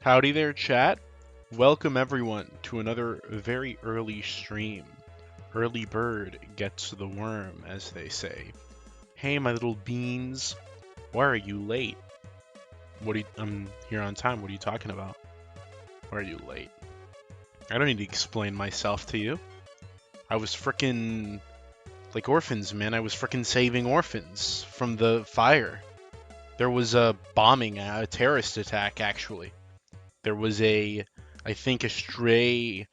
Howdy there, chat. Welcome everyone to another very early stream. Early bird gets the worm, as they say. Hey, my little beans. Why are you late? I'm here on time. What are you talking about? Why are you late? I don't need to explain myself to you. I was frickin' like orphans, man. I was frickin' saving orphans from the fire. There was a bombing, a terrorist attack, actually. There was I think a stray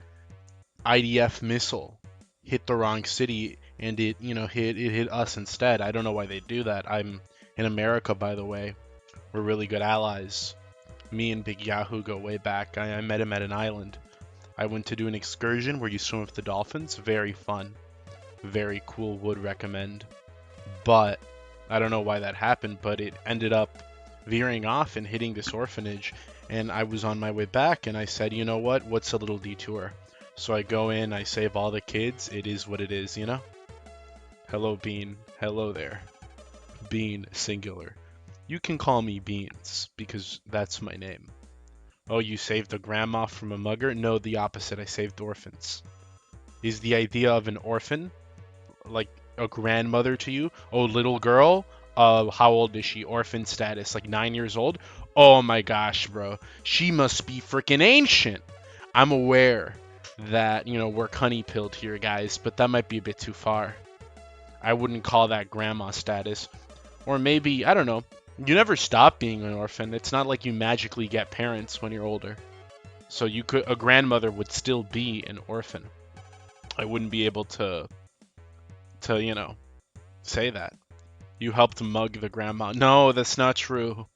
IDF missile hit the wrong city and it hit us instead. I don't know why they do that. I'm in America, by the way. We're really good allies. Me and Big Yahoo go way back. I met him at an island. I went to do an excursion where you swim with the dolphins. Very fun. Very cool. Would recommend. But I don't know why that happened, but it ended up veering off and hitting this orphanage. And I was on my way back and I said, you know what? What's a little detour? So I go in, I save all the kids. It is what it is, you know? Hello, Bean. Hello there. Bean, singular. You can call me Beans, because that's my name. Oh, you saved a grandma from a mugger? No, the opposite. I saved orphans. Is the idea of an orphan like a grandmother to you? Oh, little girl? How old is she? Orphan status, like 9 years old? Oh my gosh, bro. She must be freaking ancient. I'm aware that, we're honey pilled here, guys, but that might be a bit too far. I wouldn't call that grandma status. Or maybe, I don't know. You never stop being an orphan. It's not like you magically get parents when you're older. So a grandmother would still be an orphan. I wouldn't be able to say that. You helped mug the grandma. No, that's not true.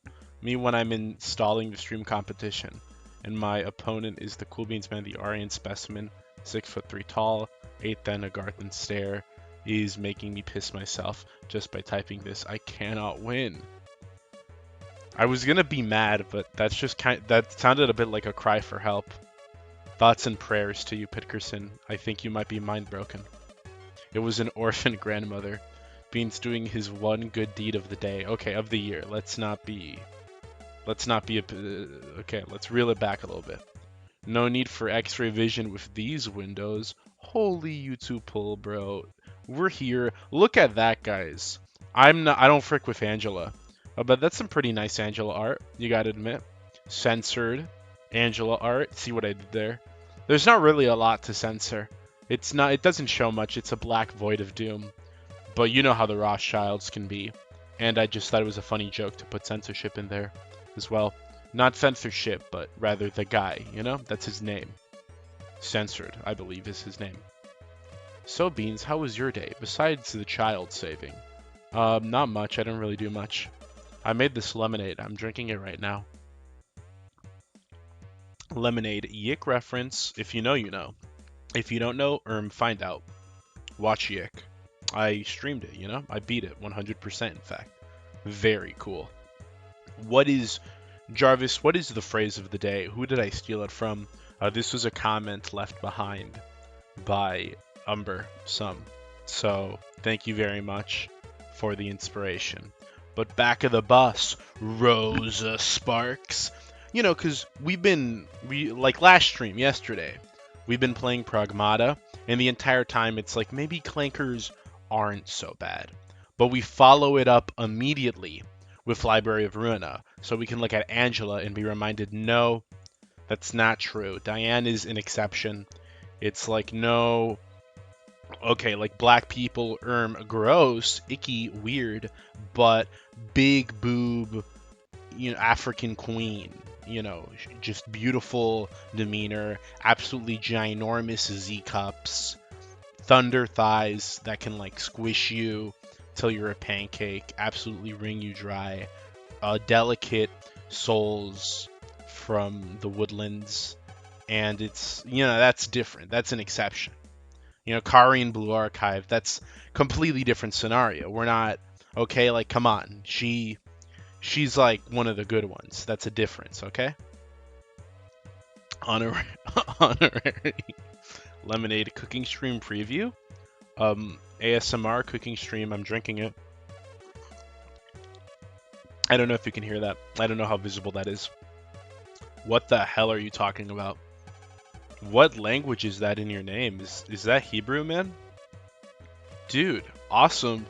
Me when I'm installing the stream competition. And my opponent is the Cool Beans Man, the Aryan specimen, 6'3" tall, 8th then a Garthen stare, is making me piss myself just by typing this. I cannot win. I was gonna be mad, but that sounded a bit like a cry for help. Thoughts and prayers to you, Pitkerson. I think you might be mind broken. It was an orphan grandmother. Beans doing his one good deed of the day. Okay, of the year. Let's not be okay, let's reel it back a little bit. No need for x-ray vision with these windows. Holy YouTube pull, bro. We're here. Look at that, guys. I don't frick with Angela. But that's some pretty nice Angela art, you gotta admit. Censored Angela art. See what I did there? There's not really a lot to censor. It doesn't show much. It's a black void of doom. But you know how the Rothschilds can be. And I just thought it was a funny joke to put censorship in there as well. Not censorship, but rather the guy, That's his name. Censored, I believe, is his name. So, Beans, how was your day, besides the child saving? Not much. I didn't really do much. I made this lemonade. I'm drinking it right now. Lemonade, Yick reference. If you know, you know. If you don't know, find out. Watch Yick. I streamed it, I beat it 100%, in fact. Very cool. Jarvis, what is the phrase of the day? Who did I steal it from? This was a comment left behind by some. So, thank you very much for the inspiration. But back of the bus, Rosa Sparks. Because like last stream, yesterday, we've been playing Pragmata, and the entire time it's like, maybe clankers aren't so bad. But we follow it up immediately with Library of Ruina, so we can look at Angela and be reminded, no, that's not true. Diane is an exception. It's like, no, okay, like black people, gross, icky, weird, but big boob, African queen, just beautiful demeanor, absolutely ginormous Z-cups, thunder thighs that can like squish you till you're a pancake, absolutely wring you dry, delicate souls from the woodlands, and it's, that's different. That's an exception. Karian Blue Archive, that's completely different scenario. We're not, okay, like, come on. She's like one of the good ones. That's a difference, okay? Honorary lemonade cooking stream preview. ASMR cooking stream. I'm drinking it. I don't know if you can hear that. I don't know how visible that is. What the hell are you talking about? What language is that in your name? Is that Hebrew, man? Dude, awesome.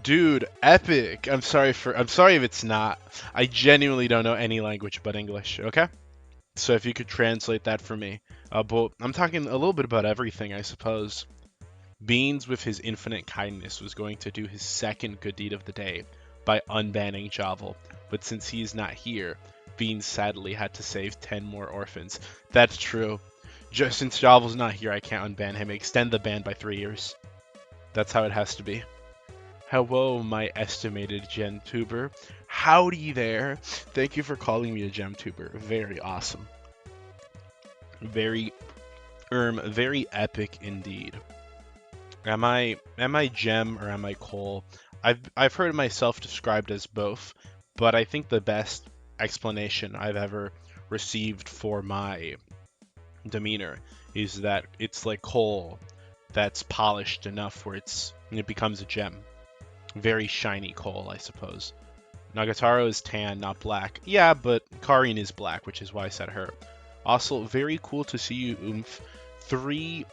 Dude, epic. I'm sorry if it's not. I genuinely don't know any language but English, okay? So if you could translate that for me. But I'm talking a little bit about everything, I suppose. Beans, with his infinite kindness, was going to do his second good deed of the day by unbanning Javel. But since he's not here, Beans sadly had to save 10 more orphans. That's true. Just since Javel's not here, I can't unban him. Extend the ban by 3 years. That's how it has to be. Hello, my estimated GemTuber. Howdy there. Thank you for calling me a GemTuber. Very awesome. Very epic indeed. Am I gem or am I coal? I've heard myself described as both, but I think the best explanation I've ever received for my demeanor is that it's like coal that's polished enough where it becomes a gem. Very shiny coal, I suppose. Nagatoro is tan, not black. Yeah, but Karin is black, which is why I said her. Also, very cool to see you, Oomph. I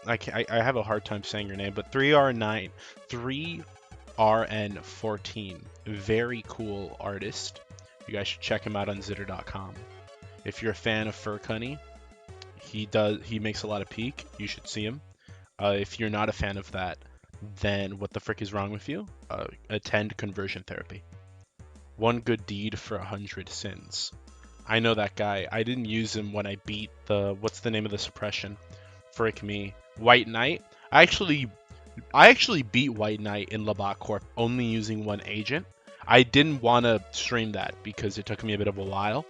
have a hard time saying your name, but 3R9, 3RN14. Very cool artist. You guys should check him out on zitter.com. If you're a fan of Furcunny, he makes a lot of peak. You should see him. If you're not a fan of that, then what the frick is wrong with you? Attend conversion therapy. One good deed for 100 sins. I know that guy. I didn't use him when I beat what's the name of the suppression? Frick me. White Knight. I actually beat White Knight in Labat Corp only using one agent. I didn't want to stream that because it took me a bit of a while,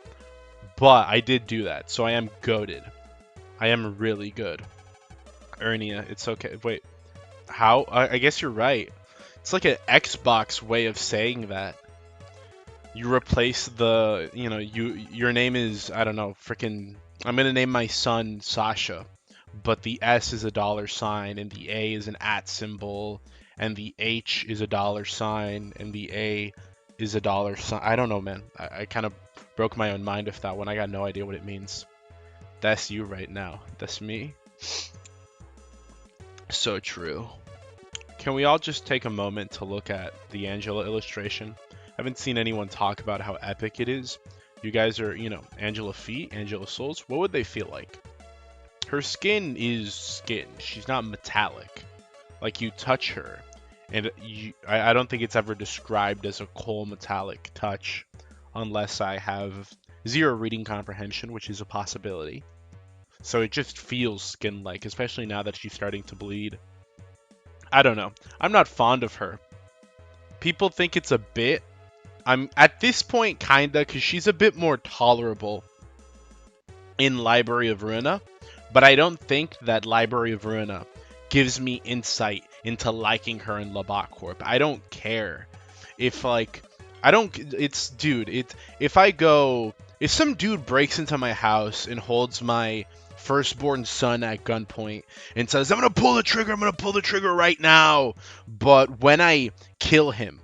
but I did do that, so I am goated. I am really good. Ernia, it's okay. Wait, how? I guess you're right. It's like an Xbox way of saying that. You replace your name is, I don't know, freaking, I'm gonna name my son Sasha, but the S is a $sign, and the A is an @ symbol, and the H is a $sign, and the A is a $sign. I don't know, man. I kind of broke my own mind with that one. I got no idea what it means. That's you right now. That's me. So true. Can we all just take a moment to look at the Angela illustration? I haven't seen anyone talk about how epic it is. You guys are, Angela feet, Angela souls. What would they feel like? Her skin is skin. She's not metallic. Like, you touch her, and I don't think it's ever described as a coal metallic touch, unless I have 0 reading comprehension, which is a possibility. So it just feels skin-like, especially now that she's starting to bleed. I don't know. I'm not fond of her. People think it's a bit. I'm at this point kinda, because she's a bit more tolerable in Library of Ruina, but I don't think that Library of Ruina gives me insight into liking her in Labat Corp. I don't care if if some dude breaks into my house and holds my firstborn son at gunpoint and says, I'm gonna pull the trigger right now, but when I kill him,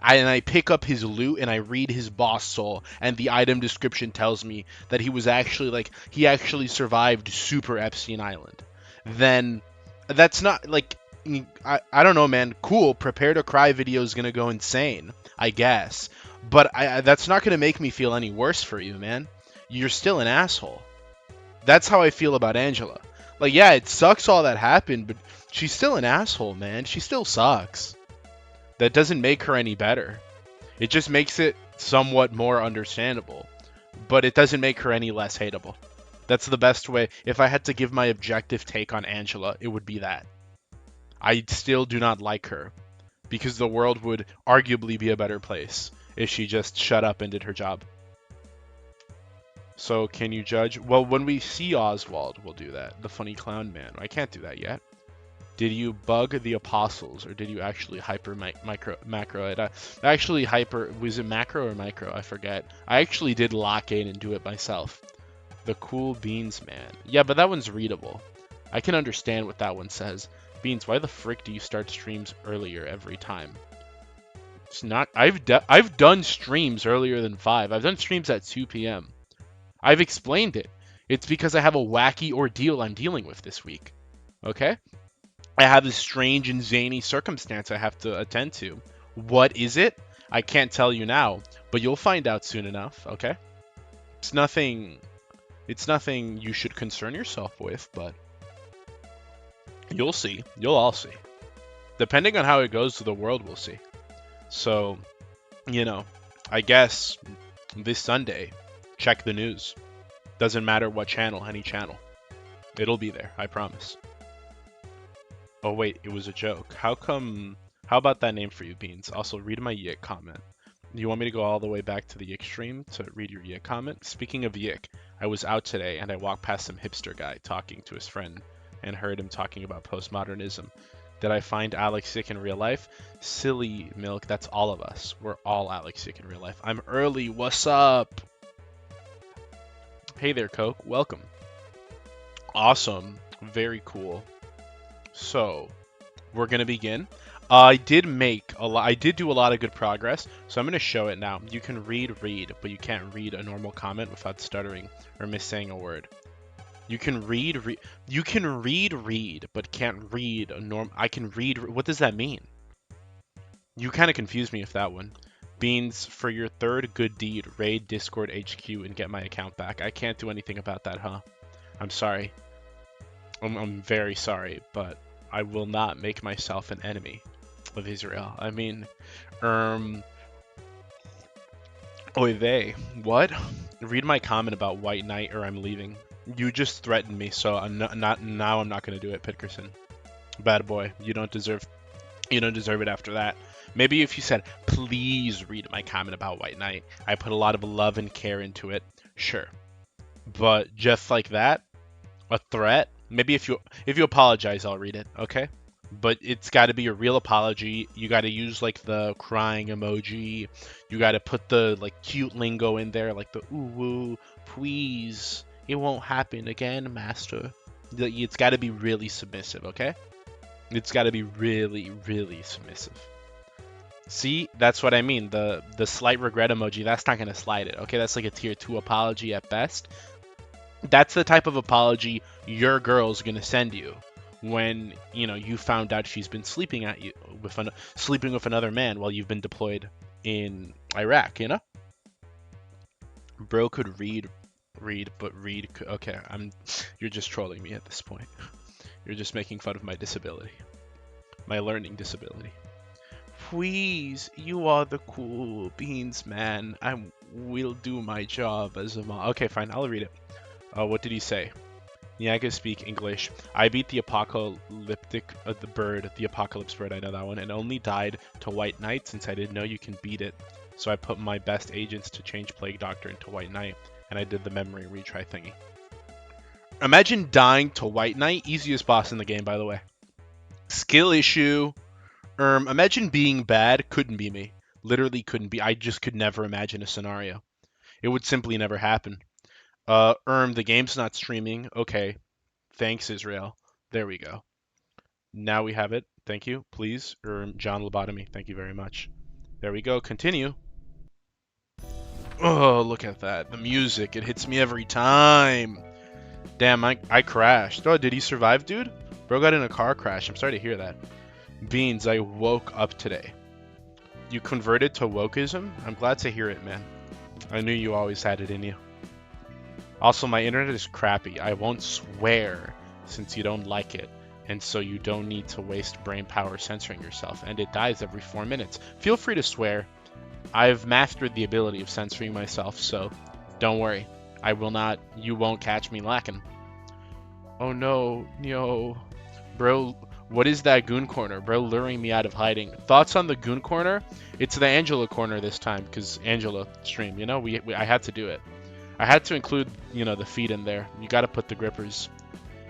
and I pick up his loot and I read his boss soul, and the item description tells me that he actually survived Super Epstein Island, then that's not I don't know, man. Cool, Prepare to Cry video is gonna go insane, I guess, but that's not gonna make me feel any worse for you, man. You're still an asshole. That's how I feel about Angela. Like, yeah, it sucks all that happened, but she's still an asshole, man. She still sucks. That doesn't make her any better. It just makes it somewhat more understandable, but it doesn't make her any less hateable. That's the best way. If I had to give my objective take on Angela, it would be that. I still do not like her, because the world would arguably be a better place if she just shut up and did her job. So can you judge? Well, when we see Oswald, we'll do that. The funny clown man. I can't do that yet. Did you bug the apostles, or did you actually macro it? Actually was it macro or micro? I forget. I actually did lock in and do it myself. The cool beans man. Yeah, but that one's readable. I can understand what that one says. Beans, why the frick do you start streams earlier every time? It's not. I've done streams earlier than 5. I've done streams at 2 p.m. I've explained it. It's because I have a wacky ordeal I'm dealing with this week. Okay? I have this strange and zany circumstance I have to attend to. What is it? I can't tell you now, but you'll find out soon enough, okay? It's nothing you should concern yourself with, but you'll see. You'll all see. Depending on how it goes, the world will see. So, you know, I guess this Sunday, check the news. Doesn't matter what channel, any channel. It'll be there, I promise. Oh wait, it was a joke. How about that name for you, Beans? Also, read my Yik comment. You want me to go all the way back to the Yik stream to read your Yik comment? Speaking of Yik, I was out today and I walked past some hipster guy talking to his friend and heard him talking about postmodernism. Did I find Alex sick in real life? Silly milk, that's all of us. We're all Alex sick in real life. I'm early, what's up? Hey there, Coke, welcome. Awesome, very cool. So, we're gonna begin. I did do a lot of good progress, so I'm gonna show it now. You can read, but you can't read a normal comment without stuttering or missaying a word. You can read, but can't read a norm. I can read. What does that mean? You kind of confused me with that one. Beans, for your third good deed, raid Discord HQ and get my account back. I can't do anything about that, huh? I'm sorry. I'm very sorry, but I will not make myself an enemy of Israel. I mean, oy vey, what? Read my comment about White Knight or I'm leaving. You just threatened me, so I'm not gonna do it, Pitkerson. Bad boy, you don't deserve it after that. Maybe if you said, please read my comment about White Knight, I put a lot of love and care into it, sure. But just like that, a threat? Maybe if you apologize, I'll read it, okay? But it's got to be a real apology. You got to use like the crying emoji. You got to put the like cute lingo in there, like the ooh woo, please. It won't happen again, master. It's got to be really submissive, okay? It's got to be really, really submissive. See, that's what I mean. The slight regret emoji, that's not gonna slide it, okay? That's like a tier 2 apology at best. That's the type of apology your girl's gonna send you when, you know, you found out she's been sleeping with another man while you've been deployed in Iraq, you know? Bro could read, but okay, you're just trolling me at this point. You're just making fun of my disability. My learning disability. Please, you are the cool beans, man. I will do my job as a mom. Okay, fine, I'll read it. What did he say? Yeah, I can speak English. I beat the apocalypse bird, I know that one, and only died to White Knight since I didn't know you can beat it. So I put my best agents to change Plague Doctor into White Knight, and I did the memory retry thingy. Imagine dying to White Knight, easiest boss in the game, by the way. Skill issue. Imagine being bad, couldn't be me. Literally couldn't be. I just could never imagine a scenario. It would simply never happen. The game's not streaming. Okay. Thanks, Israel. There we go. Now we have it. Thank you. Please. John Lobotomy. Thank you very much. There we go. Continue. Oh, look at that. The music. It hits me every time. Damn, I crashed. Oh, did he survive, dude? Bro got in a car crash. I'm sorry to hear that. Beans, I woke up today. You converted to wokeism? I'm glad to hear it, man. I knew you always had it in you. Also, my internet is crappy. I won't swear since you don't like it, and so you don't need to waste brain power censoring yourself, and it dies every 4 minutes. Feel free to swear. I've mastered the ability of censoring myself, so don't worry. You won't catch me lacking. Oh no, yo. Bro, what is that goon corner? Bro luring me out of hiding. Thoughts on the goon corner? It's the Angela corner this time, because Angela streamed, you know? I had to do it. I had to include, you know, the feet in there. You gotta put the grippers.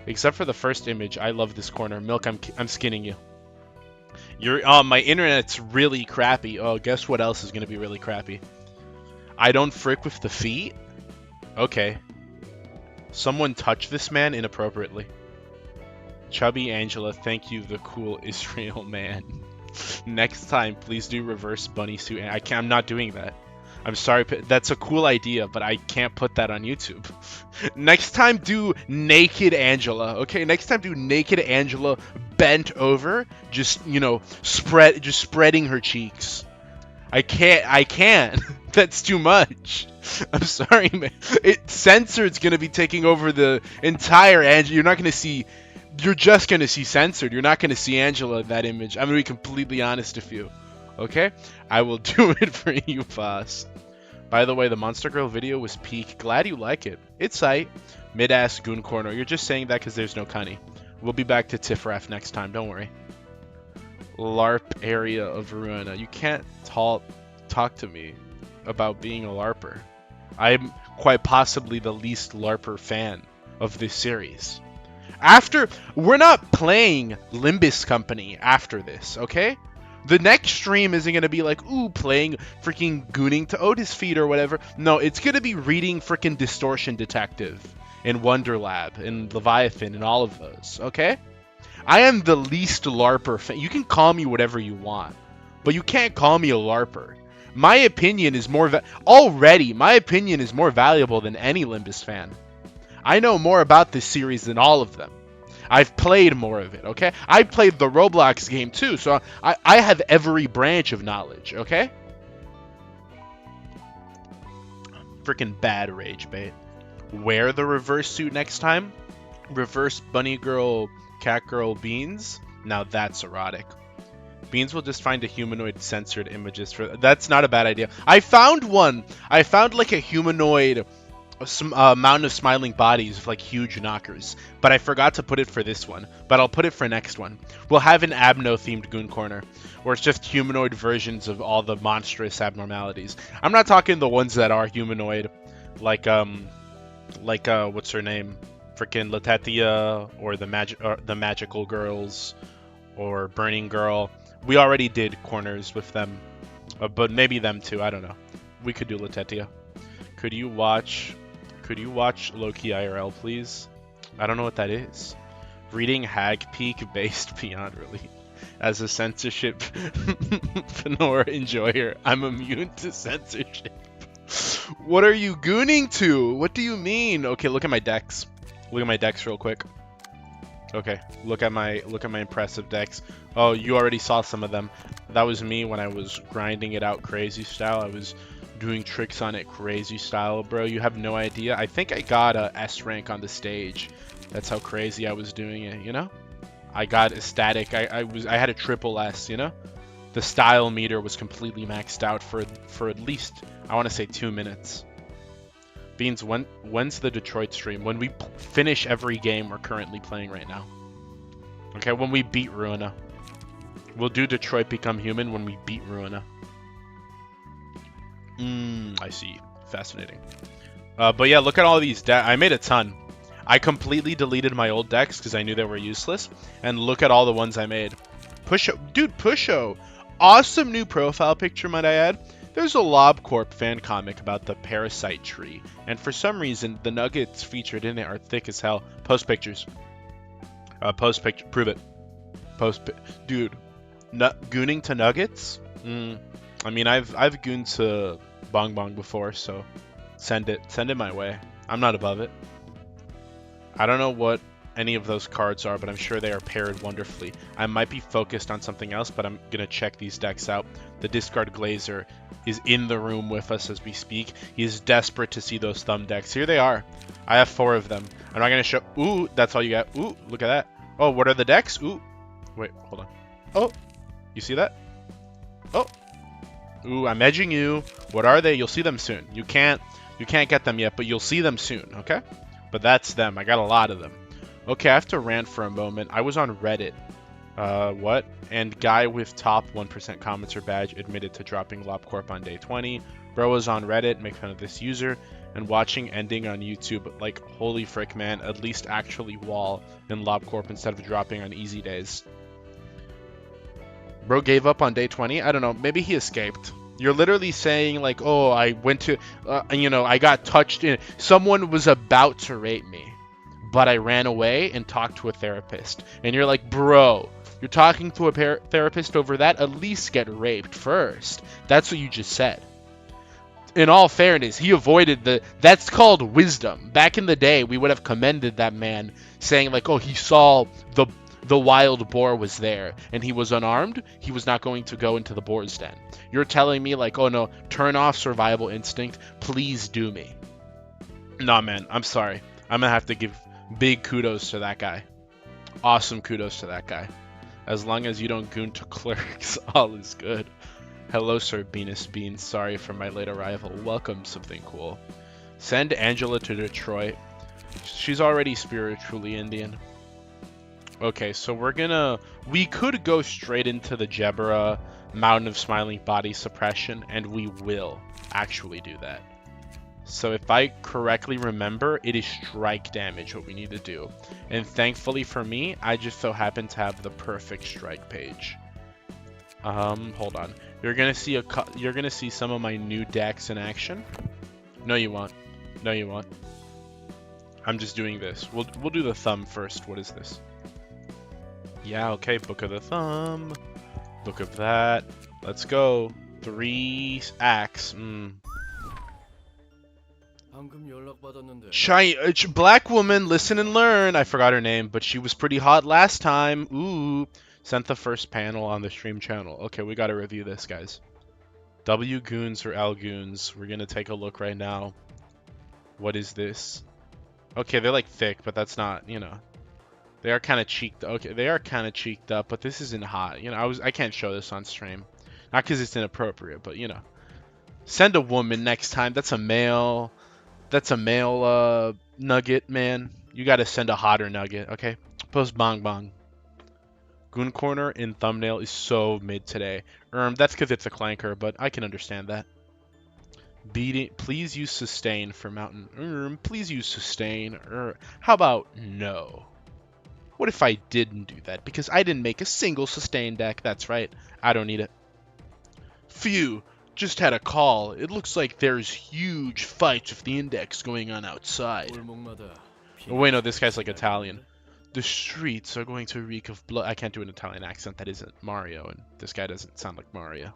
Except for the first image, I love this corner. Milk, I'm skinning you. My internet's really crappy. Oh, guess what else is gonna be really crappy? I don't frick with the feet? Okay. Someone touched this man inappropriately. Chubby Angela, thank you, the cool Israel man. Next time, please do reverse bunny suit. I'm not doing that. I'm sorry, that's a cool idea, but I can't put that on YouTube. Next time, do naked Angela, okay? Next time, do naked Angela bent over, just, you know, spreading her cheeks. I can't. That's too much. I'm sorry, man. Censored's gonna be taking over the entire Angela. You're just gonna see censored. You're not gonna see Angela in that image. I'm gonna be completely honest with you. Okay? I will do it for you, boss. By the way, the Monster Girl video was peak. Glad you like it. It's tight. Mid-ass goon corner. You're just saying that because there's no Cunny. We'll be back to Tiffraff next time. Don't worry. LARP area of Ruina. You can't talk to me about being a LARPer. I'm quite possibly the least LARPer fan of this series. We're not playing Limbus Company after this, okay? The next stream isn't going to be like, ooh, playing freaking Gooning to Otis feed or whatever. No, it's going to be reading freaking Distortion Detective and Wonder Lab and Leviathan and all of those, okay? I am the least LARPer fan. You can call me whatever you want, but you can't call me a LARPer. My opinion is more valuable than any Limbus fan. I know more about this series than all of them. I've played more of it, okay? I played the Roblox game too, so I have every branch of knowledge, okay? Freaking bad rage bait. Wear the reverse suit next time? Reverse bunny girl, cat girl, Beans? Now that's erotic. Beans will just find a humanoid censored images for... That's not a bad idea. I found one! I found like a humanoid... mountain of smiling bodies with like huge knockers, but I forgot to put it for this one, but I'll put it for next one. We'll have an Abno themed Goon Corner where it's just humanoid versions of all the monstrous abnormalities. I'm not talking the ones that are humanoid, like what's her name, freaking Latatia, or the magical girls, or Burning Girl. We already did corners with them, but maybe them too, I don't know. We could do Latatia. Could you watch Loki IRL, please? I don't know what that is. Reading Hag Peak based beyond relief. As a censorship Fenora enjoyer, I'm immune to censorship. What are you gooning to? What do you mean? Okay, look at my decks. Look at my decks real quick. Okay, look at my impressive decks. Oh, you already saw some of them. That was me when I was grinding it out crazy style. I was doing tricks on it crazy style, bro. You have no idea. I think I got a S rank on the stage. That's how crazy I was doing it, you know? I got ecstatic. I had a triple S, you know? The style meter was completely maxed out for at least, I want to say, 2 minutes. Beans, when's the Detroit stream? When we finish every game we're currently playing right now. Okay, when we beat Ruina. We'll do Detroit Become Human when we beat Ruina. I see. Fascinating. But yeah, look at all these decks. I made a ton. I completely deleted my old decks because I knew they were useless. And look at all the ones I made. Pusho. Dude, Pusho. Awesome new profile picture, might I add. There's a LobCorp fan comic about the parasite tree. And for some reason, the nuggets featured in it are thick as hell. Post pictures. Post picture. Prove it. Dude. Gooning to nuggets? I mean, I've gooned to Bong Bong before, so send it my way. I'm not above it. I don't know what any of those cards are, but I'm sure they are paired wonderfully. I might be focused on something else, but I'm gonna check these decks out. The Discard Glazer is in the room with us as we speak. He is desperate to see those thumb decks. Here they are. I have 4 of them. I'm not gonna show. Ooh, that's all you got. Ooh, look at that. Oh, what are the decks? Ooh, wait, hold on. Oh, you see that? Oh. Ooh, I'm edging you. What are they? You'll see them soon. You can't get them yet, but you'll see them soon, okay? But that's them. I got a lot of them. Okay, I have to rant for a moment. I was on Reddit. What? And guy with top 1% commenter badge admitted to dropping LobCorp on day 20. Bro was on Reddit, make fun of this user, and watching ending on YouTube. Like, holy frick, man. At least actually wall in LobCorp instead of dropping on easy days. Bro gave up on day 20? I don't know. Maybe he escaped. You're literally saying, like, oh, I went to, I got touched in. Someone was about to rape me, but I ran away and talked to a therapist. And you're like, bro, you're talking to a therapist over that? At least get raped first. That's what you just said. In all fairness, he avoided the. That's called wisdom. Back in the day, we would have commended that man, saying like, "Oh, he saw the wild boar was there, and he was unarmed. He was not going to go into the boar's den." You're telling me like, "Oh no, turn off survival instinct. Please do me." Nah, man, I'm sorry. I'm gonna have to give big kudos to that guy. Awesome kudos to that guy. As long as you don't goon to clerks, all is good. Hello, Sir Venus Beans. Sorry for my late arrival. Welcome, something cool. Send Angela to Detroit. She's already spiritually Indian. Okay, so we could go straight into the Jebra Mountain of Smiling Body Suppression, and we will actually do that. So if I correctly remember, it is strike damage what we need to do. And thankfully for me, I just so happen to have the perfect strike page. Hold on. You're gonna see some of my new decks in action. No, you won't. No, you won't. I'm just doing this. We'll do the thumb first. What is this? Yeah, okay. Book of the Thumb. Book of that. Let's go. 3 axe. Black woman, listen and learn. I forgot her name, but she was pretty hot last time. Ooh. Sent the first panel on the stream channel. Okay, we gotta review this, guys. W goons or L goons? We're gonna take a look right now. What is this? Okay, they're like thick, but that's not, you know. They are kind of cheeked. Okay, they are kind of cheeked up, but this isn't hot. You know, I can't show this on stream, not because it's inappropriate, but you know. Send a woman next time. That's a male. That's a male nugget, man. You gotta send a hotter nugget, okay? Post bong bong. Goon Corner in thumbnail is so mid today. That's because it's a clanker, but I can understand that. Beating. Please use sustain for mountain. Please use sustain. How about no? What if I didn't do that? Because I didn't make a single sustain deck. That's right. I don't need it. Phew. Just had a call. It looks like there's huge fights with the index going on outside. Oh, wait, no, this guy's like Italian. The streets are going to reek of blood. I can't do an Italian accent. That isn't Mario, and this guy doesn't sound like Mario.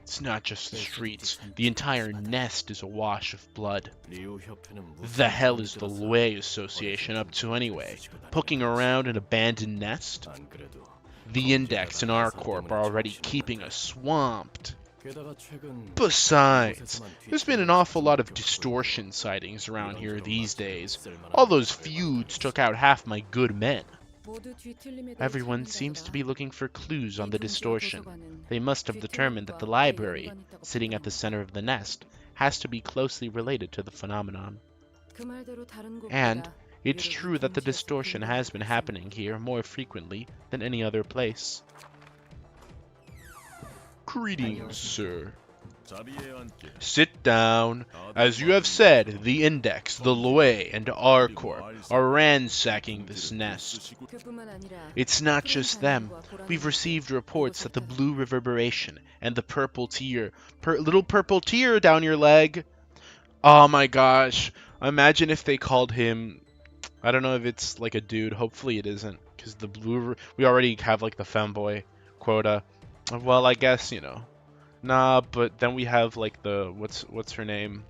It's not just the streets. The entire nest is awash of blood. The hell is the Lue Association up to anyway? Poking around an abandoned nest? The Index and our Corp are already keeping us swamped. Besides, there's been an awful lot of distortion sightings around here these days. All those feuds took out half my good men. Everyone seems to be looking for clues on the distortion. They must have determined that the library, sitting at the center of the nest, has to be closely related to the phenomenon. And it's true that the distortion has been happening here more frequently than any other place. Greetings, sir. Sit down. As you have said, the Index, the Lue, and our Corp are ransacking this nest. It's not just them. We've received reports that the Blue Reverberation and the Purple Tear... little Purple Tear down your leg! Oh my gosh. Imagine if they called him... I don't know if it's like a dude. Hopefully it isn't. Because the Blue... We already have like the femboy quota. Well, I guess, you know. Nah, but then we have like the what's her name?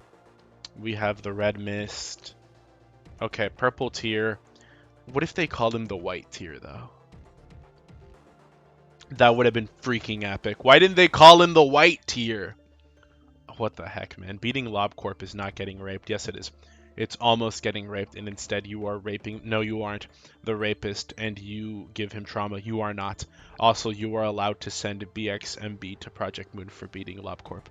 We have the Red Mist. Okay, Purple Tear. What if they called him the White Tear though? That would have been freaking epic. Why didn't they call him the White Tear? What the heck, man? Beating LobCorp is not getting raped. Yes, it is. It's almost getting raped, and instead you are raping... No, you aren't the rapist, and you give him trauma. You are not. Also, you are allowed to send BXMB to Project Moon for beating LobCorp.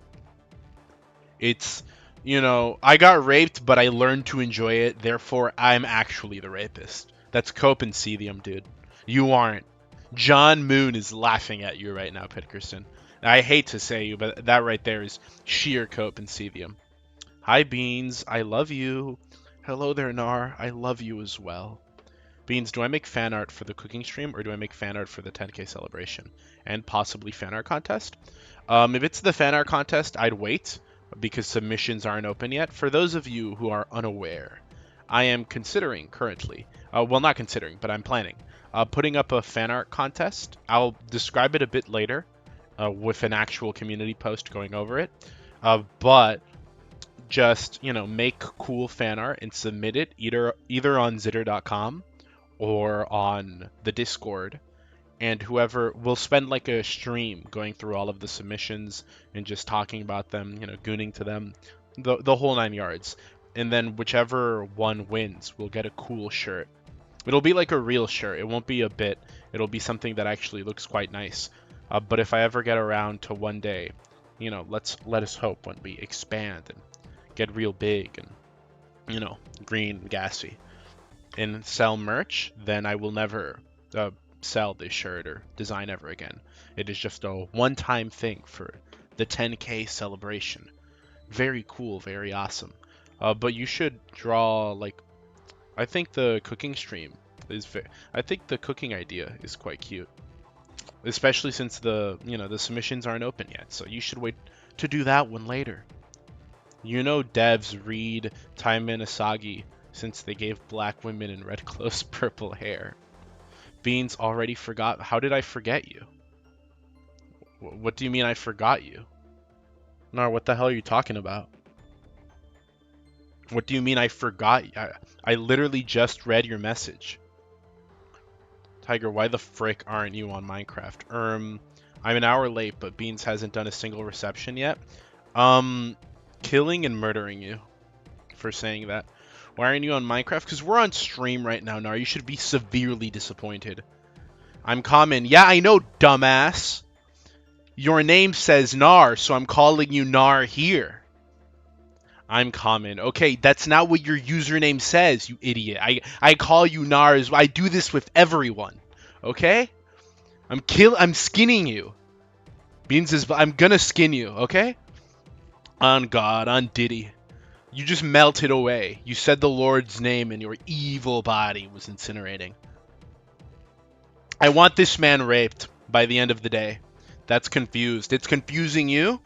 It's, you know, I got raped, but I learned to enjoy it, therefore I'm actually the rapist. That's cope and Cethium, dude. You aren't. John Moon is laughing at you right now, Pitkerson. I hate to say you, but that right there is sheer cope and Cethium. Hi, Beans. I love you. Hello there, Nar. I love you as well. Beans, do I make fan art for the cooking stream, or do I make fan art for the 10K celebration? And possibly fan art contest? If it's the fan art contest, I'd wait, because submissions aren't open yet. For those of you who are unaware, I am considering currently, well, not considering, but I'm planning, putting up a fan art contest. I'll describe it a bit later, with an actual community post going over it. But just, you know, make cool fan art and submit it either on zitter.com or on the Discord, and whoever will spend like a stream going through all of the submissions and just talking about them, you know, gooning to them, the whole 9 yards. And then whichever one wins will get a cool shirt. It'll be like a real shirt. It won't be a bit. It'll be something that actually looks quite nice. But if I ever get around to one day, you know, let us hope when we expand and get real big and, you know, green, gassy, and sell merch, then I will never sell this shirt or design ever again. It is just a one-time thing for the 10K celebration. Very cool, very awesome. But you should draw, like, I think the cooking stream is I think the cooking idea is quite cute, especially since the, you know, the submissions aren't open yet. So you should wait to do that one later. You know, devs read Taiman Asagi since they gave black women in red clothes purple hair. Beans already forgot. How did I forget you? What do you mean I forgot you? Nar, what the hell are you talking about? What do you mean I forgot? I literally just read your message. Tiger, why the frick aren't you on Minecraft? I'm an hour late, but Beans hasn't done a single reception yet. Killing and murdering you for saying that. Why aren't you on Minecraft? Because we're on stream right now, Nar. You should be severely disappointed. I'm common. Yeah, I know, dumbass. Your name says Nar, so I'm calling you Nar here. I'm common. Okay, that's not what your username says, you idiot. I call you Nar as I do this with everyone. Okay? I'm skinning you. Beans is I'm gonna skin you, okay? On God, on Diddy. You just melted away. You said the Lord's name and your evil body was incinerating. I want this man raped by the end of the day. That's confused. It's confusing you?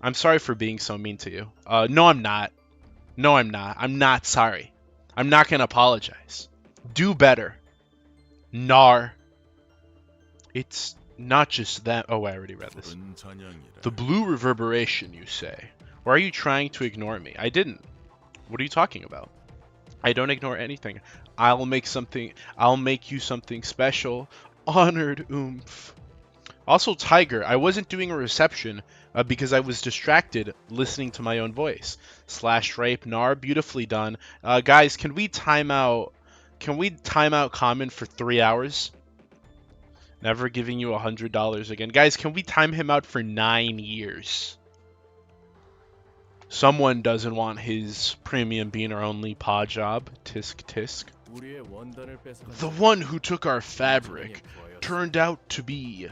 I'm sorry for being so mean to you. No, I'm not. No, I'm not. I'm not sorry. I'm not going to apologize. Do better. Nar. It's not just that. Oh, I already read this. The blue reverberation, you say. Why are you trying to ignore me? I didn't. What are you talking about? I don't ignore anything. I'll make you something special. Honored oomph. Also, Tiger, I wasn't doing a reception because I was distracted listening to my own voice. Slash rape, Nar, beautifully done. Guys, can we time out Common for 3 hours? Never giving you $100 again. Guys, can we time him out for 9 years? Someone doesn't want his premium beaner only paw job. Tisk tisk. The one who took our fabric turned out to be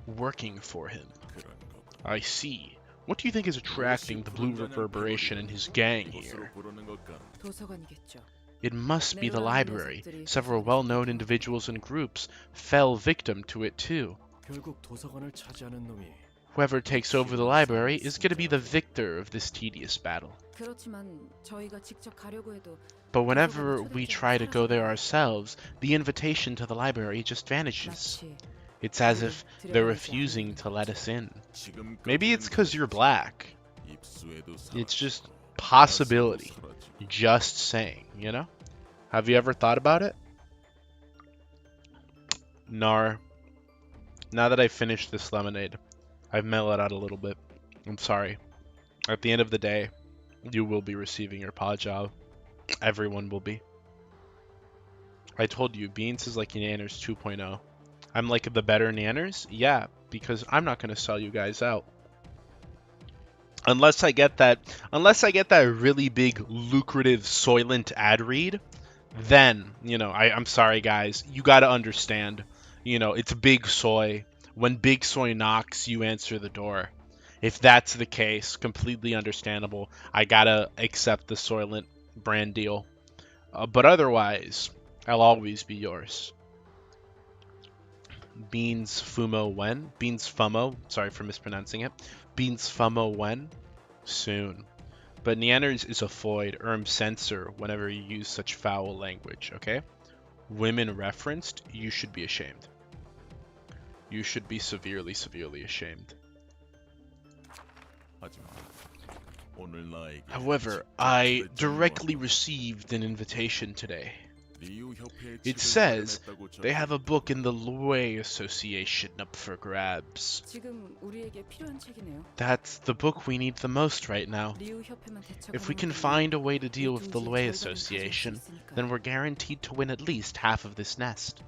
working for him. I see. What do you think is attracting the blue reverberation in his gang here? It must be the library. Several well-known individuals and groups fell victim to it too. Whoever takes over the library is going to be the victor of this tedious battle. But whenever we try to go there ourselves, the invitation to the library just vanishes. It's as if they're refusing to let us in. Maybe it's because you're black. It's just possibility. Just saying, you know? Have you ever thought about it? Nar. Now that I've finished this lemonade, I've mellowed out a little bit. I'm sorry. At the end of the day, you will be receiving your paw job. Everyone will be. I told you, Beans is like Nanners 2.0. I'm like the better Nanners? Yeah, because I'm not going to sell you guys out. Unless I get that really big, lucrative Soylent ad read, then, you know, I'm sorry, guys. You got to understand, you know, it's Big Soy. When Big Soy knocks, you answer the door. If that's the case, completely understandable. I got to accept the Soylent brand deal. But otherwise, I'll always be yours. Beans Fumo when? Beans Fumo. Sorry for mispronouncing it. Beans Fumo when? Soon. But Neanders is a Floyd. Censor whenever you use such foul language, okay? Women referenced, you should be ashamed. You should be severely, severely ashamed. However, I directly received an invitation today. It says they have a book in the Lue Association up for grabs. That's the book we need the most right now. If we can find a way to deal with the Lue Association, then we're guaranteed to win at least half of this nest.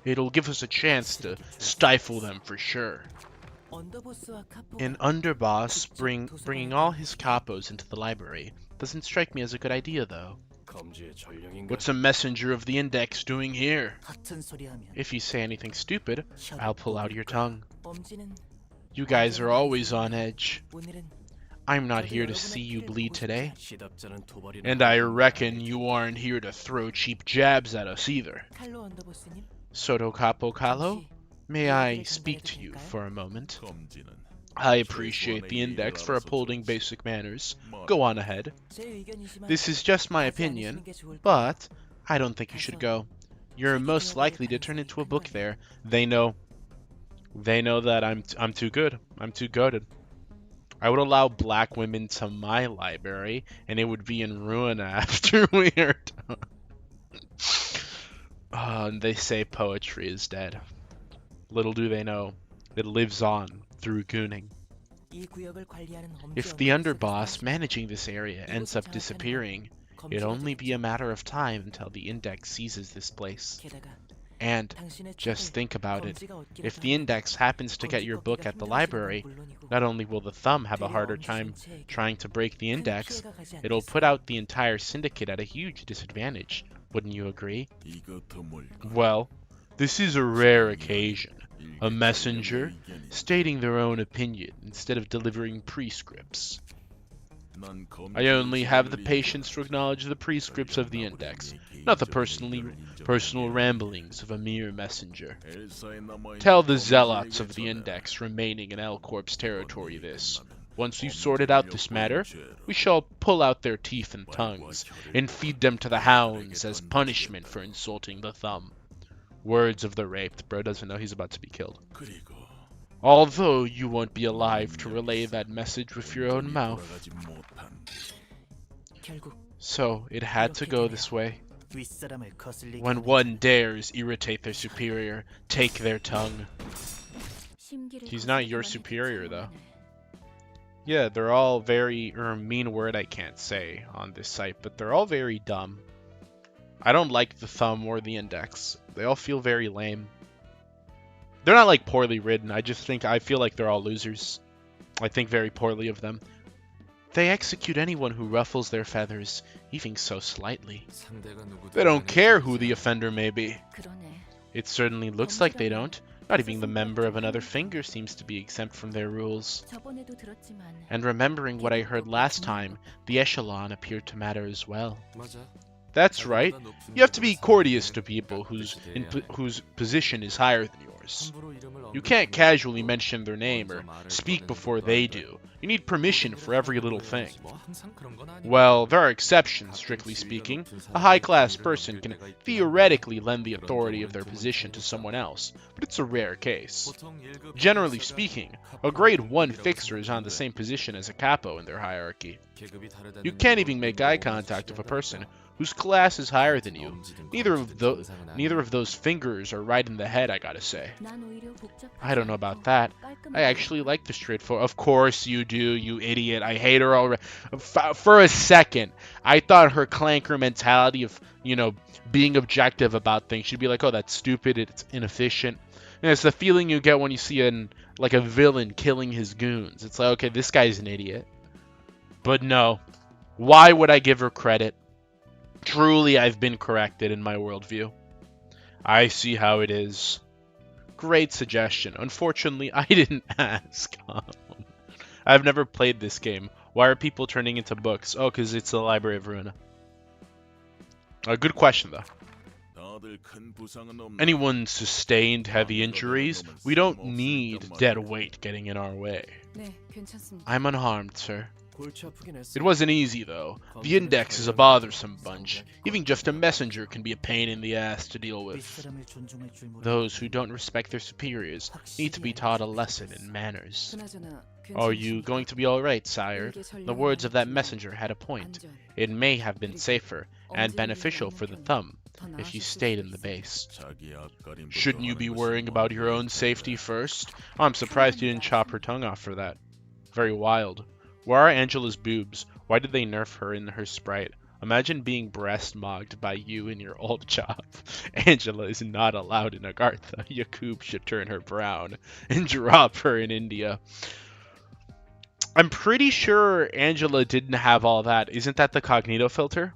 It'll give us a chance to stifle them for sure. An underboss bringing all his capos into the library doesn't strike me as a good idea, though. What's a messenger of the Index doing here? If you say anything stupid, I'll pull out your tongue. You guys are always on edge. I'm not here to see you bleed today. And I reckon you aren't here to throw cheap jabs at us either. Soto Capo Calo, may I speak to you for a moment? I appreciate the Index for upholding basic manners. Go on ahead. This is just my opinion, but I don't think you should go. You're most likely to turn into a book there. They know that I'm too good. I'm too goated. I would allow black women to my library, and it would be in Ruina after we are done. And they say poetry is dead. Little do they know, it lives on through gooning. If the underboss managing this area ends up disappearing, it'll only be a matter of time until the Index seizes this place. And just think about it. If the Index happens to get your book at the library, not only will the Thumb have a harder time trying to break the Index, it'll put out the entire syndicate at a huge disadvantage. Wouldn't you agree? Well, this is a rare occasion. A messenger stating their own opinion instead of delivering prescripts. I only have the patience to acknowledge the prescripts of the Index, not the personal ramblings of a mere messenger. Tell the zealots of the Index remaining in L Corp's territory this. Once we've sorted out this matter, we shall pull out their teeth and tongues, and feed them to the hounds as punishment for insulting the Thumb. Words of the raped. Bro doesn't know he's about to be killed. Although you won't be alive to relay that message with your own mouth. So, it had to go this way. When one dares irritate their superior, take their tongue. He's not your superior, though. Yeah, they're all very, mean word I can't say on this site, but they're all very dumb. I don't like the Thumb or the Index. They all feel very lame. They're not like poorly written, I feel like they're all losers. I think very poorly of them. They execute anyone who ruffles their feathers, even so slightly. They don't care who the offender may be. It certainly looks like they don't. Not even the member of another finger seems to be exempt from their rules. And remembering what I heard last time, the echelon appeared to matter as well. That's right. You have to be courteous to people whose position is higher than yours. You can't casually mention their name or speak before they do. You need permission for every little thing. Well, there are exceptions, strictly speaking. A high-class person can theoretically lend the authority of their position to someone else, but it's a rare case. Generally speaking, a grade 1 fixer is on the same position as a capo in their hierarchy. You can't even make eye contact with a person whose class is higher than you. Neither of those fingers are right in the head, I gotta say. I don't know about that. I actually like the straightforward. Of course you do, you idiot. I hate her already. For a second, I thought her clanker mentality of, being objective about things. She'd be like, oh, that's stupid, it's inefficient. And it's the feeling you get when you see a villain killing his goons. It's like, okay, this guy's an idiot. But no. Why would I give her credit? Truly, I've been corrected in my worldview. I see how it is. Great suggestion. Unfortunately, I didn't ask. I've never played this game. Why are people turning into books? Oh, because it's the Library of Ruina. A good question, though. Anyone sustained heavy injuries? We don't need dead weight getting in our way. I'm unharmed, sir. It wasn't easy, though. The Index is a bothersome bunch. Even just a messenger can be a pain in the ass to deal with. Those who don't respect their superiors need to be taught a lesson in manners. Are you going to be all right, sire? The words of that messenger had a point. It may have been safer and beneficial for the thumb if you stayed in the base. Shouldn't you be worrying about your own safety first? I'm surprised you didn't chop her tongue off for that. Very wild. Where are Angela's boobs? Why did they nerf her in her sprite? Imagine being breast-mogged by you in your old job. Angela is not allowed in Agartha. Yakub should turn her brown and drop her in India. I'm pretty sure Angela didn't have all that. Isn't that the Cognito filter?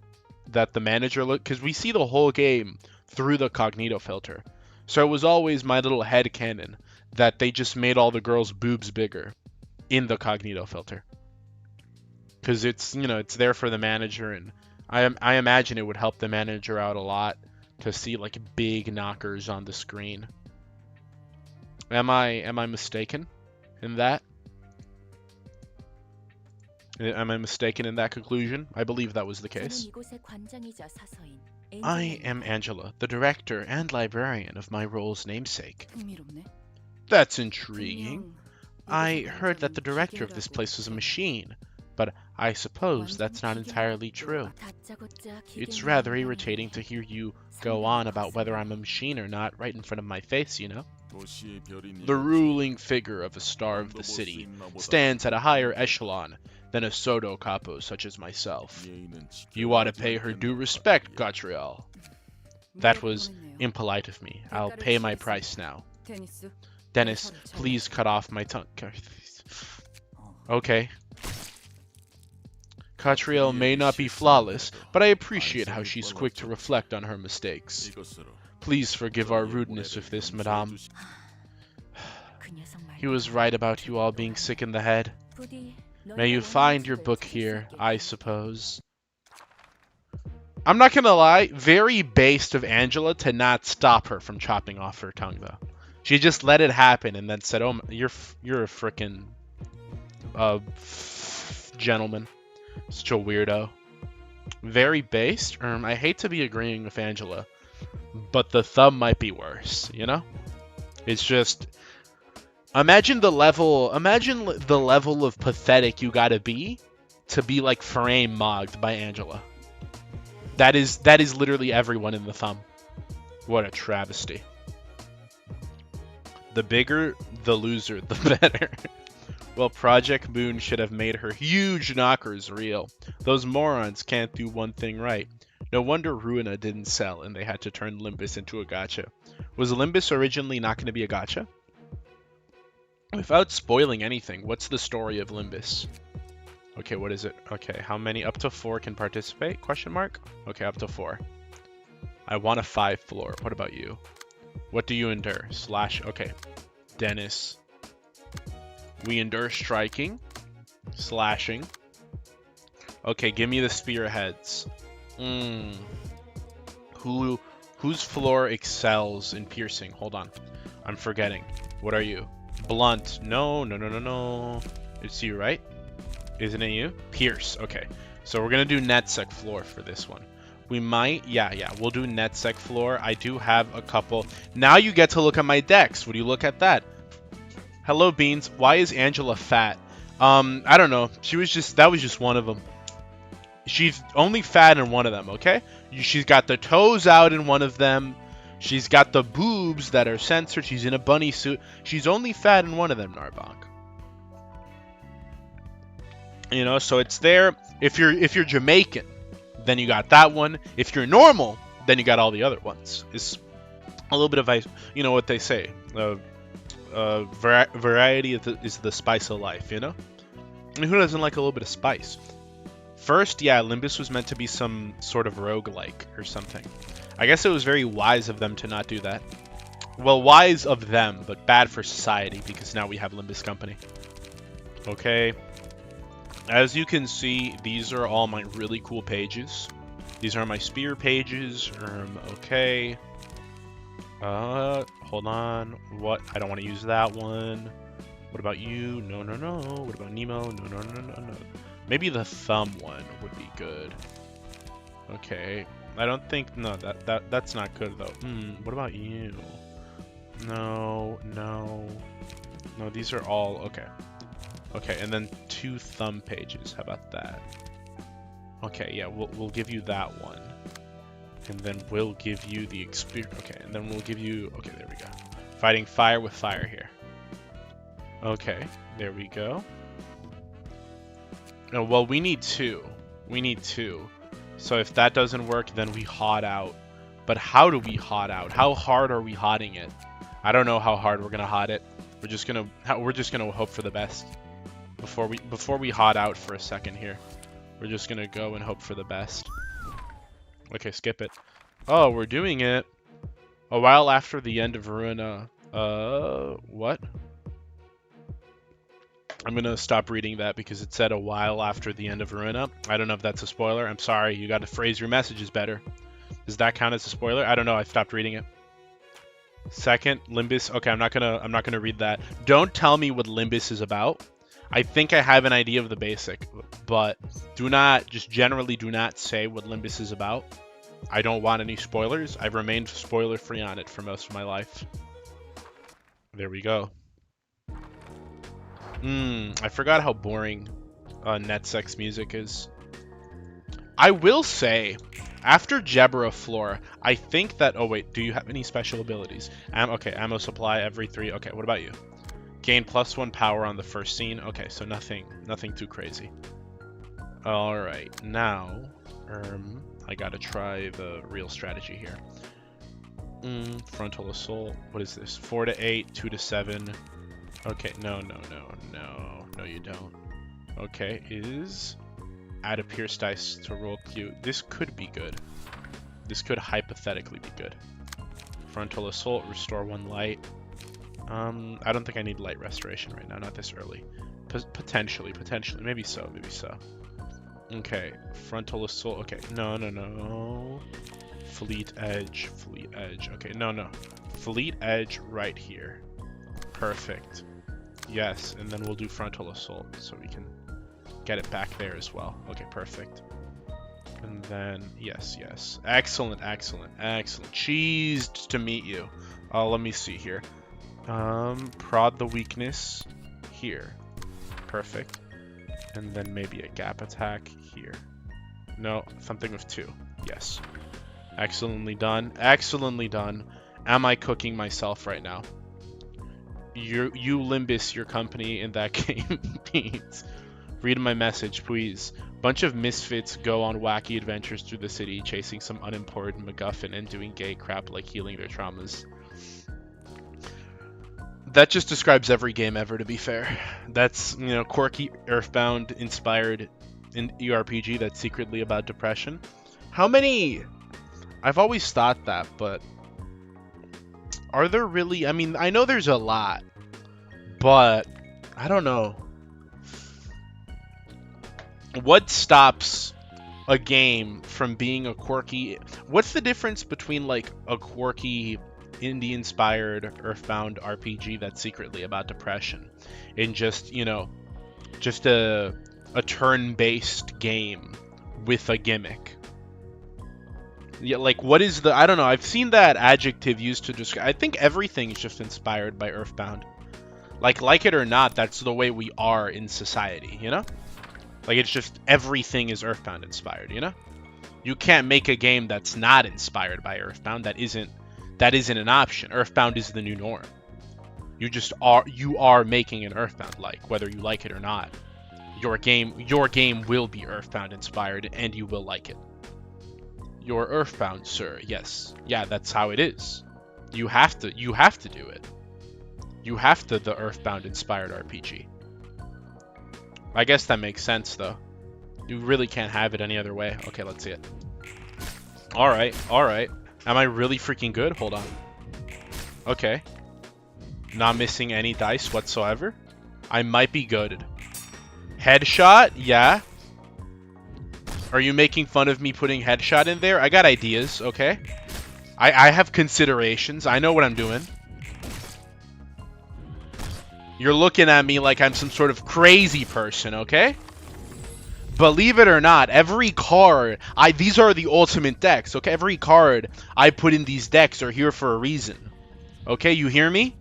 That the manager looked... Because we see the whole game through the Cognito filter. So it was always my little headcanon that they just made all the girls' boobs bigger in the Cognito filter. Because it's, you know, it's there for the manager, and I imagine it would help the manager out a lot to see like big knockers on the screen. Am I mistaken in that? Am I mistaken in that conclusion? I believe that was the case. I am Angela, the director and librarian of my role's namesake. That's intriguing. I heard that the director of this place was a machine, but I suppose that's not entirely true. It's rather irritating to hear you go on about whether I'm a machine or not right in front of my face, you know? The ruling figure of a star of the city stands at a higher echelon than a Soto capo such as myself. You ought to pay her due respect, Gatriel. That was impolite of me. I'll pay my price now. Dennis, please cut off my tongue. Okay. Catriel may not be flawless, but I appreciate how she's quick to reflect on her mistakes. Please forgive our rudeness with this, madame. He was right about you all being sick in the head. May you find your book here, I suppose. I'm not gonna lie, very based of Angela to not stop her from chopping off her tongue, though. She just let it happen and then said, "Oh, you're a frickin' gentleman." Such a weirdo. Very based. I hate to be agreeing with Angela, but the thumb might be worse, you know? It's just... Imagine the level of pathetic you gotta be to be like frame mogged by Angela. That is literally everyone in the thumb. What a travesty. The bigger the loser, the better. Well, Project Moon should have made her huge knockers real. Those morons can't do one thing right. No wonder Ruina didn't sell and they had to turn Limbus into a gacha. Was Limbus originally not going to be a gacha? Without spoiling anything, what's the story of Limbus? Okay, what is it? Okay, how many? Up to 4 can participate? Question mark? Okay, up to 4. I want a 5 floor. What about you? What do you endure? Slash. Okay. Dennis. We endure striking. Slashing. Okay, give me the spearheads. Whose floor excels in piercing? Hold on. I'm forgetting. What are you? Blunt. No. It's you, right? Isn't it you? Pierce. Okay. So we're going to do NetSec floor for this one. We might... Yeah. We'll do NetSec floor. I do have a couple. Now you get to look at my decks. Would you look at that? Hello, Beans. Why is Angela fat? I don't know. That was just one of them. She's only fat in one of them, okay? She's got the toes out in one of them. She's got the boobs that are censored. She's in a bunny suit. She's only fat in one of them, Narbonk. You know, so it's there. If you're Jamaican, then you got that one. If you're normal, then you got all the other ones. It's a little bit of, you know what they say. Variety is the spice of life, you know? And who doesn't like a little bit of spice? First, yeah, Limbus was meant to be some sort of roguelike or something. I guess it was very wise of them to not do that. Well, wise of them, but bad for society, because now we have Limbus Company. Okay. As you can see, these are all my really cool pages. These are my spear pages. Okay. Hold on. What? I don't want to use that one. What about you? No. What about Nemo? No. Maybe the thumb one would be good. Okay. I don't think... No, that's not good, though. What about you? No, these are all... Okay. Okay, and then 2 thumb pages. How about that? Okay, yeah, we'll give you that one. And then we'll give you the experience. Okay, and then we'll give you... Okay, there we go. Fighting fire with fire here. Okay, there we go. No, well, we need 2. We need 2. So if that doesn't work, then we hot out. But how do we hot out? How hard are we hotting it? I don't know how hard we're gonna hot it. We're just gonna hope for the best. Before we hot out for a second here. We're just gonna go and hope for the best. Okay, skip it. Oh, we're doing it a while after the end of Ruina. What? I'm gonna stop reading that because it said a while after the end of Ruina. I don't know if that's a spoiler. I'm sorry, you gotta phrase your messages better. Does that count as a spoiler? I don't know, I stopped reading it. Second, Limbus. Okay, I'm not gonna read that. Don't tell me what Limbus is about. I think I have an idea of the basic, but generally do not say what Limbus is about. I don't want any spoilers. I've remained spoiler-free on it for most of my life. There we go. I forgot how boring NetSex music is. I will say, after Jebra Floor, I think that... Oh, wait. Do you have any special abilities? Okay, ammo supply every 3. Okay, what about you? Gain +1 power on the first scene. Okay, so nothing too crazy. Alright, now... I gotta try the real strategy here. Frontal Assault. What is this? 4 to 8, 2 to 7... Okay, no, you don't. Okay, is add a pierce dice to roll Q. This could be good. This could hypothetically be good. Frontal Assault, restore 1 light. I don't think I need light restoration right now, not this early. Potentially, maybe so. Okay, Frontal Assault, okay, no. Fleet Edge, okay, no. Fleet Edge right here. Perfect. Yes, and then we'll do Frontal Assault so we can get it back there as well. Okay, perfect. And then, yes. Excellent. Cheesed to meet you. Let me see here. Prod the weakness here. Perfect. And then maybe a gap attack here. No, something with 2. Yes. Excellently done. Am I cooking myself right now? You Limbus, your company in that game means. Read my message, please. Bunch of misfits go on wacky adventures through the city, chasing some unimportant MacGuffin and doing gay crap like healing their traumas. That just describes every game ever, to be fair. That's, quirky, Earthbound inspired in ERPG that's secretly about depression. How many... I've always thought that, but... Are there really... I mean, I know there's a lot, but I don't know. What stops a game from being a quirky... What's the difference between, like, a quirky, indie-inspired, Earthbound RPG that's secretly about depression and just, just a turn-based game with a gimmick? Yeah, like, what is the... I don't know. I've seen that adjective used to describe... I think everything is just inspired by Earthbound. Like it or not, that's the way we are in society, Like, it's just everything is Earthbound inspired, You can't make a game that's not inspired by Earthbound. That isn't an option. Earthbound is the new norm. You are making an Earthbound, whether you like it or not. Your game will be Earthbound inspired, and you will like it. You're Earthbound, sir. Yes. Yeah, that's how it is. You have to do it. You have to the Earthbound inspired RPG. I guess that makes sense, though. You really can't have it any other way. Okay, let's see it. Alright. Am I really freaking good? Hold on. Okay. Not missing any dice whatsoever. I might be goated. Headshot? Yeah. Are you making fun of me putting headshot in there? I got ideas, okay? I have considerations. I know what I'm doing. You're looking at me like I'm some sort of crazy person, okay? Believe it or not, every card... These are the ultimate decks, okay? Every card I put in these decks are here for a reason. Okay, you hear me?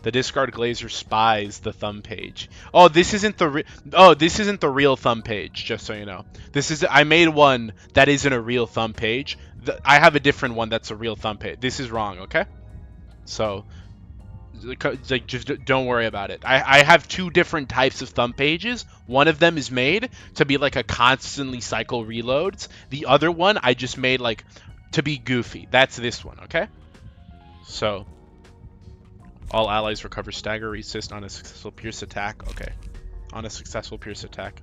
The discard glazer spies the thumb page. Oh, this isn't the real thumb page, just so you know. I made one that isn't a real thumb page. I have a different one that's a real thumb page. This is wrong, okay? So, like, just don't worry about it. I have two different types of thumb pages. One of them is made to be like a constantly cycle reloads. The other one I just made like to be goofy. That's this one, okay? So, all allies recover stagger resist on a successful pierce attack. Okay. On a successful pierce attack.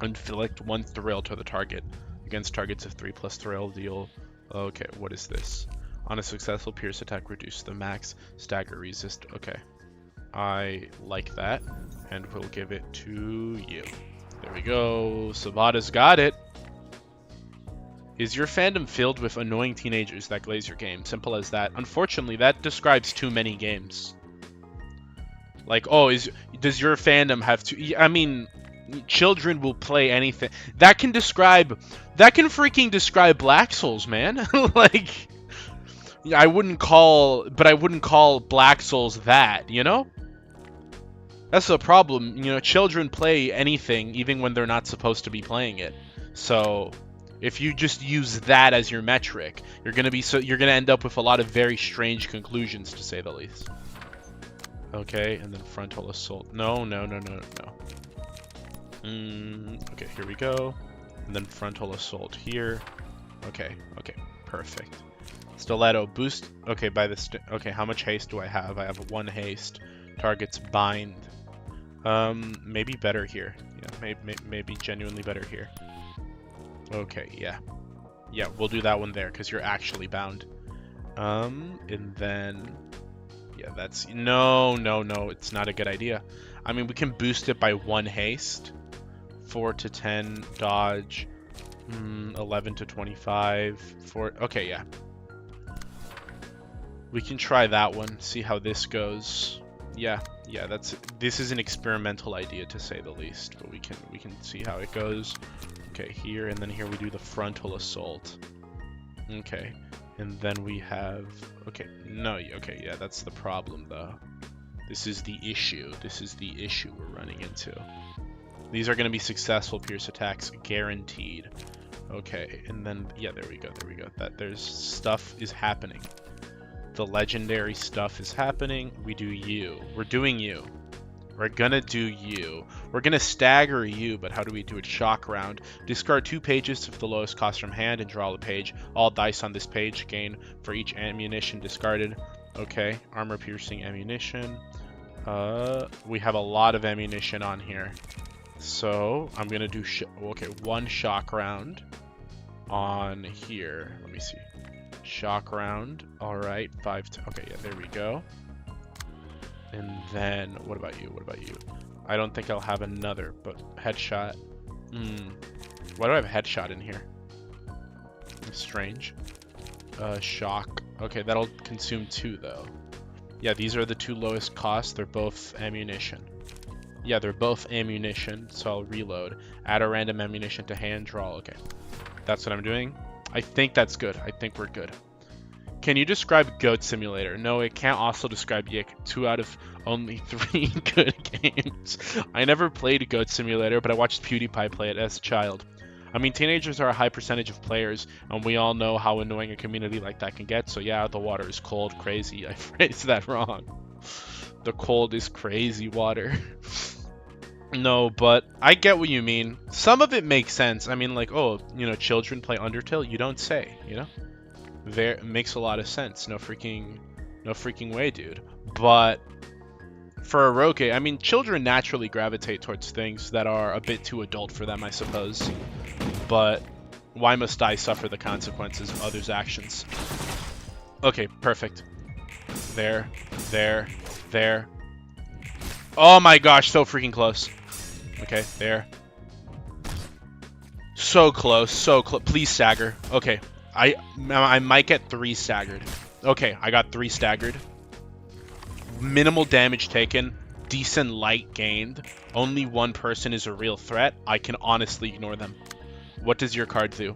Inflict 1 thrill to the target. Against targets of 3+ thrill deal. Okay, what is this? On a successful pierce attack, reduce the max stagger resist. Okay. I like that. And we'll give it to you. There we go. Sabata's got it. Is your fandom filled with annoying teenagers that glaze your game? Simple as that. Unfortunately, that describes too many games. Like, oh, does your fandom have to... I mean, children will play anything. That can freaking describe Black Souls, man. Like, I wouldn't call Black Souls that, you know? That's the problem. You know, children play anything, even when they're not supposed to be playing it. So... if you just use that as your metric, you're gonna end up with a lot of very strange conclusions, to say the least. Okay, and then frontal assault. No. Okay, here we go. And then frontal assault here. Okay, perfect. Stiletto boost. Okay, okay, how much haste do I have? I have 1 haste. Targets bind. Maybe better here. Yeah, maybe genuinely better here. Okay, yeah, we'll do that one there because you're actually bound. And then, yeah, that's no, it's not a good idea. I mean, we can boost it by 1 haste, 4 to 10 dodge, 11 to 25, 4. Okay, yeah, we can try that one. See how this goes. Yeah, this is an experimental idea, to say the least, but we can see how it goes. Okay, here, and then here we do the frontal assault. Okay, and then we have... okay, yeah, that's the problem, though. This is the issue. This is the issue we're running into. These are going to be successful pierce attacks, guaranteed. Okay, and then, yeah, there we go. There's stuff is happening. The legendary stuff is happening. We do you. We're doing you. We're gonna do you. We're gonna stagger you, but how do we do it? Shock round. Discard 2 pages of the lowest cost from hand and draw the page. All dice on this page gain for each ammunition discarded. Okay, armor piercing ammunition. We have a lot of ammunition on here. So I'm gonna do 1 shock round on here. Let me see. Shock round. All right, 5. Okay, yeah, there we go. And then, what about you? I don't think I'll have another, but headshot. Why do I have headshot in here? That's strange. Shock. Okay, that'll consume 2, though. Yeah, these are the 2 lowest costs. They're both ammunition. Yeah, they're both ammunition, so I'll reload. Add a random ammunition to hand, draw. Okay, that's what I'm doing. I think that's good. I think we're good. Can you describe Goat Simulator? No, it can't also describe Yik. 2 out of only 3 good games. I never played Goat Simulator, but I watched PewDiePie play it as a child. I mean, teenagers are a high percentage of players, and we all know how annoying a community like that can get, so yeah, the water is cold, crazy. I phrased that wrong. The cold is crazy water. No, but I get what you mean. Some of it makes sense. I mean, like, oh, you know, children play Undertale? You don't say, you know? There makes a lot of sense. No freaking way, dude. But for a rogue, I mean, children naturally gravitate towards things that are a bit too adult for them, I suppose. But why must I suffer the consequences of others' actions? Okay, perfect. There. Oh my gosh, so freaking close. Okay, there. So close, please stagger. Okay. I might get 3 staggered. Okay, I got 3 staggered. Minimal damage taken. Decent light gained. Only 1 person is a real threat. I can honestly ignore them. What does your card do?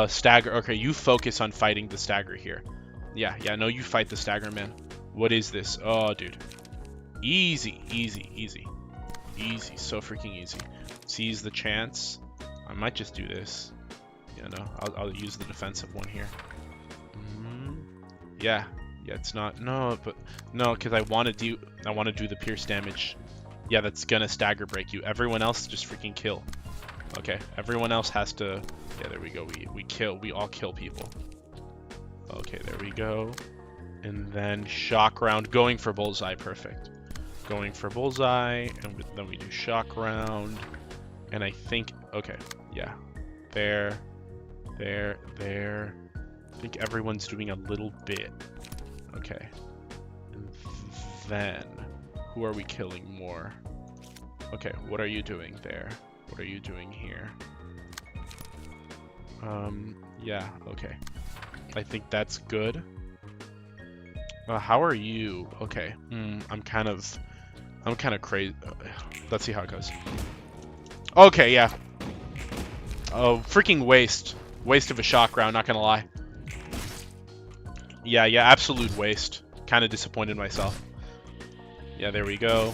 Stagger. Okay, you focus on fighting the stagger here. Yeah, no, you fight the stagger, man. What is this? Oh, dude. Easy, easy, easy. Easy, so freaking easy. Seize the chance. I might just do this. Yeah, no, I'll use the defensive one here. Yeah, it's not. No, but no, because I want to do the pierce damage. Yeah, that's gonna stagger break you. Everyone else just freaking kill. Okay, everyone else has to. Yeah, there we go. We kill. We all kill people. Okay, there we go. And then shock round, going for bullseye. Perfect. Going for bullseye, and then we do shock round. And I think, okay, yeah, there. I think everyone's doing a little bit. Okay. And then, who are we killing more? Okay, what are you doing there? What are you doing here? Yeah, okay. I think that's good. How are you? Okay. I'm kind of crazy. Let's see how it goes. Okay, yeah. Oh, freaking waste. Waste of a shock round, not gonna lie. Yeah, absolute waste. Kind of disappointed myself. Yeah, there we go.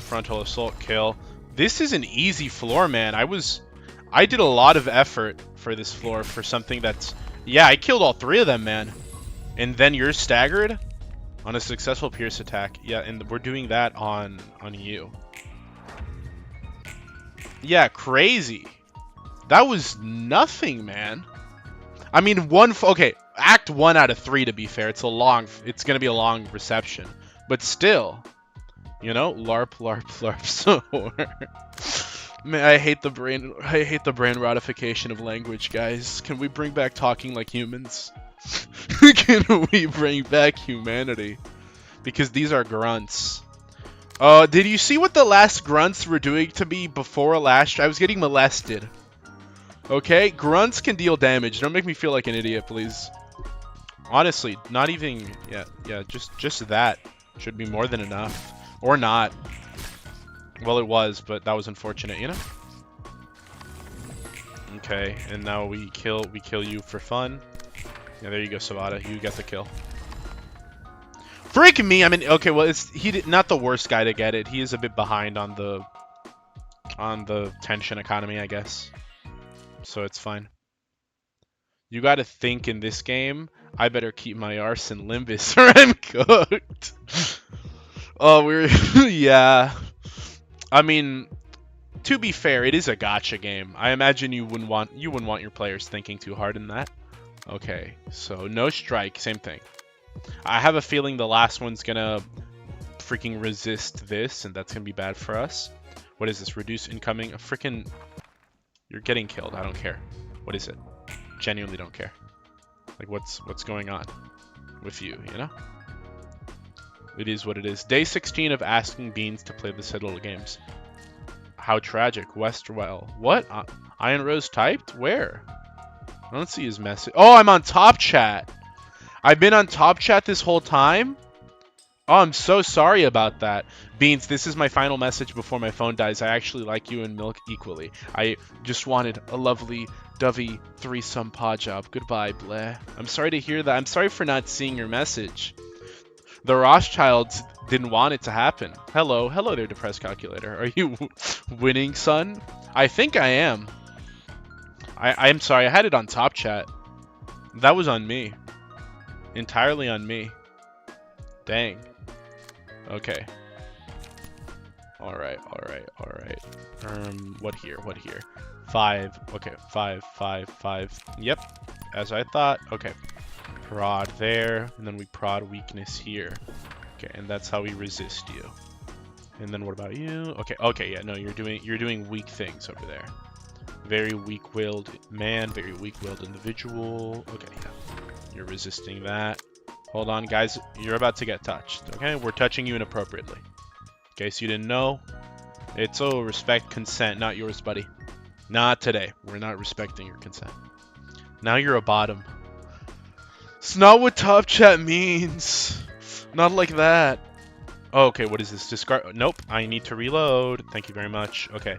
Frontal assault kill. This is an easy floor, man. I did a lot of effort for this floor for something that's... Yeah, I killed all 3 of them, man. And then you're staggered on a successful pierce attack. Yeah, and we're doing that on you. Yeah, crazy. That was nothing, man. I mean, okay, act 1 out of 3 to be fair. It's gonna be a long reception, but still, you know, LARP, LARP, LARP. So, man, I hate the brain ratification of language, guys. Can we bring back talking like humans? Can we bring back humanity? Because these are grunts. Did you see what the last grunts were doing to me before last? I was getting molested. Okay, grunts can deal damage. Don't make me feel like an idiot, please. Honestly, not even... Yeah, just that should be more than enough. Or not. Well, it was, but that was unfortunate, you know? Okay, and now we kill you for fun. Yeah, there you go, Sabata. You get the kill. Freak me! I mean, okay, well, not the worst guy to get it. He is a bit behind on the tension economy, I guess. So it's fine. You gotta think in this game, I better keep my arse in Limbus or I'm cooked. Oh, yeah. I mean, to be fair, it is a gacha game. I imagine you wouldn't want your players thinking too hard in that. Okay, so no strike, same thing. I have a feeling the last one's gonna freaking resist this, and that's gonna be bad for us. What is this? Reduce incoming? A freaking... You're getting killed. I don't care. What is it? Genuinely don't care. Like, what's going on with you, you know? It is what it is. Day 16 of asking Beans to play the Citadel games. How tragic. Westwell. What? Iron Rose typed? Where? I don't see his message. Oh, I'm on Top Chat. I've been on Top Chat this whole time? Oh, I'm so sorry about that. Beans, this is my final message before my phone dies. I actually like you and Milk equally. I just wanted a lovely, dovey threesome paw job. Goodbye, bleh. I'm sorry to hear that. I'm sorry for not seeing your message. The Rothschilds didn't want it to happen. Hello there, depressed calculator. Are you winning, son? I think I am. I'm sorry, I had it on Top Chat. That was on me. Entirely on me. Dang. Okay. Alright. What here? 5. Okay, 5. Yep. As I thought. Okay. Prod there. And then we prod weakness here. Okay, and that's how we resist you. And then what about you? Okay, yeah, no, you're doing weak things over there. Very weak-willed man, very weak-willed individual. Okay, yeah. You're resisting that. Hold on, guys. You're about to get touched, okay? We're touching you inappropriately. In case you didn't know, it's respect consent, not yours, buddy. Not today. We're not respecting your consent. Now you're a bottom. It's not what Top Chat means. Not like that. Oh, okay, what is this? Discard. Nope, I need to reload. Thank you very much. Okay.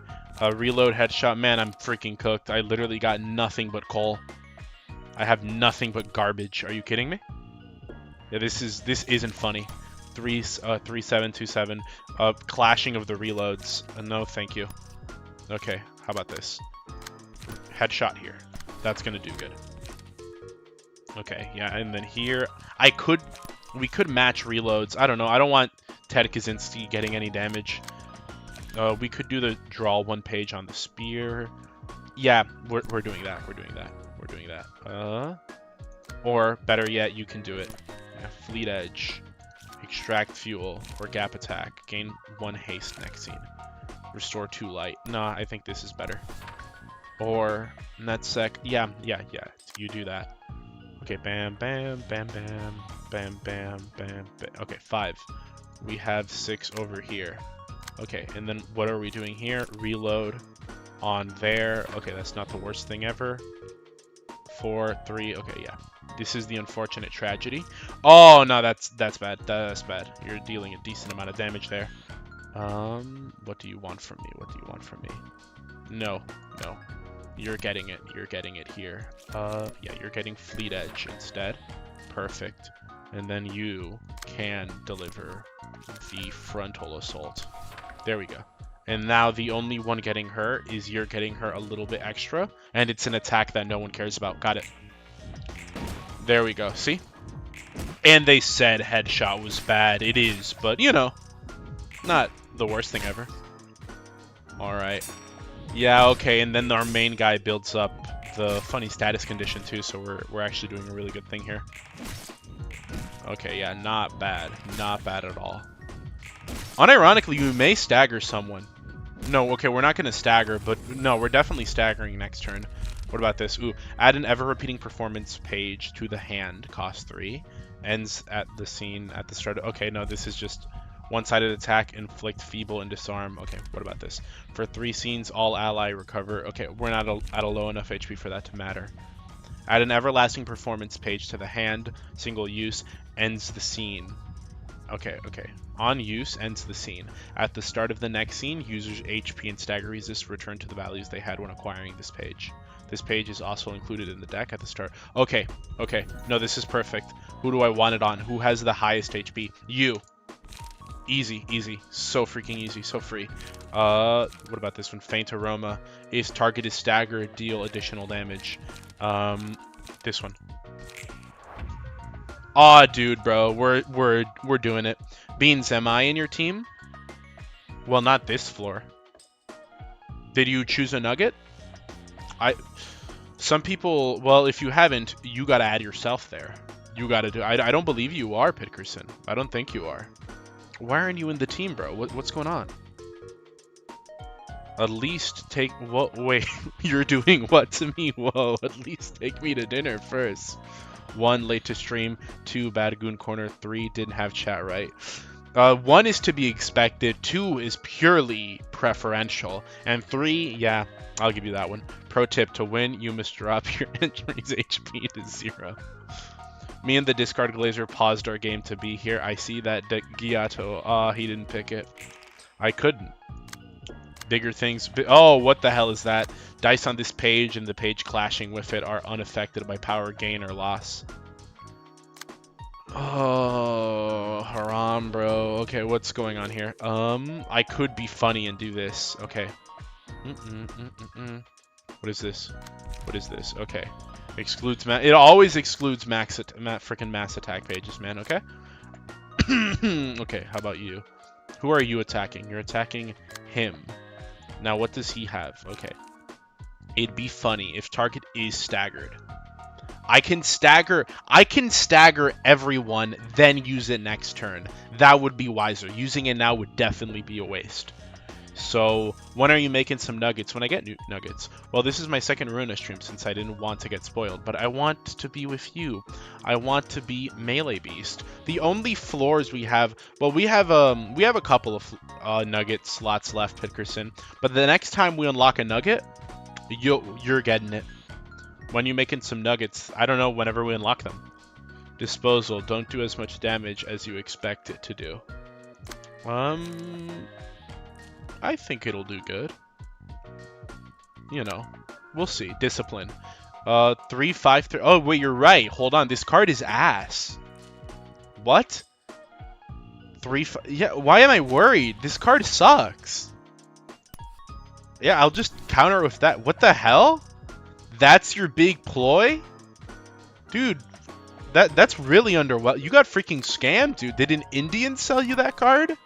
Reload headshot. Man, I'm freaking cooked. I literally got nothing but coal. I have nothing but garbage. Are you kidding me? Yeah, this isn't funny. 3727. Clashing of the reloads. No, thank you. Okay, how about this? Headshot here. That's gonna do good. Okay, yeah, and then here we could match reloads. I don't know. I don't want Ted Kaczynski getting any damage. We could do the draw one page on the spear. Yeah, we're doing that. We're doing that. We're doing that. Or better yet, you can do it. Yeah, Fleet Edge, extract fuel, or gap attack. Gain 1 haste next scene. Restore 2 light. Nah, I think this is better. Or NetSec. Yeah. You do that. Okay, bam, bam, bam, bam, bam, bam, bam, bam. Okay, 5. We have 6 over here. Okay, and then what are we doing here? Reload on there. Okay, that's not the worst thing ever. 4, 3. Okay, yeah. This is the unfortunate tragedy. Oh no, that's bad. That's bad. You're dealing a decent amount of damage there. What do you want from me? What do you want from me? No. You're getting it. You're getting it here. Yeah, you're getting Fleet Edge instead. Perfect. And then you can deliver the frontal assault. There we go. And now the only one getting her is you're getting her a little bit extra. And it's an attack that no one cares about. Got it. There we go. See? And they said headshot was bad. It is, but you know, not the worst thing ever. Alright. Yeah, okay, and then our main guy builds up the funny status condition too, so we're actually doing a really good thing here. Okay, yeah, not bad. Not bad at all. Unironically, we may stagger someone. No, okay, we're not going to stagger, but no, we're definitely staggering next turn. What about this? Ooh, add an ever-repeating performance page to the hand, cost 3. Ends at the scene at the start. Okay, no, this is just one-sided attack, inflict feeble and disarm. Okay, what about this? For 3 scenes, all ally recover. Okay, we're not at a low enough HP for that to matter. Add an everlasting performance page to the hand, single use, ends the scene. Okay. On use, ends the scene. At the start of the next scene, users' HP and stagger resist return to the values they had when acquiring this page. This page is also included in the deck at the start. Okay. No, this is perfect. Who do I want it on? Who has the highest HP? You. Easy. So freaking easy. So free. What about this one? Faint Aroma. If target is staggered, deal additional damage. This one. Aw, dude, bro. We're doing it. Beans, am I in your team? Well, not this floor. Did you choose a nugget? Some people, well, if you haven't, you gotta add yourself there. You gotta do. I don't believe you are, Pitkerson. I don't think you are. Why aren't you in the team, bro? What's going on? At least take. Wait, you're doing what to me? Whoa! At least take me to dinner first. 1, late to stream. 2, bad goon corner. 3, didn't have chat right. 1 is to be expected. 2 is purely preferential. And 3, yeah, I'll give you that one. Pro tip, to win, you must drop your entry's HP to 0. Me and the discard glazer paused our game to be here. I see that Giato. He didn't pick it. I couldn't. Bigger things. Oh, what the hell is that? Dice on this page and the page clashing with it are unaffected by power gain or loss. Oh, haram, bro. Okay, what's going on here? I could be funny and do this. Okay. What is this? What is this? Okay. Excludes it always excludes freaking mass attack pages, man. Okay. Okay. How about you? Who are you attacking? You're attacking him. Now, what does he have? Okay. It'd be funny if target is staggered. I can stagger everyone, then use it next turn. That would be wiser. Using it now would definitely be a waste. So, when are you making some nuggets? When I get new nuggets. Well, this is my second Ruina stream since I didn't want to get spoiled, but I want to be with you. I want to be Melee Beast. The only floors we have, well, we have a couple of nugget slots left, Pitkerson. But the next time we unlock a nugget, you're getting it. When you're making some nuggets, I don't know, whenever we unlock them. Disposal, don't do as much damage as you expect it to do. I think it'll do good. You know, we'll see. Discipline. 3, 5, 3. Oh, wait, you're right. Hold on. This card is ass. What? Yeah, why am I worried? This card sucks. Yeah, I'll just counter with that. What the hell? That's your big ploy? Dude, that's really underwhelming. You got freaking scammed, dude. Did an Indian sell you that card?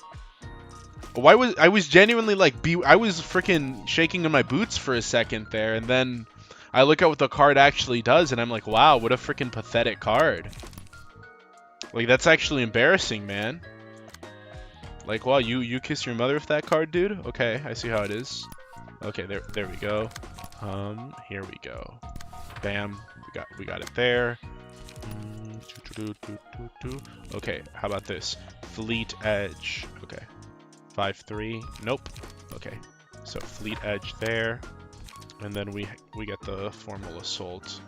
I was genuinely like I was freaking shaking in my boots for a second there, and then I look at what the card actually does and I'm like, wow, what a freaking pathetic card. Like, that's actually embarrassing, man. Like, wow, you kiss your mother with that card, dude? Okay, I see how it is. Okay, there we go. Here we go. Bam, we got it there. Okay, how about this? Fleet Edge. Okay. 5-3. Nope. Okay. So Fleet Edge there. And then we get the Formal Assault.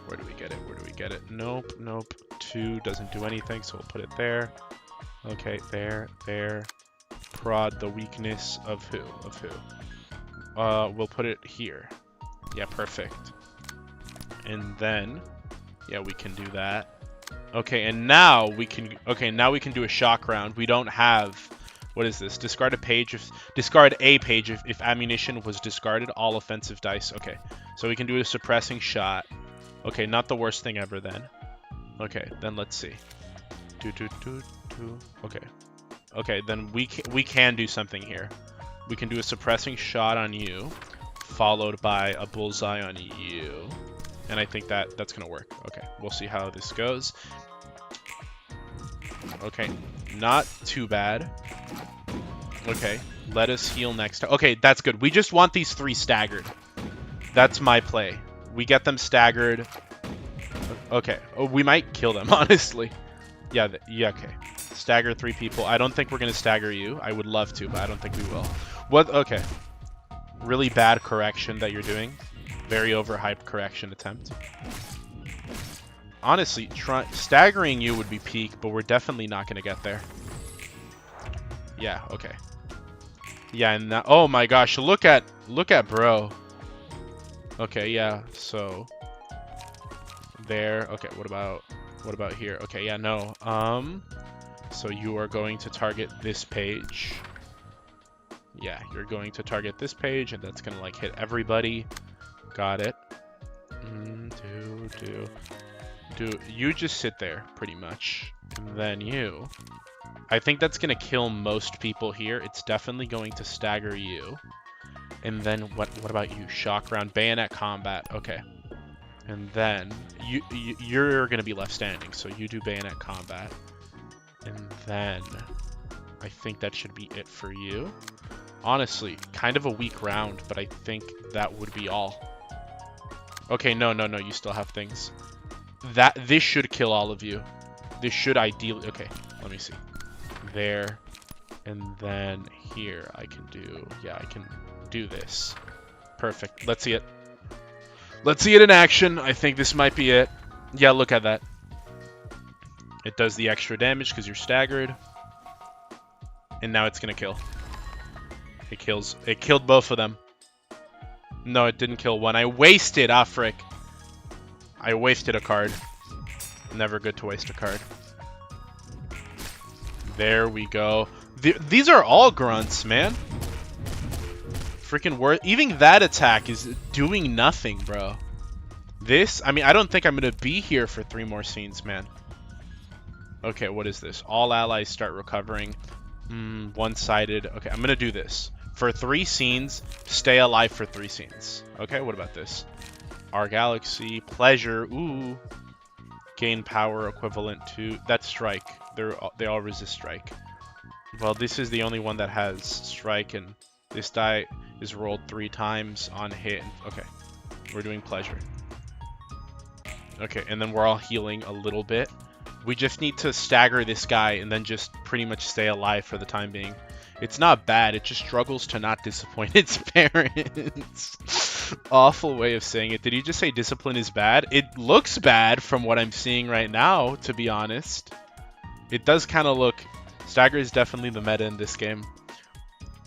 Where do we get it? Where do we get it? Nope, nope. 2 doesn't do anything, so we'll put it there. Okay, there. Prod the weakness of who? We'll put it here. Yeah, perfect. And then, yeah, we can do that. Okay, and now we can do a shock round. We don't have, what is this? Discard a page if ammunition was discarded, all offensive dice. Okay, so we can do a suppressing shot. Okay, not the worst thing ever then. Okay, then let's see. Okay, then we can do something here. We can do a suppressing shot on you, followed by a bullseye on you. And I think that's gonna work. Okay, we'll see how this goes. Okay, not too bad. Okay, let us heal next time. Okay, that's good. We just want these 3 staggered. That's my play. We get them staggered. Okay, oh, we might kill them, honestly. Yeah, okay. Stagger 3 people. I don't think we're gonna stagger you. I would love to, but I don't think we will. What? Okay. Really bad correction that you're doing. Very overhyped correction attempt. Honestly, staggering you would be peak, but we're definitely not going to get there. Yeah, okay. Yeah, and that, oh my gosh, look at bro. Okay, yeah, so there. Okay, what about here? Okay, yeah, no. So you are going to target this page. Yeah, you're going to target this page, and that's going to like hit everybody. Got it. You just sit there, pretty much. And then you. I think that's going to kill most people here. It's definitely going to stagger you. And then what about you? Shock round, bayonet combat. Okay. And then you're going to be left standing, so you do bayonet combat. And then I think that should be it for you. Honestly, kind of a weak round, but I think that would be all. Okay, no, you still have things. This should kill all of you. This should ideally... Okay, let me see. There. And then here I can do... Yeah, I can do this. Perfect. Let's see it. Let's see it in action. I think this might be it. Yeah, look at that. It does the extra damage because you're staggered. And now it's going to kill. It kills. It killed both of them. No, it didn't kill one. I wasted. Ah, frick. I wasted a card. Never good to waste a card. There we go. These are all grunts, man. Freaking worth. Even that attack is doing nothing, bro. This, I mean, I don't think I'm going to be here for 3 more scenes, man. Okay, what is this? All allies start recovering. One-sided. Okay, I'm going to do this. For 3 scenes, stay alive for 3 scenes. Okay, what about this? Our Galaxy, Pleasure, ooh. Gain power equivalent to... That's Strike. They all resist Strike. Well, this is the only one that has Strike, and this die is rolled 3 times on hit. Okay, we're doing Pleasure. Okay, and then we're all healing a little bit. We just need to stagger this guy and then just pretty much stay alive for the time being. It's not bad, it just struggles to not disappoint its parents. Awful way of saying it. Did you just say discipline is bad? It looks bad from what I'm seeing right now, to be honest. It does kind of look... Stagger is definitely the meta in this game.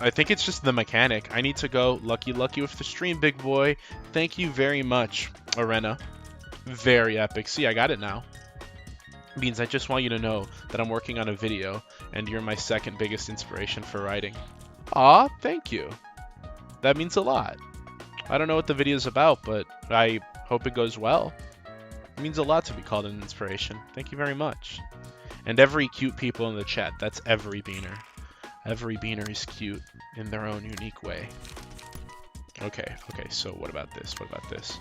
I think it's just the mechanic. I need to go lucky with the stream, big boy. Thank you very much, Arena. Very epic. See, I got it now. Beans, I just want you to know that I'm working on a video, and you're my second biggest inspiration for writing. Aw, thank you. That means a lot. I don't know what the video's about, but I hope it goes well. It means a lot to be called an inspiration. Thank you very much. And every cute people in the chat, that's every beaner. Every beaner is cute in their own unique way. Okay, so what about this? What about this?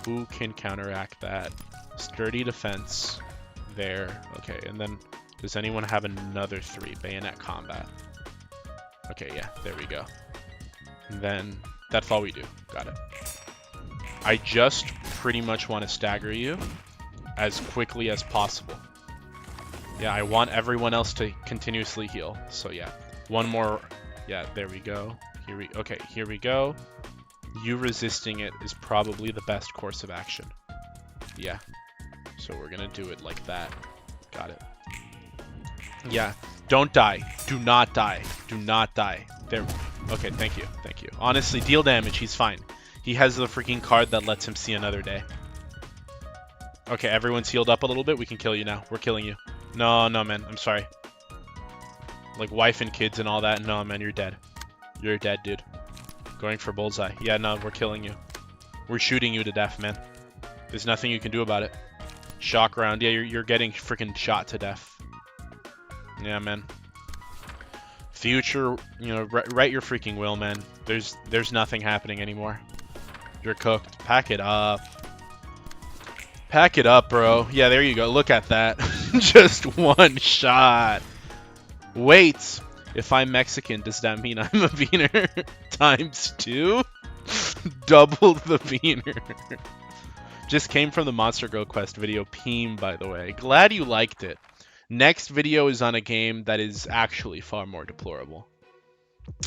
Who can counteract that? Sturdy defense. There. Okay, and then does anyone have another 3? Bayonet combat. Okay, yeah, there we go. And then that's all we do. Got it. I just pretty much want to stagger you as quickly as possible. Yeah, I want everyone else to continuously heal. So yeah, one more. Yeah, there we go. Okay, here we go. You resisting it is probably the best course of action. Yeah. So we're gonna do it like that. Got it. Yeah. Don't die. Do not die. Do not die. There. Okay, thank you. Thank you. Honestly, deal damage. He's fine. He has the freaking card that lets him see another day. Okay, everyone's healed up a little bit. We can kill you now. We're killing you. No, man. I'm sorry. Like wife and kids and all that. No, man. You're dead. You're dead, dude. Going for bullseye. Yeah, no, we're killing you. We're shooting you to death, man. There's nothing you can do about it. Shock round. Yeah, you're getting freaking shot to death. Yeah, man. Future, you know, write your freaking will, man. There's nothing happening anymore. You're cooked. Pack it up. Pack it up, bro. Yeah, there you go. Look at that. Just one shot. Wait. If I'm Mexican, does that mean I'm a beaner? Times 2? Double the beaner. Just came from the Monster Girl Quest video. Peem, by the way. Glad you liked it. Next video is on a game that is actually far more deplorable.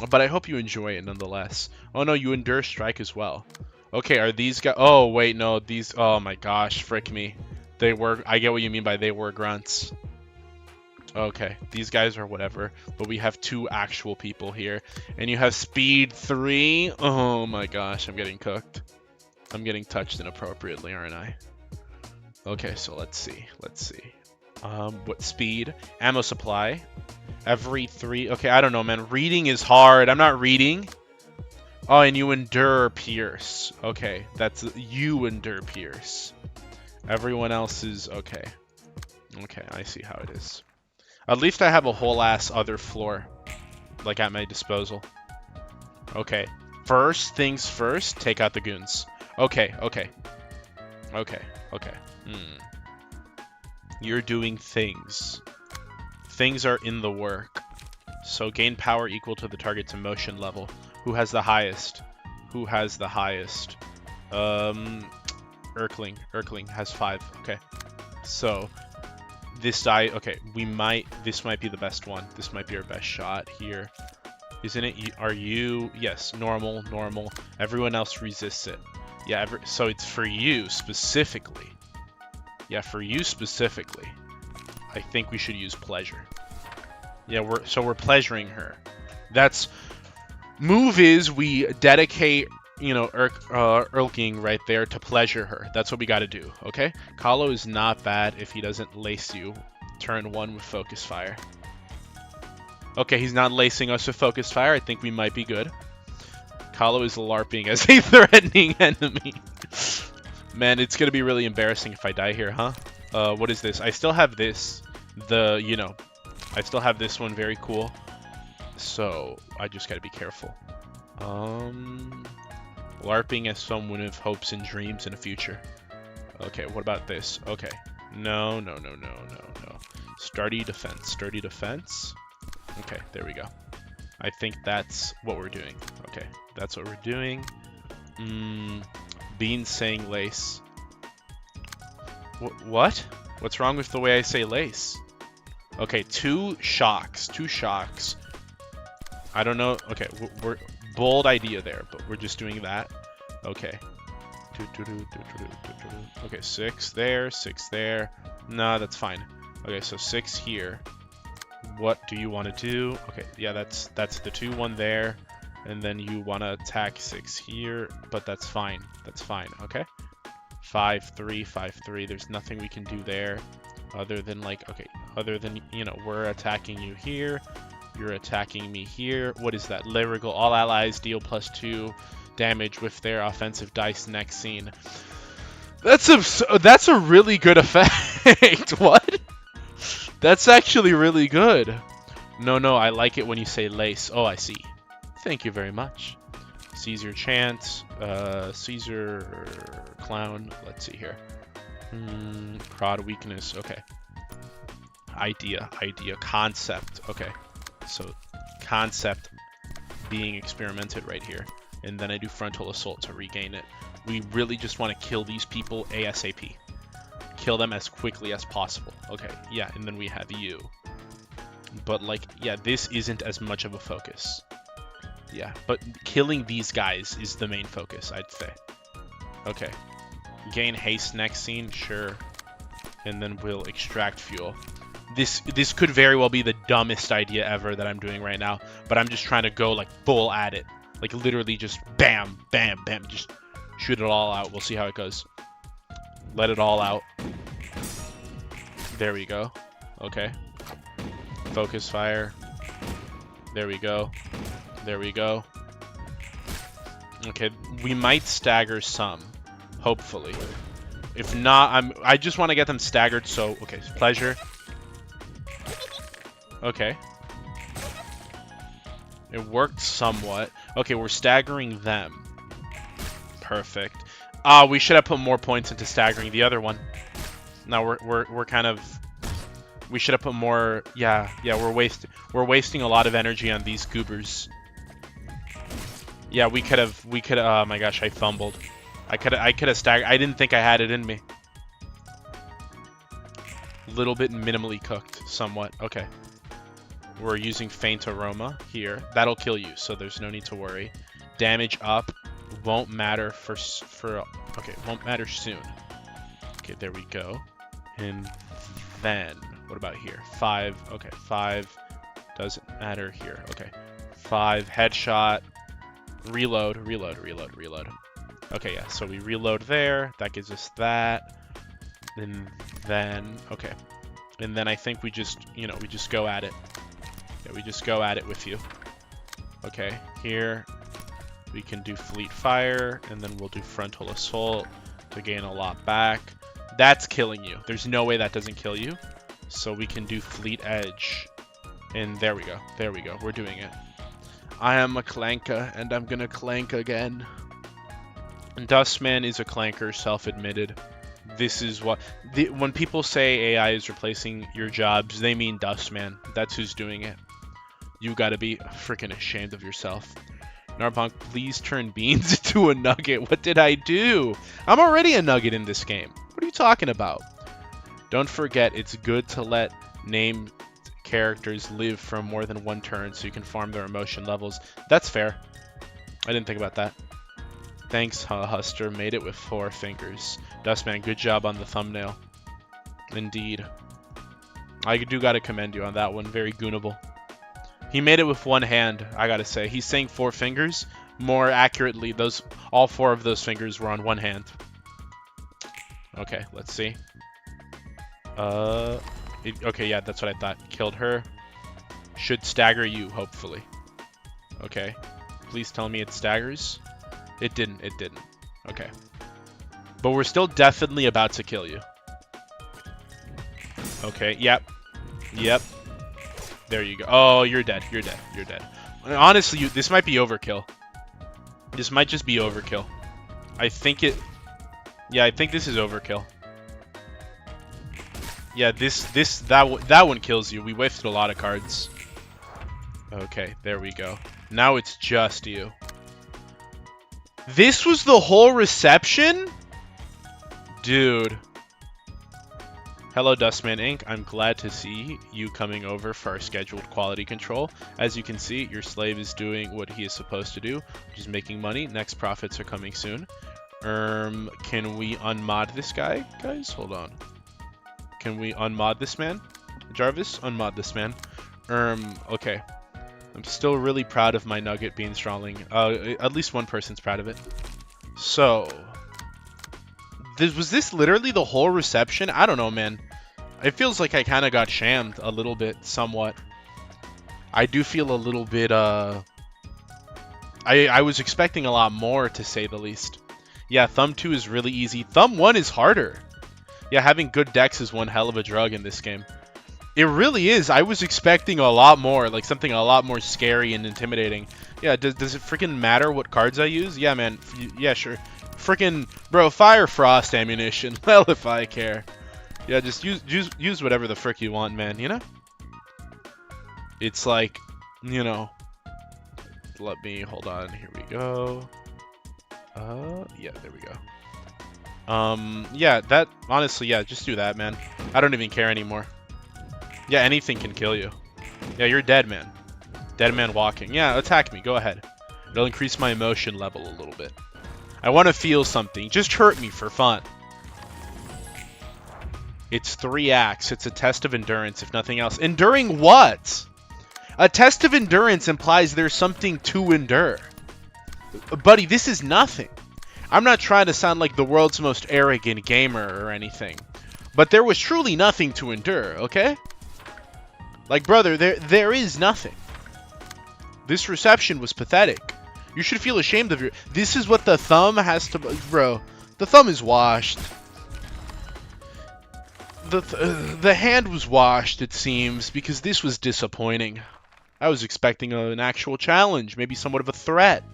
But I hope you enjoy it nonetheless. Oh no, you endure strike as well. Okay, are these guys... Oh, wait, no. These... Oh my gosh, frick me. They were... I get what you mean by they were grunts. Okay, these guys are whatever. But we have 2 actual people here. And you have speed 3. Oh my gosh, I'm getting cooked. I'm getting touched inappropriately, aren't I? Okay, so let's see. Let's see. What speed? Ammo supply. Every 3. Okay, I don't know, man. Reading is hard. I'm not reading. Oh, and you endure pierce. Okay, that's... You endure pierce. Everyone else is... Okay. Okay, I see how it is. At least I have a whole ass other floor. Like, at my disposal. Okay. First things first, take out the goons. Okay. You're doing things. Things are in the work. So gain power equal to the target's emotion level. Who has the highest? Who has the highest? Erkling. Erkling has 5. Okay. So this die. Okay, this might be the best one. This might be our best shot here. Isn't it? Are you? Yes. Normal. Everyone else resists it. Yeah. So it's for you specifically. Yeah, for you specifically. I think we should use pleasure. Yeah, we're pleasuring her. That's move is we dedicate, you know, Erking right there to pleasure her. That's what we got to do. Okay. Kahlo is not bad if he doesn't lace you. Turn 1 with focus fire. Okay, he's not lacing us with focus fire. I think we might be good. Kahlo is LARPing as a threatening enemy. Man, it's gonna be really embarrassing if I die here, huh? What is this? I still have this. I still have this one. Very cool. So I just gotta be careful. LARPing as someone with hopes and dreams in the future. Okay, what about this? Okay. No. Sturdy defense. Okay, there we go. I think that's what we're doing. Okay, that's what we're doing. Beans saying lace. What? What's wrong with the way I say lace? Okay, 2 shocks. I don't know. Okay, we're bold idea there, but we're just doing that. Okay. Okay, 6 there, 6 there. No, that's fine. Okay, so 6 here. What do you want to do? Okay, yeah, that's the 2-1 there. And then you want to attack 6 here, but that's fine. That's fine, okay? 5-3, 5-3. There's nothing we can do there. Other than like, okay, other than, you know, we're attacking you here. You're attacking me here. What is that? Lyrical. All allies deal +2 damage with their offensive dice next scene. That's a really good effect. What? That's actually really good. No, I like it when you say lace. Oh, I see. Thank you very much. Caesar chant. Caesar clown. Let's see here. Prod weakness. Okay. Idea. Concept. Okay. So concept being experimented right here. And then I do frontal assault to regain it. We really just want to kill these people ASAP. Kill them as quickly as possible. Okay, yeah, and then we have you. But like, yeah, this isn't as much of a focus. Yeah, but killing these guys is the main focus, I'd say. Okay. Gain haste next scene, sure. And then we'll extract fuel. This could very well be the dumbest idea ever that I'm doing right now, but I'm just trying to go like full at it. Like literally just bam, bam, bam, just shoot it all out. We'll see how it goes. Let it all out. There we go. Okay. Focus fire. There we go. There we go. Okay, we might stagger some, hopefully. If not, I just want to get them staggered, so okay, pleasure. Okay. It worked somewhat. Okay, we're staggering them. Perfect. We should have put more points into staggering the other one. Now we're kind of. We should have put more. Yeah. We're wasting a lot of energy on these goobers. Yeah, we could have. Oh my gosh, I fumbled. I could have staggered. I didn't think I had it in me. Little bit minimally cooked, somewhat. Okay. We're using faint aroma here. That'll kill you, so there's no need to worry. Damage up won't matter okay, won't matter soon. Okay, there we go. And then what about here? 5. Okay, 5 doesn't matter here. Okay. 5 headshot. Reload. Okay, yeah, so we reload there. That gives us that. And then okay. And then I think we just, you know, we just go at it. Yeah, we just go at it with you. Okay, here we can do fleet fire, and then we'll do frontal assault to gain a lot back. That's killing you. There's no way that doesn't kill you. So we can do fleet edge. And there we go. There we go. We're doing it. I am a clanker, and I'm gonna clank again. Dustman is a clanker, self-admitted. This is what... when people say AI is replacing your jobs, they mean Dustman. That's who's doing it. You gotta be freaking ashamed of yourself. Narbonk, please turn beans into a nugget. What did I do? I'm already a nugget in this game. What are you talking about? Don't forget, it's good to let named characters live for more than one turn so you can farm their emotion levels. That's fair. I didn't think about that. Thanks, Huster. Made it with 4 fingers. Dustman, good job on the thumbnail. Indeed. I do gotta commend you on that one. Very goonable. He made it with 1 hand, I gotta say. He's saying 4 fingers. More accurately, all 4 of those fingers were on 1 hand. Okay, let's see. Okay, yeah, that's what I thought. Killed her. Should stagger you, hopefully. Okay. Please tell me it staggers. It didn't. Okay. But we're still definitely about to kill you. Okay, yep. There you go. Oh, you're dead. Honestly, this might be overkill. This might just be overkill. I think this is overkill. Yeah, that one kills you. We wasted a lot of cards. Okay, there we go. Now it's just you. This was the whole reception? Dude. Hello, Dustman Inc. I'm glad to see you coming over for our scheduled quality control. As you can see, your slave is doing what he is supposed to do, which is making money. Next profits are coming soon. Can we unmod this guy, guys? Hold on. Can we unmod this man? Jarvis, unmod this man. Okay. I'm still really proud of my nugget being strawling. At least one person's proud of it. So, was this literally the whole reception? I don't know, man. It feels like I kind of got shammed a little bit, somewhat. I do feel a little bit, I was expecting a lot more, to say the least. Yeah, Thumb 2 is really easy. Thumb 1 is harder. Yeah, having good decks is one hell of a drug in this game. It really is. I was expecting a lot more, like something a lot more scary and intimidating. Yeah, does it freaking matter what cards I use? Yeah, man. Yeah, sure. Freaking, bro, Fire Frost ammunition. Well, if I care. Yeah, just use whatever the frick you want, man, you know? It's like, you know, let me, hold on, here we go. Yeah, there we go. Yeah, that, honestly, yeah, just do that, man. I don't even care anymore. Yeah, anything can kill you. Yeah, you're dead, man. Dead man walking. Yeah, attack me, go ahead. It'll increase my emotion level a little bit. I want to feel something. Just hurt me for fun. It's 3 acts. It's a test of endurance, if nothing else. Enduring what? A test of endurance implies there's something to endure. Buddy, this is nothing. I'm not trying to sound like the world's most arrogant gamer or anything, but there was truly nothing to endure, okay? Like, brother, there is nothing. This reception was pathetic. You should feel ashamed of your... This is what the Thumb has to... Bro, the Thumb is washed. The hand was washed, it seems, because this was disappointing. I was expecting an actual challenge, maybe somewhat of a threat.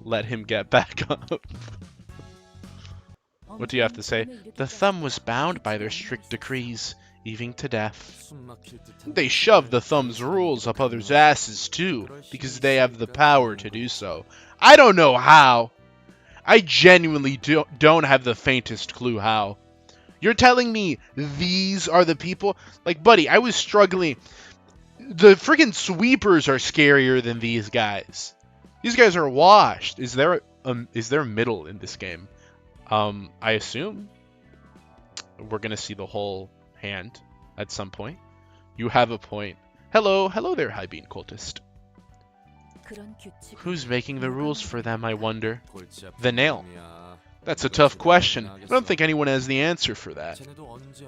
Let him get back up. What do you have to say? The Thumb was bound by their strict decrees, even to death. They shove the Thumb's rules up others' asses too, because they have the power to do so. I don't know how. I genuinely don't have the faintest clue how. You're telling me these are the people? Like, buddy, I was struggling. The freaking sweepers are scarier than these guys. These guys are washed. Is there middle in this game? I assume we're gonna see the whole hand at some point. You have a point. Hello there, High Bean Cultist. Who's making the rules for them, I wonder? The Nail. That's a tough question. I don't think anyone has the answer for that.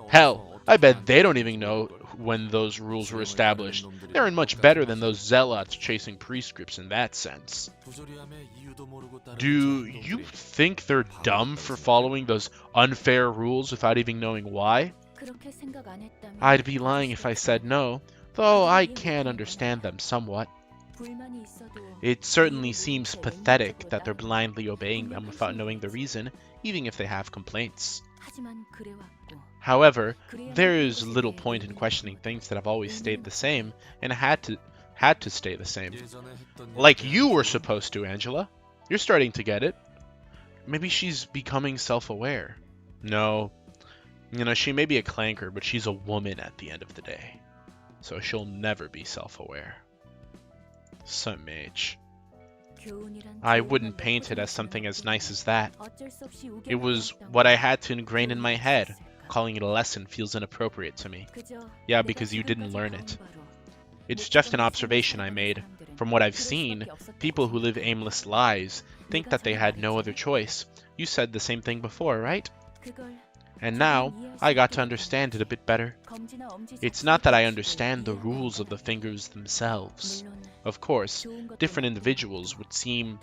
Hell, I bet they don't even know when those rules were established. They aren't much better than those zealots chasing prescripts in that sense. Do you think they're dumb for following those unfair rules without even knowing why? I'd be lying if I said no, though I can understand them somewhat. It certainly seems pathetic that they're blindly obeying them without knowing the reason, even if they have complaints. However, there is little point in questioning things that have always stayed the same and had to stay the same. Like you were supposed to, Angela. You're starting to get it. Maybe she's becoming self-aware. No. You know, she may be a clanker, but she's a woman at the end of the day. So she'll never be self-aware. Some mage. I wouldn't paint it as something as nice as that. It was what I had to ingrain in my head. Calling it a lesson feels inappropriate to me. Yeah, because you didn't learn it. It's just an observation I made. From what I've seen, people who live aimless lives think that they had no other choice. You said the same thing before, right? And now, I got to understand it a bit better. It's not that I understand the rules of the fingers themselves. Of course, different individuals would see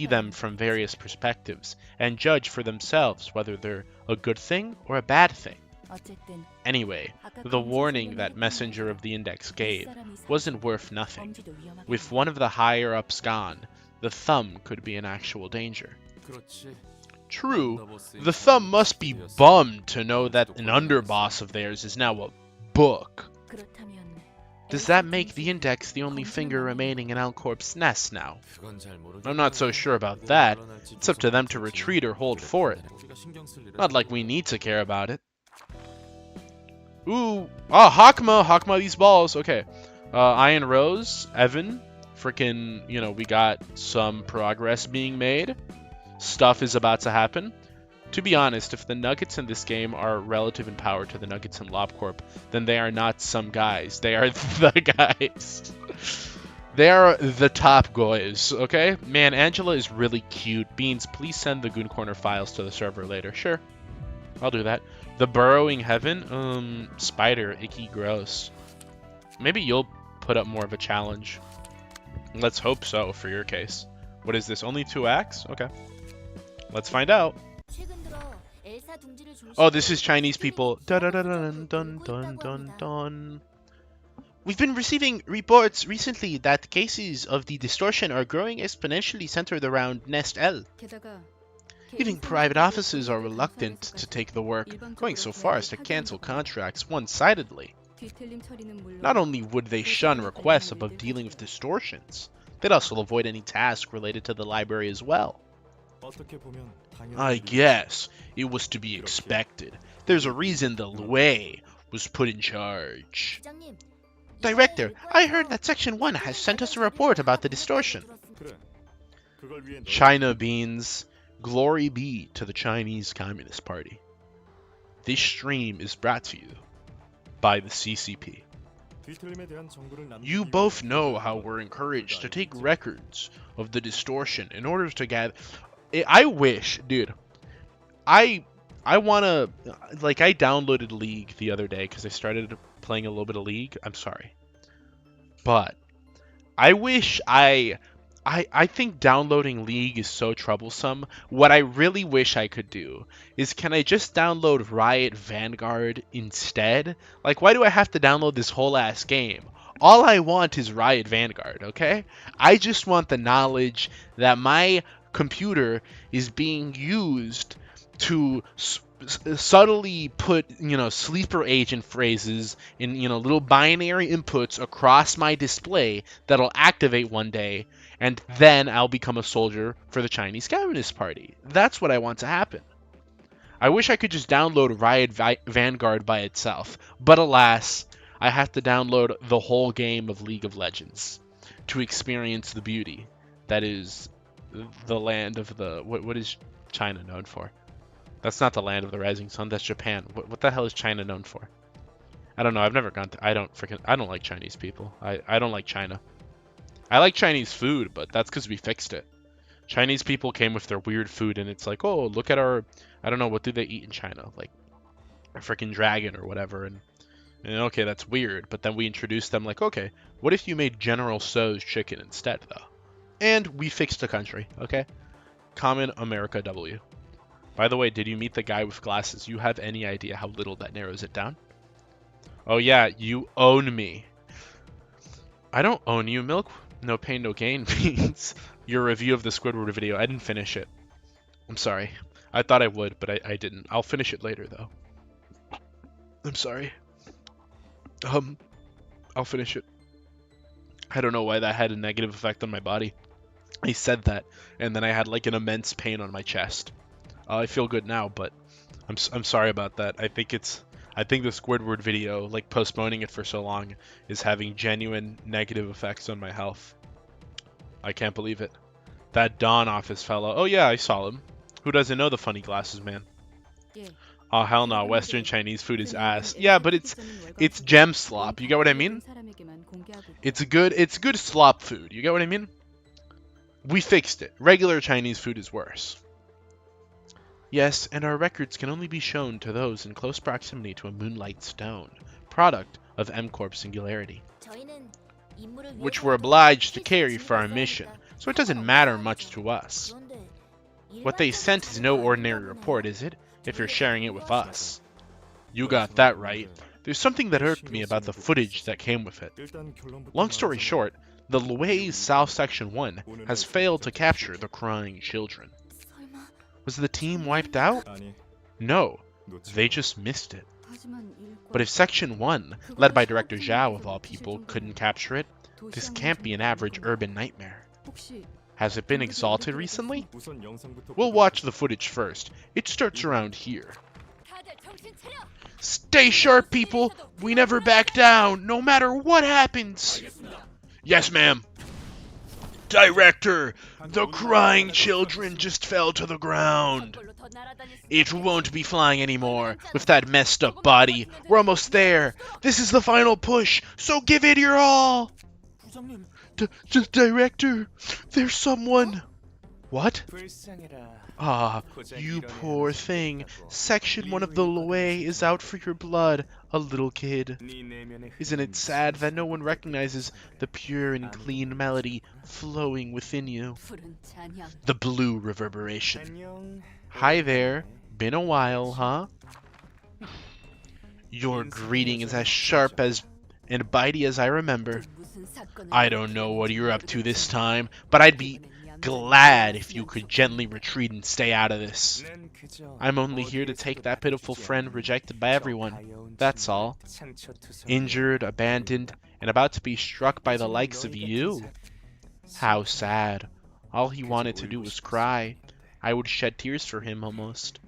them from various perspectives and judge for themselves whether they're a good thing or a bad thing. Anyway, the warning that Messenger of the Index gave wasn't worth nothing. With one of the higher-ups gone, the Thumb could be in actual danger. True, the Thumb must be bummed to know that an underboss of theirs is now a book. Does that make the Index the only finger remaining in Alcorp's nest now? I'm not so sure about that. It's up to them to retreat or hold for it. Not like we need to care about it. Ooh, Hakma these balls. Okay, Iron Rose, Evan, freaking, you know, we got some progress being made. Stuff is about to happen. To be honest, if the Nuggets in this game are relative in power to the Nuggets in LobCorp, then they are not some guys. They are the guys. They are the top guys, okay? Man, Angela is really cute. Beans, please send the Goon Corner files to the server later. Sure. I'll do that. The Burrowing Heaven? Spider. Icky, gross. Maybe you'll put up more of a challenge. Let's hope so for your case. What is this? Only 2 acts? Okay. Let's find out. Oh, this is Chinese people. Dun dun dun dun dun dun dun. We've been receiving reports recently that cases of the distortion are growing exponentially centered around Nest L. Even private offices are reluctant to take the work, going so far as to cancel contracts one-sidedly. Not only would they shun requests about dealing with distortions, they'd also avoid any task related to the library as well. I guess it was to be expected. There's a reason the Lue was put in charge. Director, I heard that Section 1 has sent us a report about the distortion. China beans. Glory be to the Chinese Communist Party. This stream is brought to you by the CCP. You both know how we're encouraged to take records of the distortion in order to gather... I wish, dude, I wanna... Like, I downloaded League the other day because I started playing a little bit of League. I'm sorry. But I wish I think downloading League is so troublesome. What I really wish I could do is, can I just download Riot Vanguard instead? Like, why do I have to download this whole ass game? All I want is Riot Vanguard, okay? I just want the knowledge that my computer is being used to subtly put, sleeper agent phrases in, little binary inputs across my display that'll activate one day, and then I'll become a soldier for the Chinese Communist Party. That's what I want to happen. I wish I could just download Riot Vanguard by itself, but alas, I have to download the whole game of League of Legends to experience the beauty that is the land of the... What is China known for? That's not the land of the rising sun, that's Japan. What the hell is China known for? I don't know, I've never gone to... I don't like Chinese people. I don't like China. I like Chinese food, but that's because we fixed it. Chinese people came with their weird food, and it's like, oh, look at our... I don't know, what do they eat in China? Like, a freaking dragon or whatever, and okay, that's weird, but then we introduced them like, okay, what if you made General Tso's chicken instead, though? And we fixed the country, okay? Common America W. By the way, did you meet the guy with glasses? You have any idea how little that narrows it down? Oh yeah, you own me. I don't own you, Milk. No pain, no gain means your review of the Squidward video. I didn't finish it. I'm sorry. I thought I would, but I didn't. I'll finish it later, though. I'm sorry. I'll finish it. I don't know why that had a negative effect on my body. I said that, and then I had like an immense pain on my chest. I feel good now, but I'm sorry about that. I think the Squidward video, like postponing it for so long, is having genuine negative effects on my health. I can't believe it. That Dawn office fellow. Oh yeah, I saw him. Who doesn't know the funny glasses man? Oh hell no, Western Chinese food is ass. Yeah, but it's gem slop. You get what I mean? It's good slop food. You get what I mean? We fixed it. Regular Chinese food is worse. Yes, and our records can only be shown to those in close proximity to a moonlight stone, product of M-Corp Singularity, which we're obliged to carry for our mission, so it doesn't matter much to us. What they sent is no ordinary report, is it, if you're sharing it with us? You got that right. There's something that irked me about the footage that came with it. Long story short, the Lue's South Section 1 has failed to capture the crying children. Was the team wiped out? No, they just missed it. But if Section 1, led by Director Zhao of all people, couldn't capture it, this can't be an average urban nightmare. Has it been exalted recently? We'll watch the footage first. It starts around here. Stay sharp, people! We never back down, no matter what happens! Yes, ma'am. Director, the crying children just fell to the ground. It won't be flying anymore with that messed up body. We're almost there. This is the final push, so give it your all. Director, there's someone. What? Ah, you poor thing. Section 1 of the Loe is out for your blood, a little kid. Isn't it sad that no one recognizes the pure and clean melody flowing within you? The blue reverberation. Hi there. Been a while, huh? Your greeting is as sharp as and bitey as I remember. I don't know what you're up to this time, but I'd be glad if you could gently retreat and stay out of this. I'm only here to take that pitiful friend rejected by everyone. That's all. Injured, abandoned, and about to be struck by the likes of you. How sad. All he wanted to do was cry. I would shed tears for him almost.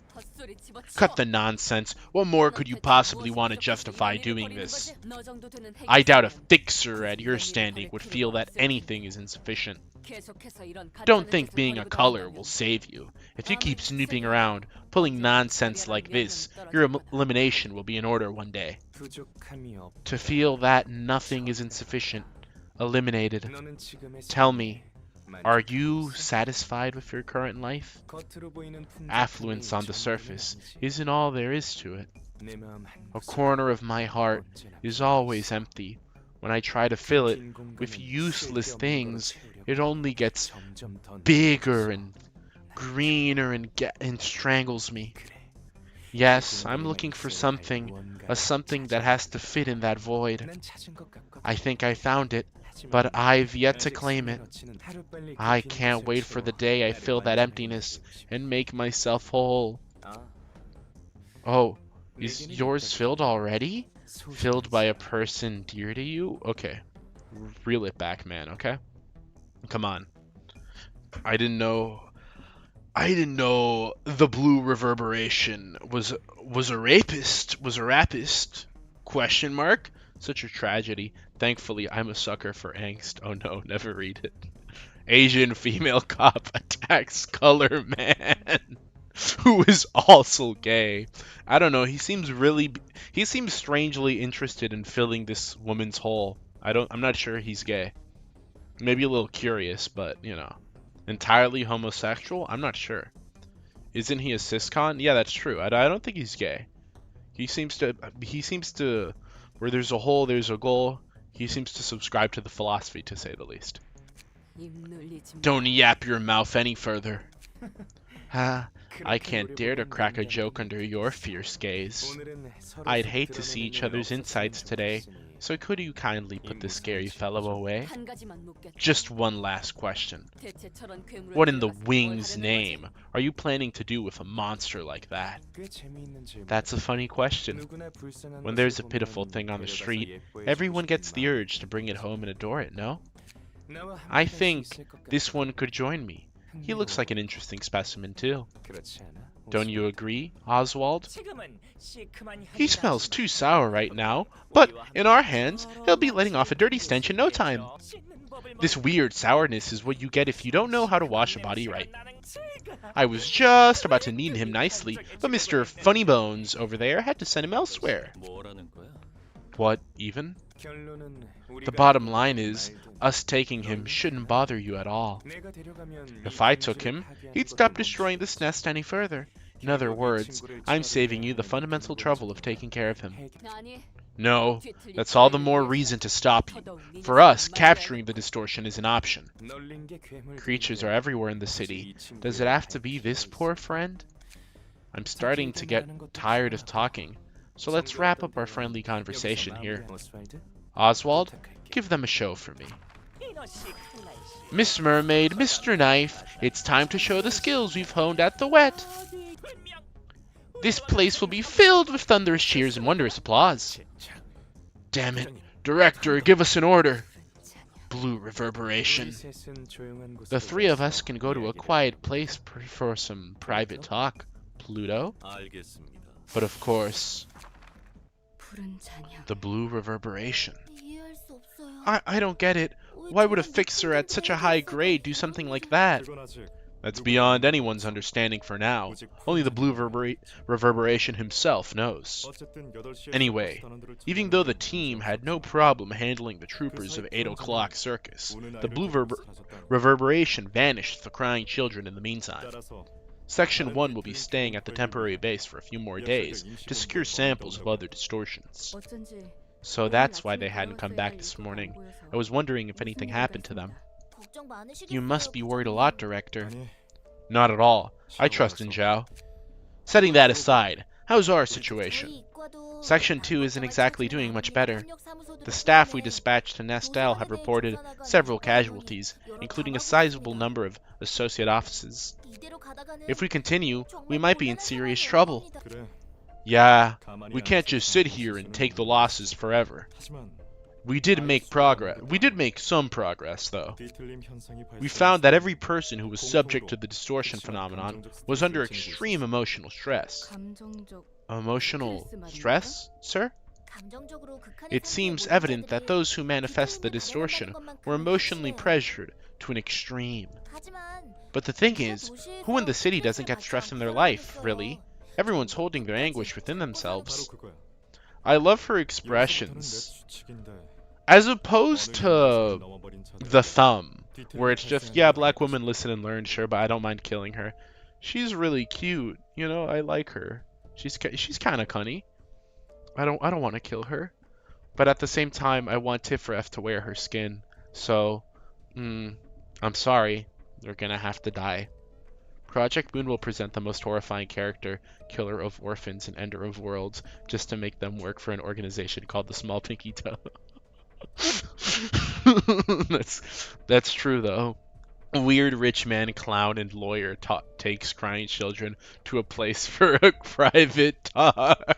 Cut the nonsense. What more could you possibly want to justify doing this? I doubt a fixer at your standing would feel that anything is insufficient. Don't think being a color will save you. If you keep snooping around, pulling nonsense like this, your elimination will be in order one day. To feel that nothing is insufficient, eliminated. Tell me, are you satisfied with your current life? Affluence on the surface isn't all there is to it. A corner of my heart is always empty. When I try to fill it with useless things, it only gets bigger and greener and strangles me. Yes, I'm looking for something, a something that has to fit in that void. I think I found it, but I've yet to claim it. I can't wait for the day I fill that emptiness and make myself whole. Oh, is yours filled already? Filled by a person dear to you? Okay. Reel it back, man, okay? Come on. I didn't know the blue reverberation was a rapist. Question mark? Such a tragedy. Thankfully, I'm a sucker for angst. Oh no, never read it. Asian female cop attacks color man who is also gay. I don't know. He seems strangely interested in filling this woman's hole. I'm not sure he's gay. Maybe a little curious, but you know, entirely homosexual? I'm not sure. Isn't he a ciscon? Yeah, that's true. I don't think he's gay. He seems to, where there's a hole, there's a goal. He seems to subscribe to the philosophy, to say the least. Don't yap your mouth any further. Ha, I can't dare to crack a joke under your fierce gaze. I'd hate to see each other's insides today, so could you kindly put the scary fellow away? Just one last question. What in the wing's name are you planning to do with a monster like that? That's a funny question. When there's a pitiful thing on the street, everyone gets the urge to bring it home and adore it, no? I think this one could join me. He looks like an interesting specimen, too. Don't you agree, Oswald? He smells too sour right now, but in our hands, he'll be letting off a dirty stench in no time. This weird sourness is what you get if you don't know how to wash a body right. I was just about to knead him nicely, but Mr. Funnybones over there had to send him elsewhere. What, even? The bottom line is, us taking him shouldn't bother you at all. If I took him, he'd stop destroying this nest any further. In other words, I'm saving you the fundamental trouble of taking care of him. No, that's all the more reason to stop you. For us, capturing the distortion is an option. Creatures are everywhere in the city. Does it have to be this poor friend? I'm starting to get tired of talking, so let's wrap up our friendly conversation here. Oswald, give them a show for me. Miss Mermaid, Mr. Knife, it's time to show the skills we've honed at the wet. This place will be filled with thunderous cheers and wondrous applause. Damn it. Director, give us an order. Blue reverberation. The three of us can go to a quiet place for some private talk, Pluto. But of course, the blue reverberation. I don't get it. Why would a fixer at such a high grade do something like that? That's beyond anyone's understanding for now. Only the blue reverberation himself knows. Anyway, even though the team had no problem handling the troopers of 8 o'clock circus, the blue reverberation vanished with the crying children in the meantime. Section 1 will be staying at the temporary base for a few more days to secure samples of other distortions. So that's why they hadn't come back this morning. I was wondering if anything happened to them. You must be worried a lot, Director. Not at all. I trust in Zhao. Setting that aside, how's our situation? Section 2 isn't exactly doing much better. The staff we dispatched to Nestel have reported several casualties, including a sizable number of associate officers. If we continue, we might be in serious trouble. Yeah, we can't just sit here and take the losses forever. We did make some progress, though. We found that every person who was subject to the distortion phenomenon was under extreme emotional stress. Emotional stress, sir? It seems evident that those who manifest the distortion were emotionally pressured to an extreme. But the thing is, who in the city doesn't get stressed in their life, really? Everyone's holding their anguish within themselves. I love her expressions. As opposed to the thumb, where it's just, yeah, black woman, listen and learn, sure, but I don't mind killing her. She's really cute, you know, I like her. She's kind of cunny. I don't want to kill her, but at the same time, I want Tifref to wear her skin. So, I'm sorry, they're gonna have to die. Project Moon will present the most horrifying character, killer of orphans and ender of worlds, just to make them work for an organization called the Small Pinky Toe. That's true though. A weird rich man, clown, and lawyer takes crying children to a place for a private talk.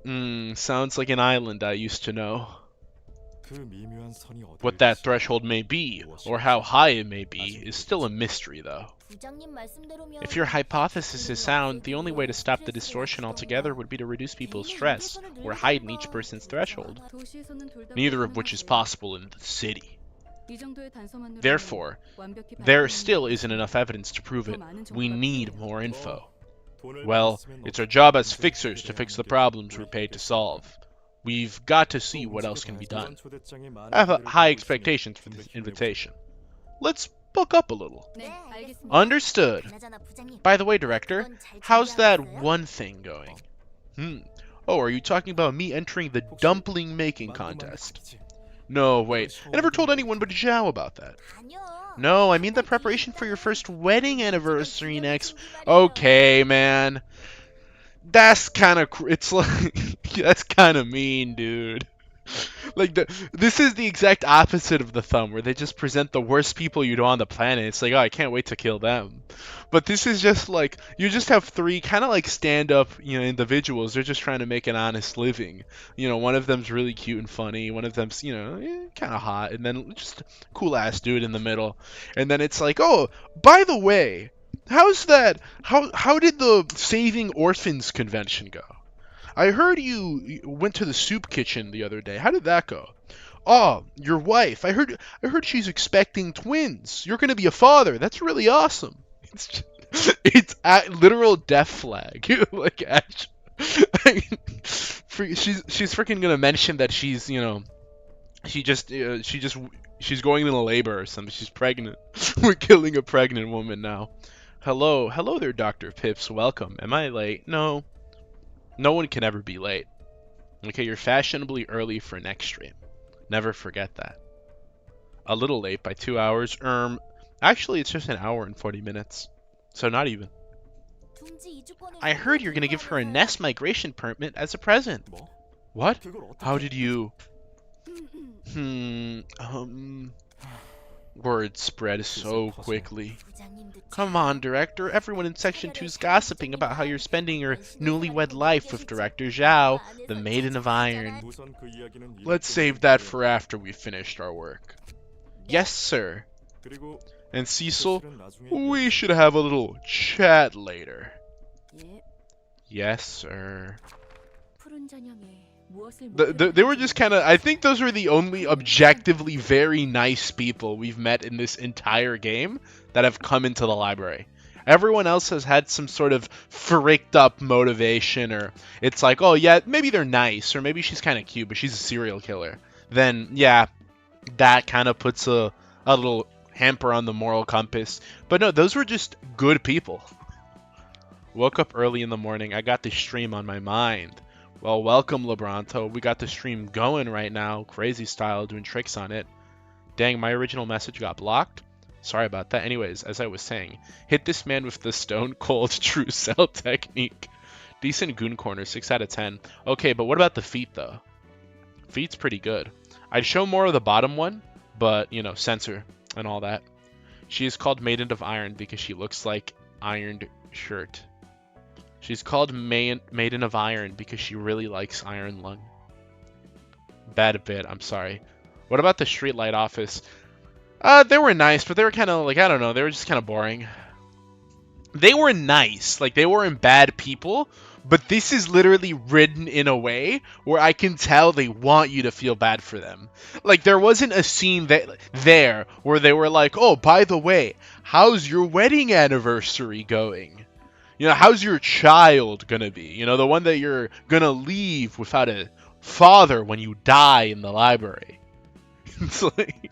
Sounds like an island I used to know. What that threshold may be, or how high it may be, is still a mystery though. If your hypothesis is sound, the only way to stop the distortion altogether would be to reduce people's stress, or heighten each person's threshold. Neither of which is possible in the city. Therefore, there still isn't enough evidence to prove it. We need more info. Well, it's our job as fixers to fix the problems we're paid to solve. We've got to see what else can be done. I have high expectations for this invitation. Let's book up a little. Understood. By the way, Director, how's that one thing going? Oh, are you talking about me entering the dumpling making contest? No, wait. I never told anyone but Zhao about that. No, I mean the preparation for your first wedding anniversary next... Okay, man. That's kind of... It's like... That's kind of mean, dude. Like, this is the exact opposite of the thumb, where they just present the worst people you know on the planet. It's like, oh, I can't wait to kill them. But this is just like, you just have three kind of like stand-up, you know, individuals. They're just trying to make an honest living. You know, one of them's really cute and funny. One of them's, you know, kind of hot. And then just cool-ass dude in the middle. And then it's like, oh, by the way, how's that? How did the Saving Orphans convention go? I heard you went to the soup kitchen the other day. How did that go? Oh, your wife. I heard she's expecting twins. You're gonna be a father. That's really awesome. It's a literal death flag. Like, she's freaking gonna mention that she's, you know, she's going into labor or something. She's pregnant. We're killing a pregnant woman now. Hello there, Dr. Pips. Welcome. Am I late? No. No one can ever be late. Okay, you're fashionably early for next stream. Never forget that. A little late by 2 hours. Actually, it's just an hour and 40 minutes. So not even. I heard you're gonna give her a nest migration permit as a present. What? How did you... Word spread so quickly. Come on, Director. Everyone in Section 2's gossiping about how you're spending your newlywed life with Director Zhao, the Maiden of Iron. Let's save that for after we've finished our work. Yes, sir. And Cecil, we should have a little chat later. Yes, sir. They were just kind of, I think those were the only objectively very nice people we've met in this entire game that have come into the library. Everyone else has had some sort of fricked up motivation, or it's like, oh yeah, maybe they're nice, or maybe she's kind of cute, but she's a serial killer. Then, yeah, that kind of puts a little hamper on the moral compass. But no, those were just good people. Woke up early in the morning. I got the stream on my mind. Well, welcome, Lebronto. We got the stream going right now. Crazy style, doing tricks on it. Dang, my original message got blocked. Sorry about that. Anyways, as I was saying, hit this man with the stone cold true cell technique. Decent goon corner, 6 out of 10. Okay, but what about the feet, though? Feet's pretty good. I'd show more of the bottom one, but, you know, censor and all that. She is called Maiden of Iron because she looks like ironed shirt. She's called Maiden of Iron because she really likes Iron Lung. Bad bit, I'm sorry. What about the Streetlight Office? They were nice, but they were kind of like, I don't know, they were just kind of boring. They were nice, like they weren't bad people, but this is literally written in a way where I can tell they want you to feel bad for them. Like there wasn't a scene there where they were like, oh, by the way, how's your wedding anniversary going? You know, how's your child gonna be? You know, the one that you're gonna leave without a father when you die in the library. It's like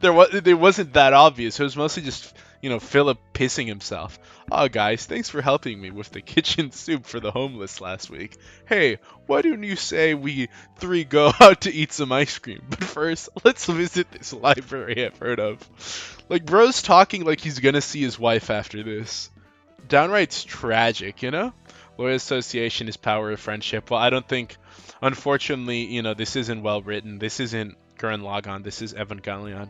it wasn't that obvious. It was mostly just, you know, Philip pissing himself. Oh, guys, thanks for helping me with the kitchen soup for the homeless last week. Hey, why don't you say we 3 go out to eat some ice cream? But first, let's visit this library I've heard of. Like, bro's talking like he's gonna see his wife after this. Downright tragic, you know? Loyal association is power of friendship. Well, I don't think, unfortunately, you know, this isn't well written. This isn't Gurren Lagann. This is Evangelion.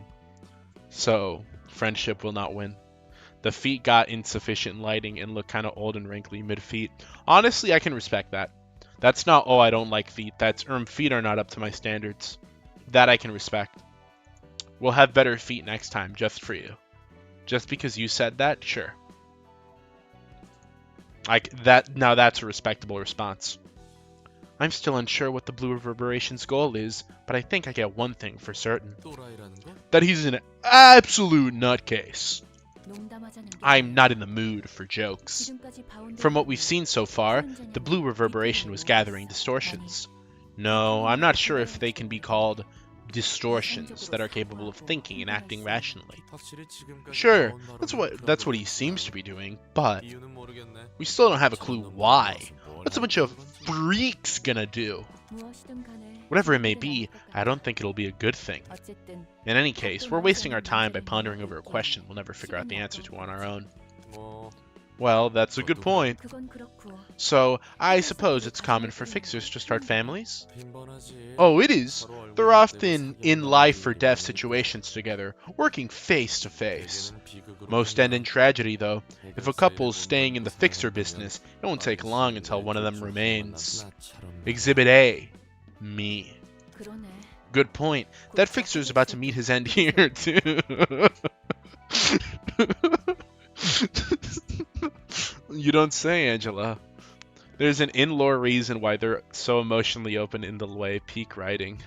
So, friendship will not win. The feet got insufficient lighting and look kind of old and wrinkly mid-feet. Honestly, I can respect that. That's not, oh, I don't like feet. That's, feet are not up to my standards. That I can respect. We'll have better feet next time, just for you. Just because you said that? Sure. Now that's a respectable response. I'm still unsure what the Blue Reverberation's goal is, but I think I get one thing for certain. That he's an absolute nutcase. I'm not in the mood for jokes. From what we've seen so far, the Blue Reverberation was gathering distortions. No, I'm not sure if they can be called distortions that are capable of thinking and acting rationally. Sure, that's what he seems to be doing, but we still don't have a clue why. What's a bunch of freaks gonna do? Whatever it may be, I don't think it'll be a good thing. In any case, we're wasting our time by pondering over a question we'll never figure out the answer to on our own. Well, that's a good point. So, I suppose it's common for fixers to start families? Oh, it is. They're often in life or death situations together, working face to face. Most end in tragedy, though. If a couple's staying in the fixer business, it won't take long until one of them remains. Exhibit A. Me. Good point. That fixer's about to meet his end here, too. You don't say, Angela. There's an in-lore reason why they're so emotionally open in the way. Peak writing.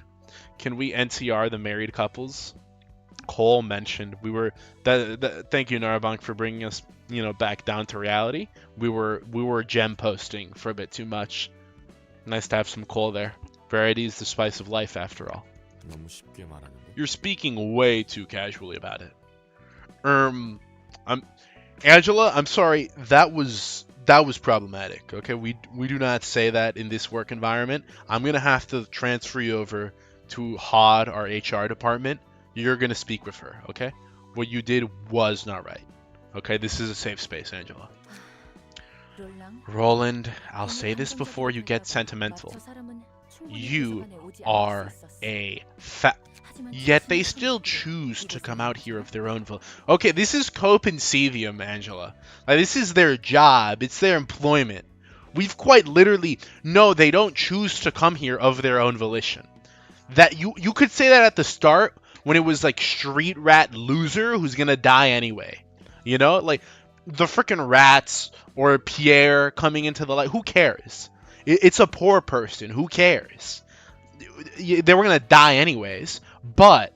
Can we NTR the married couples? Cole mentioned we were. Thank you, Narabank, for bringing us, you know, back down to reality. We were gem posting for a bit too much. Nice to have some Cole there. Variety is the spice of life, after all. You're speaking way too casually about it. Angela, I'm sorry, that was problematic. Okay, we do not say that in this work environment. I'm gonna have to transfer you over to HOD, our HR department. You're gonna speak with her. Okay, what you did was not right. Okay, this is a safe space, Angela. Roland, I'll say this before you get sentimental. You are a Yet they still choose to come out here of their own will. Okay, this is cope and Sevium, Angela. Like, this is their job. It's their employment. We've quite literally... No, they don't choose to come here of their own volition. That you could say that at the start when it was like street rat loser who's gonna die anyway. You know? Like, the freaking rats or Pierre coming into the light. Who cares? It's a poor person. Who cares? They were gonna die anyways. But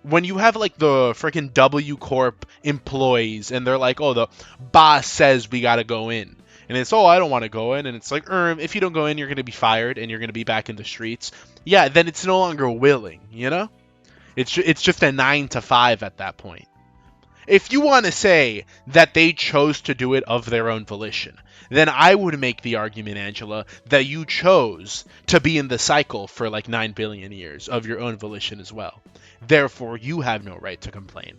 when you have like the freaking W Corp employees and they're like, oh, the boss says we gotta go in, and it's, oh, I don't want to go in, and it's like, if you don't go in, you're gonna be fired and you're gonna be back in the streets. Yeah, then it's no longer willing, you know? It's just a 9 to 5 at that point. If you want to say that they chose to do it of their own volition, then I would make the argument, Angela, that you chose to be in the cycle for like 9 billion years of your own volition as well. Therefore, you have no right to complain.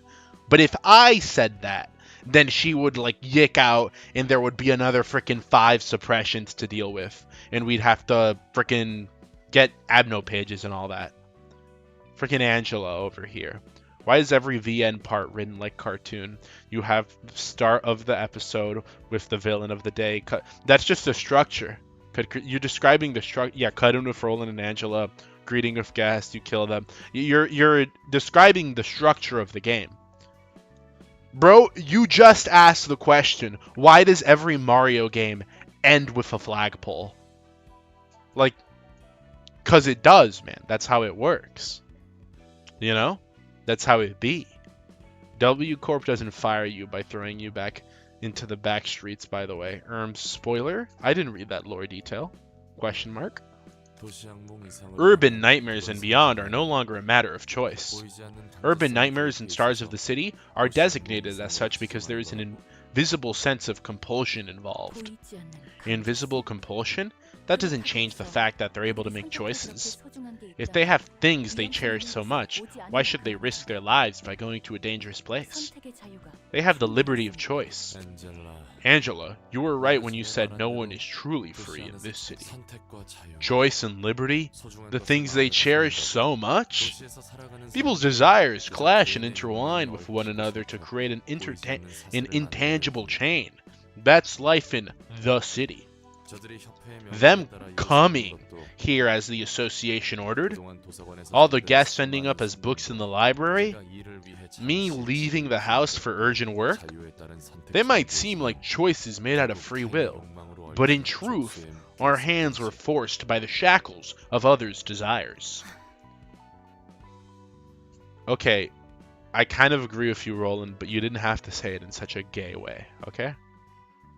But if I said that, then she would like yick out and there would be another freaking 5 suppressions to deal with. And we'd have to freaking get Abno pages and all that. Freaking Angela over here. Why is every VN part written like cartoon? You have the start of the episode with the villain of the day. That's just the structure. You're describing the structure. Yeah, cut in with Roland and Angela. Greeting with guests. You kill them. You're describing the structure of the game. Bro, you just asked the question, why does every Mario game end with a flagpole? Like, because it does, man. That's how it works. You know? That's how it be. W Corp doesn't fire you by throwing you back into the back streets, by the way. Spoiler? I didn't read that lore detail. Question mark. Urban nightmares and beyond are no longer a matter of choice. Urban nightmares and stars of the city are designated as such because there is an invisible sense of compulsion involved. Invisible compulsion? That doesn't change the fact that they're able to make choices. If they have things they cherish so much, why should they risk their lives by going to a dangerous place? They have the liberty of choice. Angela, you were right when you said no one is truly free in this city. Choice and liberty? The things they cherish so much? People's desires clash and intertwine with one another to create an intangible chain. That's life in the city. Them coming here as the association ordered, all the guests ending up as books in the library, me leaving the house for urgent work, they might seem like choices made out of free will, but in truth, our hands were forced by the shackles of others' desires. Okay, I kind of agree with you, Roland, but you didn't have to say it in such a gay way, okay?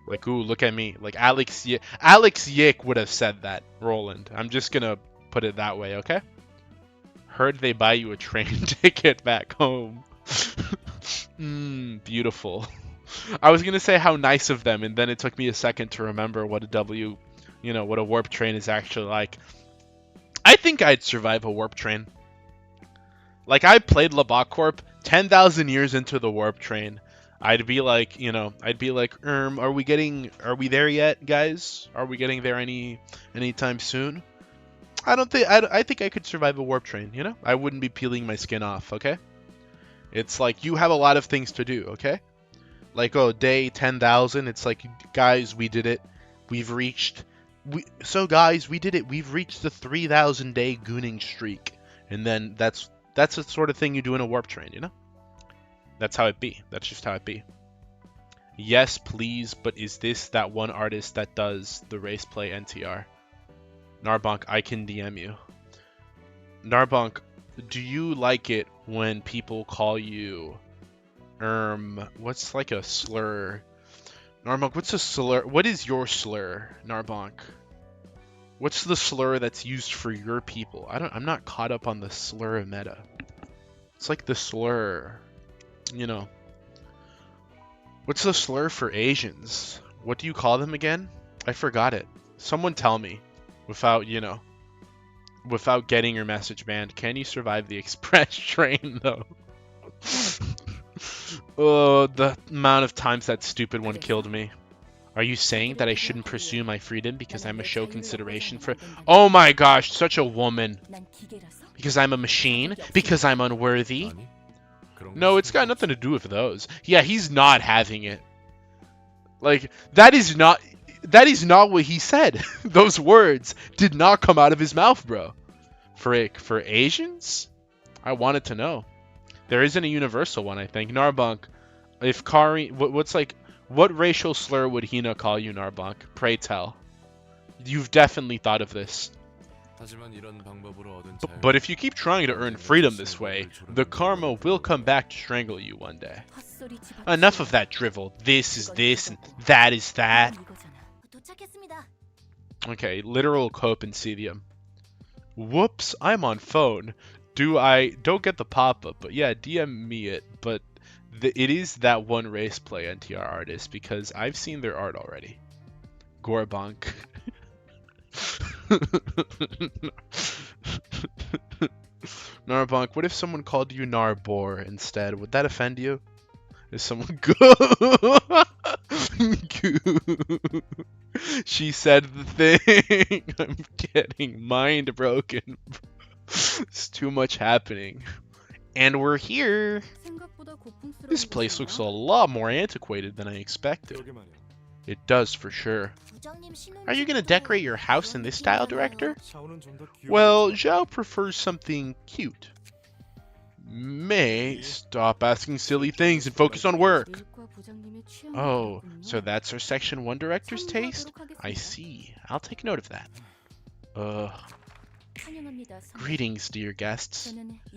Like, ooh, look at me. Like, Alex Yick would have said that, Roland. I'm just gonna put it that way, okay? Heard they buy you a train ticket back home. Beautiful. I was gonna say how nice of them, and then it took me a second to remember what what a warp train is actually like. I think I'd survive a warp train. Like, I played Labak Corp 10,000 years into the warp train. I'd be like, are we there yet, guys? Are we getting there anytime soon? I think I could survive a warp train, you know? I wouldn't be peeling my skin off, okay? It's like, you have a lot of things to do, okay? Like, oh, day 10,000, it's like, guys, we did it. We did it. We've reached the 3,000 day gooning streak. And then that's the sort of thing you do in a warp train, you know? That's how it be. That's just how it be. Yes, please, but is this that one artist that does the race play NTR? Narbonk, I can DM you. Narbonk, do you like it when people call you, what's like a slur? Narbonk, what's a slur? What is your slur, Narbonk? What's the slur that's used for your people? I'm not caught up on the slur meta. It's like the slur, you know. What's the slur for Asians? What do you call them again? I forgot it. Someone tell me without getting your message banned. Can you survive the express train though? Oh, the amount of times that stupid one killed me. Are you saying that I shouldn't pursue my freedom because I'm a show consideration for... Oh my gosh, such a woman. Because I'm a machine? Because I'm unworthy? No, it's got nothing to do with those. Yeah, he's not having it. Like, that is not what he said. Those words did not come out of his mouth, bro. For Asians? I wanted to know. There isn't a universal one, I think. Narbonk, if Kari... What racial slur would Hina call you, Narbonk? Pray tell. You've definitely thought of this. But if you keep trying to earn freedom this way, the karma will come back to strangle you one day. Enough of that drivel. This is this and that is that. Okay, literal copensidium. Whoops, I'm on phone. Don't get the pop-up, but yeah, DM me it. But it is that one race play NTR artist because I've seen their art already. Gorbonk. Narbonk, what if someone called you Narbor instead? Would that offend you? Is someone She said the thing. I'm getting mind broken. It's too much happening. And we're here. This place looks a lot more antiquated than I expected. It does for sure. Are you gonna decorate your house in this style, director? Well, Zhao prefers something cute. May, stop asking silly things and focus on work. Oh, so that's our Section 1 director's taste? I see. I'll take note of that. Greetings, dear guests.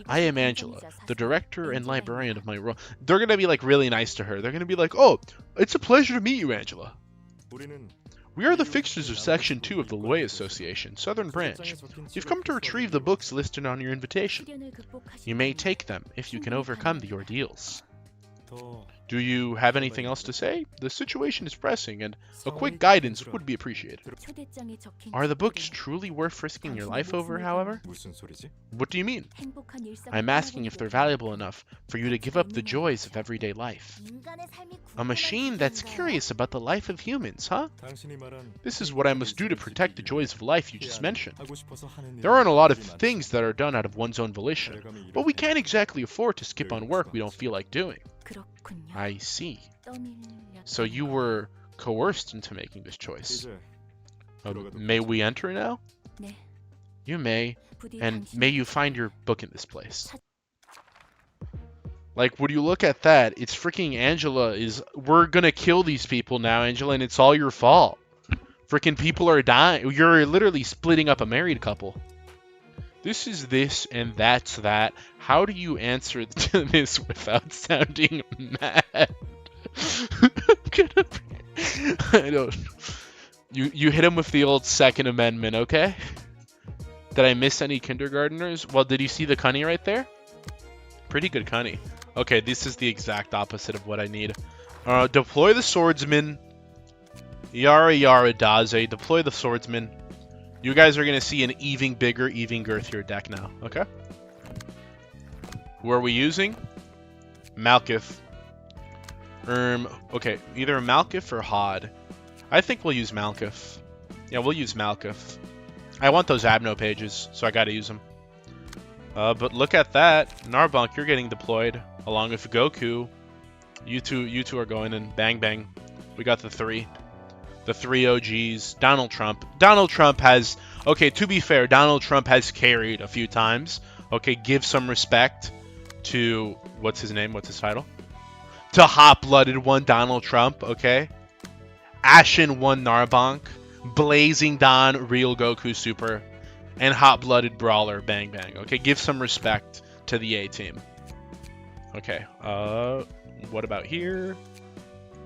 I am Angela, the director and librarian of my role. They're gonna be like really nice to her. They're gonna be like, oh, it's a pleasure to meet you, Angela. We are the fixtures of Section 2 of the Loy Association, Southern Branch. You've come to retrieve the books listed on your invitation. You may take them if you can overcome the ordeals. Do you have anything else to say? The situation is pressing, and a quick guidance would be appreciated. Are the books truly worth risking your life over, however? What do you mean? I'm asking if they're valuable enough for you to give up the joys of everyday life. A machine that's curious about the life of humans, huh? This is what I must do to protect the joys of life you just mentioned. There aren't a lot of things that are done out of one's own volition, but we can't exactly afford to skip on work we don't feel like doing. I see. So you were coerced into making this choice. May we enter now? You may, and may you find your book in this place. Like, would you look at that? It's freaking Angela we're gonna kill these people now, Angela, and it's all your fault. Freaking people are dying. You're literally splitting up a married couple. This is this and that's that. How do you answer to this without sounding mad? I don't. You hit him with the old Second Amendment, okay? Did I miss any kindergarteners? Well, did you see the cunny right there? Pretty good cunny. Okay, this is the exact opposite of what I need. Deploy the swordsman. Yara Yara Daze. Deploy the swordsman. You guys are going to see an even bigger, even girthier deck now, okay? Who are we using? Malkith. Okay, either Malkith or Hod. I think we'll use Malkith. Yeah, we'll use Malkith. I want those Abno pages, so I gotta use them. But look at that. Narbonk, you're getting deployed, along with Goku. You two are going in. Bang, bang. We got the three. The three OGs. Donald Trump. Donald Trump has... Okay, to be fair, Donald Trump has carried a few times. Okay, give some respect to... What's his name? What's his title? To Hot-Blooded one Donald Trump, okay? Ashen one Narbonk. Blazing Dawn, Real Goku Super. And Hot-Blooded Brawler, Bang Bang. Okay, give some respect to the A-team. Okay, what about here?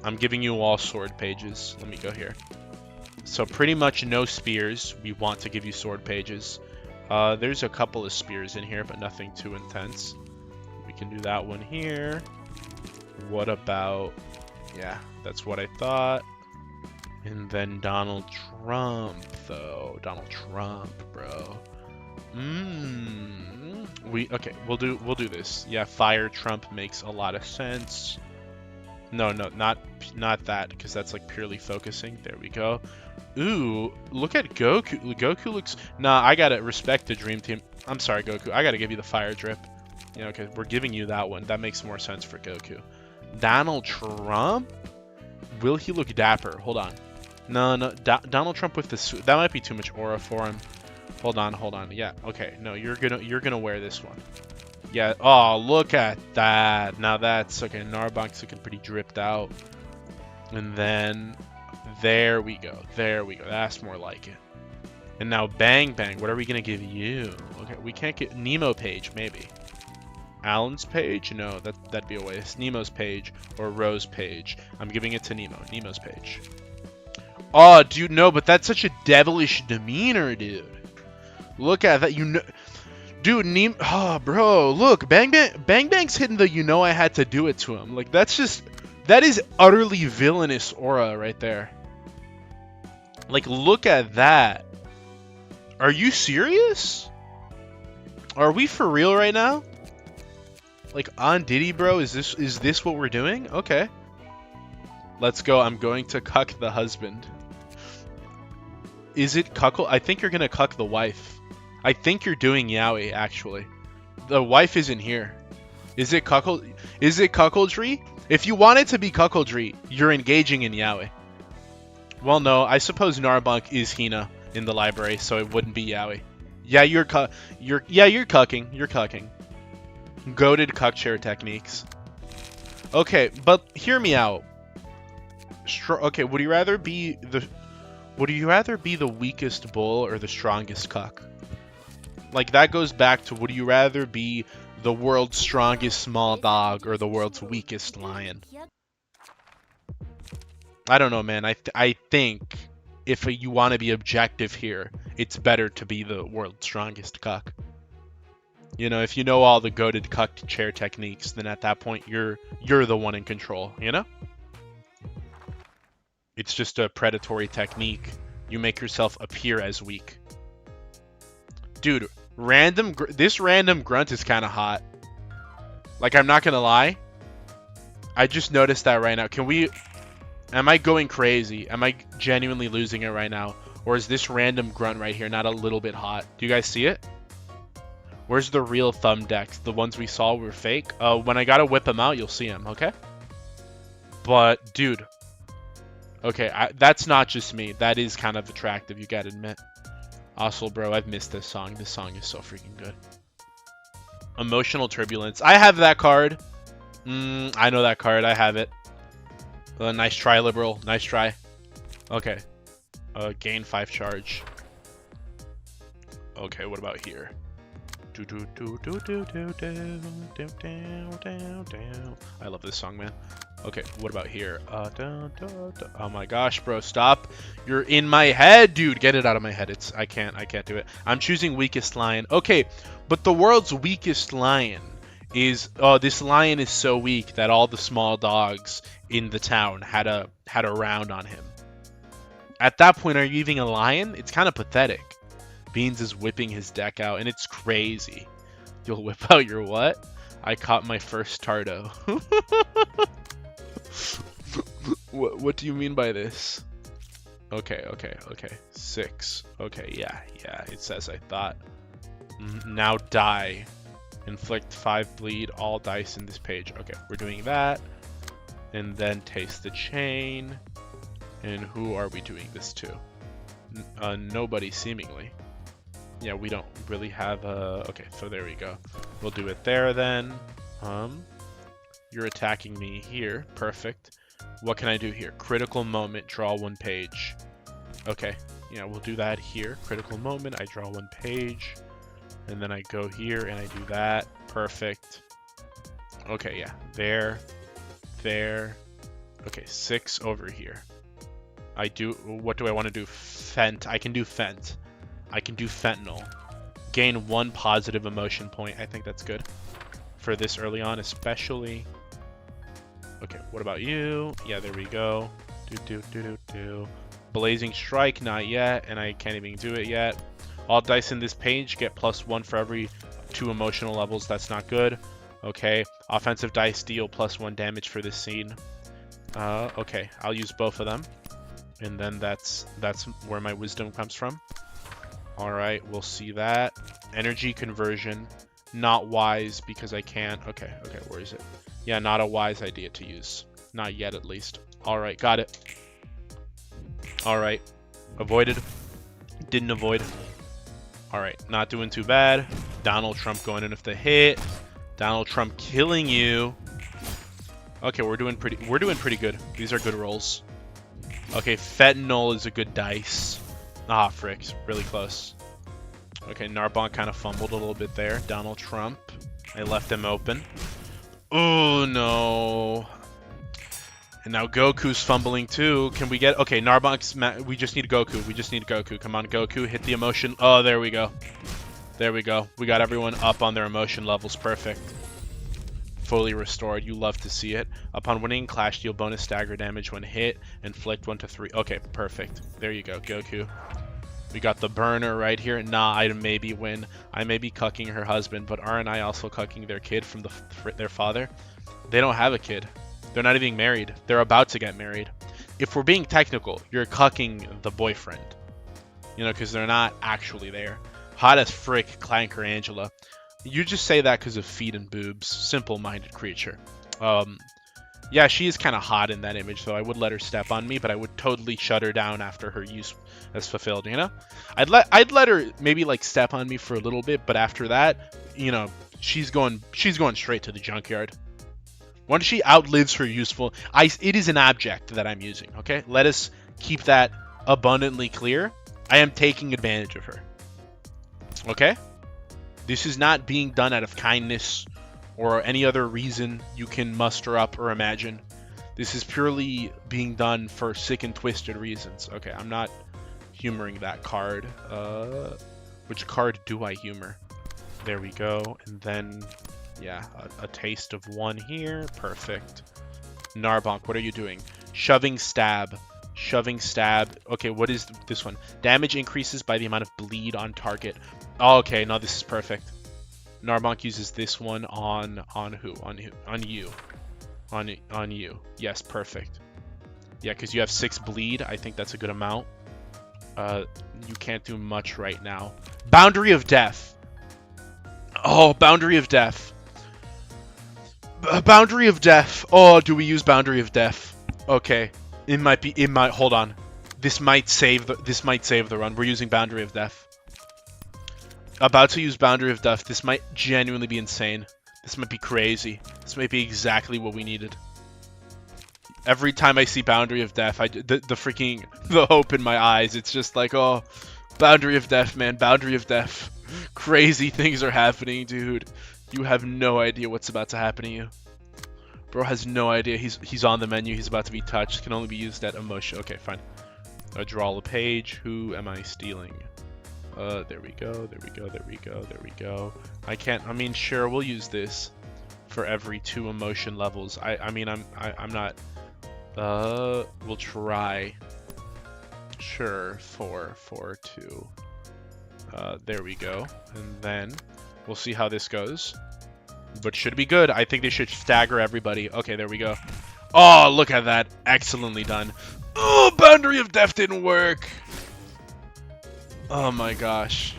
I'm giving you all sword pages. Let me go here. So pretty much no spears. We want to give you sword pages. There's a couple of spears in here, but nothing too intense. We can do that one here. What about... Yeah, that's what I thought. And then Donald Trump, though. Donald Trump, bro. Okay, we'll do this. Yeah, Fire Trump makes a lot of sense. No, not that, because that's like purely focusing. There we go. Ooh, look at Goku. Goku looks... Nah, I gotta respect the Dream Team. I'm sorry, Goku. I gotta give you the Fire Drip. Yeah, okay, we're giving you that one. That makes more sense for Goku. Donald Trump? Will he look dapper? Hold on. No. Donald Trump with this... That might be too much aura for him. Hold on. Yeah, okay. No, you're gonna wear this one. Yeah. Oh, look at that. Now that's... Okay, Narbonk's looking pretty dripped out. And then... There we go. That's more like it. And now Bang Bang. What are we gonna give you? Okay, we can't get Nemo page, maybe. Alan's page? No, that'd be a waste. Nemo's page or Rose page. I'm giving it to Nemo. Nemo's page. Oh, dude, no, but that's such a devilish demeanor, dude. Look at that, you know, dude. Oh, bro, look, Bang Bang's hitting the. You know, I had to do it to him. Like that is utterly villainous aura right there. Like, look at that. Are you serious? Are we for real right now? Like, on Diddy, bro? Is this what we're doing? Okay. Let's go. I'm going to cuck the husband. Is it cuckle? I think you're gonna cuck the wife. I think you're doing yaoi, actually. The wife isn't here. Is it cuckold? Is it cuckoldry? If you want it to be cuckoldry, you're engaging in yaoi. Well, no. I suppose Narbunk is Hina in the library, so it wouldn't be yaoi. Yeah, you're cucking. You're cucking. Goated cuck chair techniques. Okay, but hear me out. Okay, would you rather be the weakest bull or the strongest cuck? Like, that goes back to, would you rather be the world's strongest small dog or the world's weakest lion? I don't know, man. I think if you want to be objective here, it's better to be the world's strongest cuck. You know, if you know all the goated cuck chair techniques, then at that point you're the one in control, you know? It's just a predatory technique. You make yourself appear as weak. Dude, this random grunt is kind of hot. Like, I'm not gonna lie. I just noticed that right now. Am I going crazy? Am I genuinely losing it right now? Or is this random grunt right here not a little bit hot? Do you guys see it? Where's the real thumb decks? The ones we saw were fake. When I gotta whip them out, you'll see them, okay? But, dude. Okay, that's not just me. That is kind of attractive, you gotta admit. Also, bro, I've missed this song. This song is so freaking good. Emotional Turbulence. I have that card. I know that card. I have it. Nice try, Liberal. Nice try. Okay. Gain 5 charge. Okay, what about here? I love this song, man. Okay, what about here? Oh my gosh, bro, stop. You're in my head, dude. Get it out of my head. I can't do it. I'm choosing weakest lion. Okay, but the world's weakest lion is, this lion is so weak that all the small dogs in the town had a round on him. At that point, are you even a lion? It's kind of pathetic. Beans is whipping his deck out, and it's crazy. You'll whip out your what? I caught my first Tardo. What do you mean by this? Okay. 6. Okay, yeah, it's as I thought. Now die. Inflict 5 bleed, all dice in this page. Okay, we're doing that. And then taste the chain. And who are we doing this to? Nobody, seemingly. Yeah, we don't really have a... Okay, so there we go. We'll do it there then. You're attacking me here. Perfect. What can I do here? Critical moment, draw 1 page. Okay, yeah, we'll do that here. Critical moment, I draw 1 page. And then I go here and I do that. Perfect. Okay, yeah. There. Okay, 6 over here. What do I want to do? Fent. I can do Fent. I can do Fentanyl. Gain 1 positive emotion point. I think that's good for this early on, especially. Okay, what about you? Yeah, there we go. Blazing Strike, not yet, and I can't even do it yet. All dice in this page get +1 for every 2 emotional levels. That's not good. Okay, offensive dice deal +1 damage for this scene. Okay, I'll use both of them. And then that's where my wisdom comes from. Alright, we'll see that. Energy conversion. Not wise because I can't. Okay, where is it? Yeah, not a wise idea to use. Not yet, at least. Alright, got it. Alright. Avoided. Didn't avoid. Alright, not doing too bad. Donald Trump going in with the hit. Donald Trump killing you. Okay, we're doing pretty good. These are good rolls. Okay, Fentanyl is a good dice. Ah, frick. Really close. Okay, Narbonk kind of fumbled a little bit there. Donald Trump. I left him open. Oh, no. And now Goku's fumbling too. Can we get... Okay, Narbonk's... We just need Goku. We just need Goku. Come on, Goku. Hit the emotion. Oh, there we go. There we go. We got everyone up on their emotion levels. Perfect. Fully restored. You love to see it. Upon winning, Clash deal bonus stagger damage when hit. Inflict 1 to 3. Okay, perfect. There you go, Goku. We got the burner right here. Nah, I maybe win. I may be cucking her husband, but aren't I also cucking their kid from their father? They don't have a kid. They're not even married. They're about to get married. If we're being technical, you're cucking the boyfriend. You know, because they're not actually there. Hot as frick, Clanker Angela. You just say that because of feet and boobs. Simple-minded creature. Yeah, she is kind of hot in that image, so I would let her step on me, but I would totally shut her down after her use is fulfilled, you know? I'd let her maybe like step on me for a little bit, but after that, you know, she's going straight to the junkyard. Once she outlives her useful, it is an object that I'm using, okay? Let us keep that abundantly clear. I am taking advantage of her. Okay? This is not being done out of kindness or any other reason you can muster up or imagine. This is purely being done for sick and twisted reasons. Okay, I'm not humoring that card. Which card do I humor? There we go. And then, yeah, a taste of one here. Perfect. Narbonk, what are you doing? Shoving stab. Shoving stab. Okay, what is this one? Damage increases by the amount of bleed on target. Oh, okay, no, this is perfect. Narbonk uses this one on who? On you. On you. Yes, perfect. Yeah, because you have 6 bleed. I think that's a good amount. You can't do much right now. Boundary of Death. Oh, Boundary of Death. Boundary of Death. Oh, do we use Boundary of Death? Okay. It might hold on. This might save the run. We're using Boundary of Death. About to use Boundary of Death. This might genuinely be insane. This might be crazy. This might be exactly what we needed. Every time I see Boundary of Death, the hope in my eyes. It's just like, oh, Boundary of Death, man. Boundary of Death. Crazy things are happening, dude. You have no idea what's about to happen to you. Bro has no idea. He's on the menu. He's about to be touched. Can only be used at emotion. Okay, fine. Draw a page. Who am I stealing? There we go. There we go. There we go. There we go. I mean, sure, we'll use this for every 2 emotion levels. I'm not. We'll try. Sure, 4, 2. There we go. And then we'll see how this goes. But should be good. I think they should stagger everybody. Okay, there we go. Oh, look at that. Excellently done. Oh, Boundary of Death didn't work. Oh my gosh.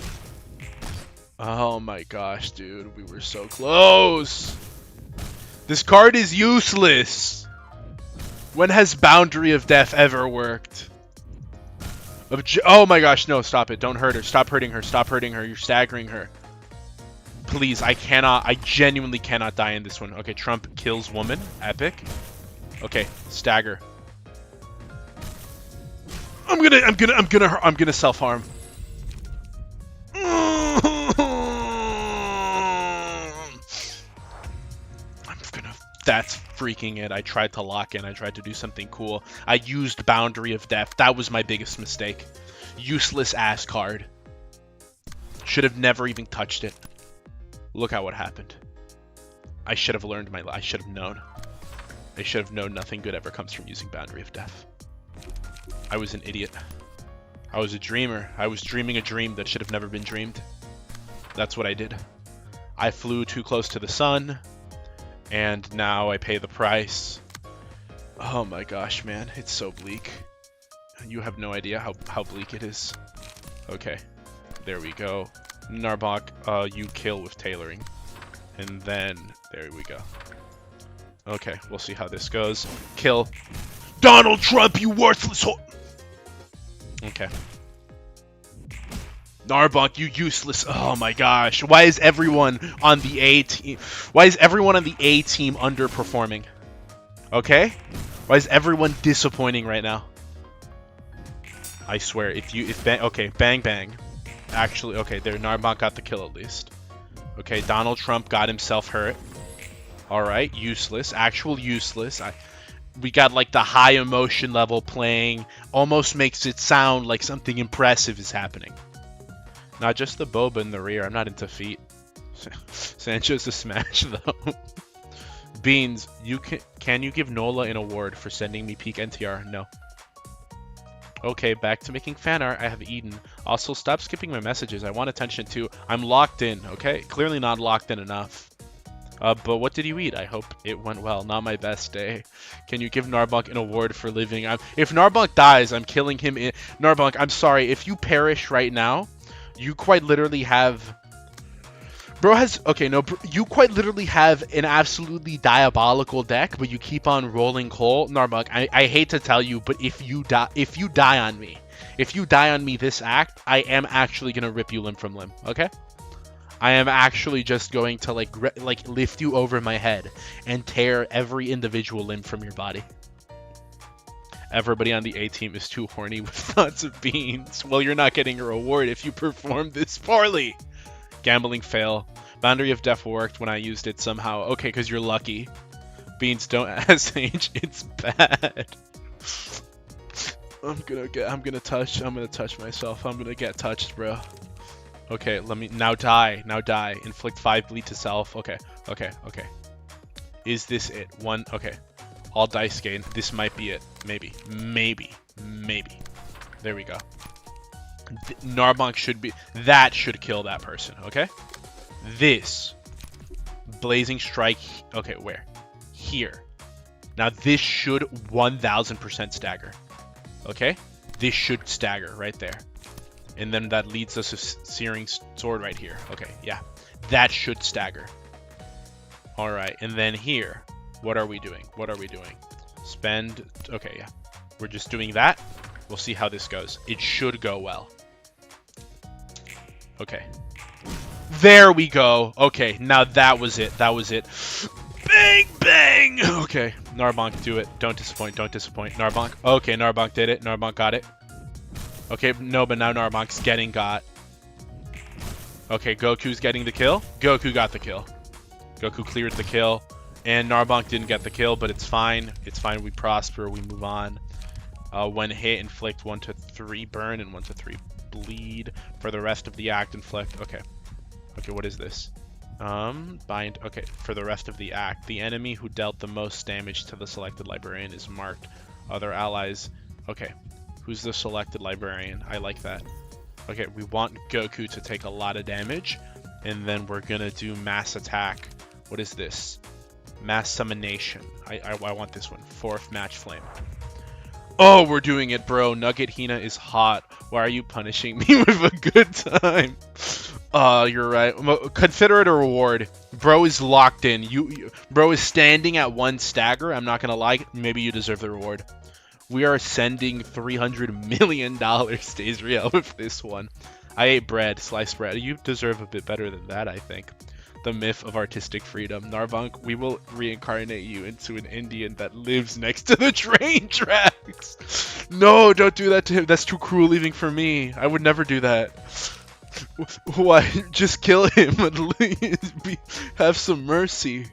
Oh my gosh, dude. We were so close. This card is useless. When has Boundary of Death ever worked? Oh my gosh, no, stop it. Don't hurt her. Stop hurting her. Stop hurting her. You're staggering her. Please, I genuinely cannot die in this one. Okay, Trump kills woman. Epic. Okay, stagger. I'm gonna self-harm. That's freaking it. I tried to lock in. I tried to do something cool. I used Boundary of Death. That was my biggest mistake. Useless ass card. Should have never even touched it. Look at what happened. I should have learned I should have known. I should have known nothing good ever comes from using Boundary of Death. I was an idiot. I was a dreamer. I was dreaming a dream that should have never been dreamed. That's what I did. I flew too close to the sun, and now I pay the price. Oh my gosh, man. It's so bleak. You have no idea how bleak it is. Okay. There we go. Narbonk, you kill with tailoring. And then, there we go. Okay, we'll see how this goes. Kill. Donald Trump, you worthless Okay. Narbonk, you useless. Oh my gosh. Why is everyone on the A team underperforming? Okay? Why is everyone disappointing right now? I swear, okay, bang bang. Actually, okay, there, Narbonk got the kill at least. Okay, Donald Trump got himself hurt. Alright, useless. Actual useless. We got like the high emotion level playing. Almost makes it sound like something impressive is happening. Not just the boba in the rear. I'm not into feet. Sancho's a smash though. Beans, can you give Nola an award for sending me peak NTR? No. Okay, back to making fan art. I have eaten. Also, stop skipping my messages. I want attention too. I'm locked in, okay? Clearly not locked in enough. But what did you eat? I hope it went well. Not my best day. Can you give Narbonk an award for living? If Narbonk dies, I'm killing him. Narbonk, I'm sorry. If you perish right now, you quite literally have... you quite literally have an absolutely diabolical deck, but you keep on rolling coal. Narbonk, I hate to tell you, but if you die on me this act, I am actually gonna rip you limb from limb, okay? I am actually just going to like lift you over my head and tear every individual limb from your body. Everybody on the A team is too horny with lots of beans. Well, you're not getting a reward if you perform this poorly. Gambling fail. Boundary of Death worked when I used it somehow. Okay, because you're lucky. Beans don't SH. It's bad. I'm gonna touch myself. I'm gonna get touched, bro. Okay, let me now die. Inflict 5 bleed to self. Okay. Is this it? Okay. All dice gain. This might be it. Maybe. There we go. Narbonk should kill that person, okay? This. Blazing Strike. Okay, where? Here. Now this should 1000% stagger. Okay? This should stagger right there. And then that leads us to Searing Sword right here. Okay, yeah. That should stagger. Alright, and then here. What are we doing? Spend... Okay, yeah. We're just doing that. We'll see how this goes. It should go well. Okay. There we go. Okay, now that was it. Bang, bang! Okay, Narbonk, do it. Don't disappoint. Narbonk. Okay, Narbonk did it. Narbonk got it. Okay, no, but now Narbonk's getting got. Okay, Goku's getting the kill. Goku got the kill. Goku cleared the kill. And Narbonk didn't get the kill, but it's fine. We prosper. We move on. When hit, inflict 1 to 3 burn and 1 to 3 bleed. For the rest of the act, inflict... Okay, what is this? Bind... Okay, for the rest of the act. The enemy who dealt the most damage to the selected librarian is marked. Other allies... Okay. Who's the selected librarian? I like that. Okay, we want Goku to take a lot of damage. And then we're gonna do mass attack. What is this? Mass summonation. I want this one. 4th match flame. Oh, we're doing it, bro. Nugget Hina is hot. Why are you punishing me with a good time? You're right. Consider it a reward. Bro is locked in. Bro is standing at 1 stagger. I'm not gonna lie. Maybe you deserve the reward. We are sending $300 million to Israel with this one. I ate bread, sliced bread. You deserve a bit better than that, I think. The myth of artistic freedom. Narbonk, we will reincarnate you into an Indian that lives next to the train tracks. No, don't do that to him. That's too cruel even for me. I would never do that. Why? Just kill him at least. Have some mercy.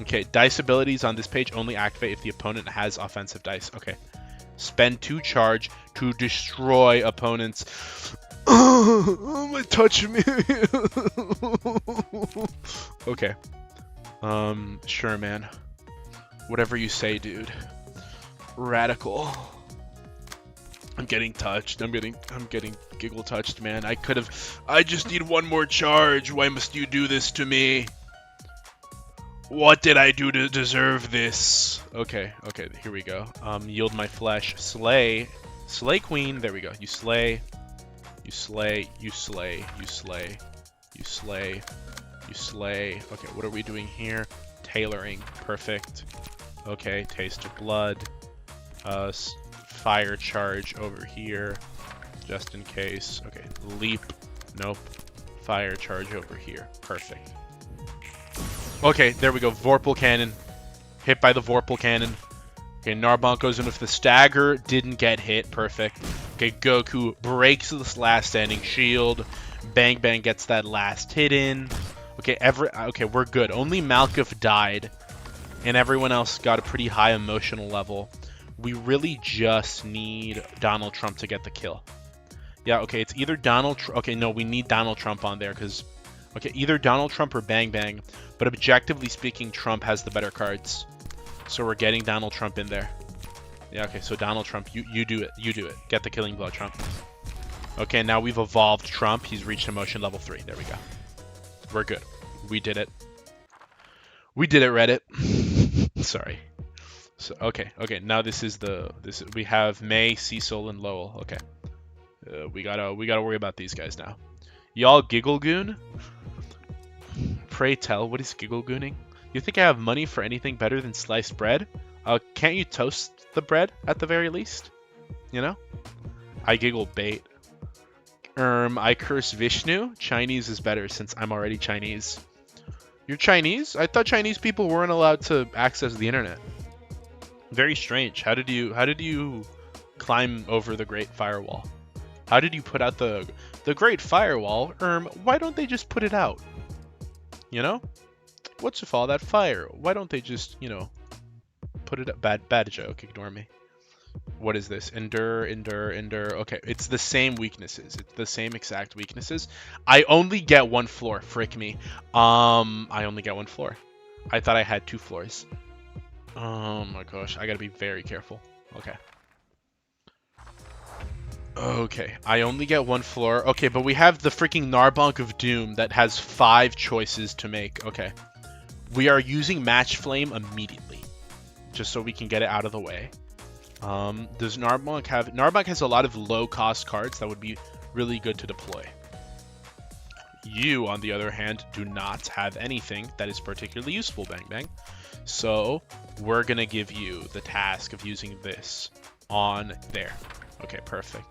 Okay, dice abilities on this page only activate if the opponent has offensive dice. Okay. Spend 2 charge to destroy opponents. Oh, touch me. Okay. Sure, man. Whatever you say, dude. Radical. I'm getting touched. I'm getting giggle touched, man. I just need 1 more charge. Why must you do this to me? What did I do to deserve this? Okay, here we go. Yield my flesh. Slay queen. There we go. You slay. Okay, what are we doing here? Tailoring. Perfect. Okay, taste of blood. Fire charge over here. Just in case. Okay, leap. Nope. Fire charge over here. Perfect. Okay, there we go. Vorpal Cannon. Hit by the Vorpal Cannon. Okay, Narbonk goes in with the stagger. Didn't get hit. Perfect. Okay, Goku breaks this last standing shield. Bang Bang gets that last hit in. Okay, okay, we're good. Only Malkuth died, and everyone else got a pretty high emotional level. We really just need Donald Trump to get the kill. Yeah, okay, it's either okay, no, we need Donald Trump on there, because... Okay, either Donald Trump or Bang Bang, but objectively speaking, Trump has the better cards. So we're getting Donald Trump in there. Yeah, okay, so Donald Trump, you do it. You do it. Get the killing blow, Trump. Okay, now we've evolved Trump. He's reached emotion level 3. There we go. We're good. We did it. We did it, Reddit. Sorry. So okay, now we have May, Cecil, and Lowell. Okay. We gotta worry about these guys now. Y'all giggle goon? Pray tell, what is giggle gooning? You think I have money for anything better than sliced bread? Can't you toast the bread at the very least? You know? I giggle bait. I curse Vishnu. Chinese is better since I'm already Chinese. You're Chinese? I thought Chinese people weren't allowed to access the internet. Very strange. How did you climb over the Great Firewall? How did you put out the Great Firewall? Why don't they just put it out? You know? What's with all that fire? Why don't they just, you know, put it up? Bad joke. Ignore me. What is this? Endure. Okay, it's the same weaknesses. It's the same exact weaknesses. I only get 1 floor. Frick me. I only get 1 floor. I thought I had 2 floors. Oh my gosh, I gotta be very careful. Okay. Okay, I only get 1 floor. Okay, but we have the freaking Narbonk of Doom that has 5 choices to make. Okay. We are using Match Flame immediately, just so we can get it out of the way. Does Narbonk have... Narbonk has a lot of low-cost cards that would be really good to deploy. You, on the other hand, do not have anything that is particularly useful, Bang Bang. So, we're gonna give you the task of using this on there. Okay, perfect.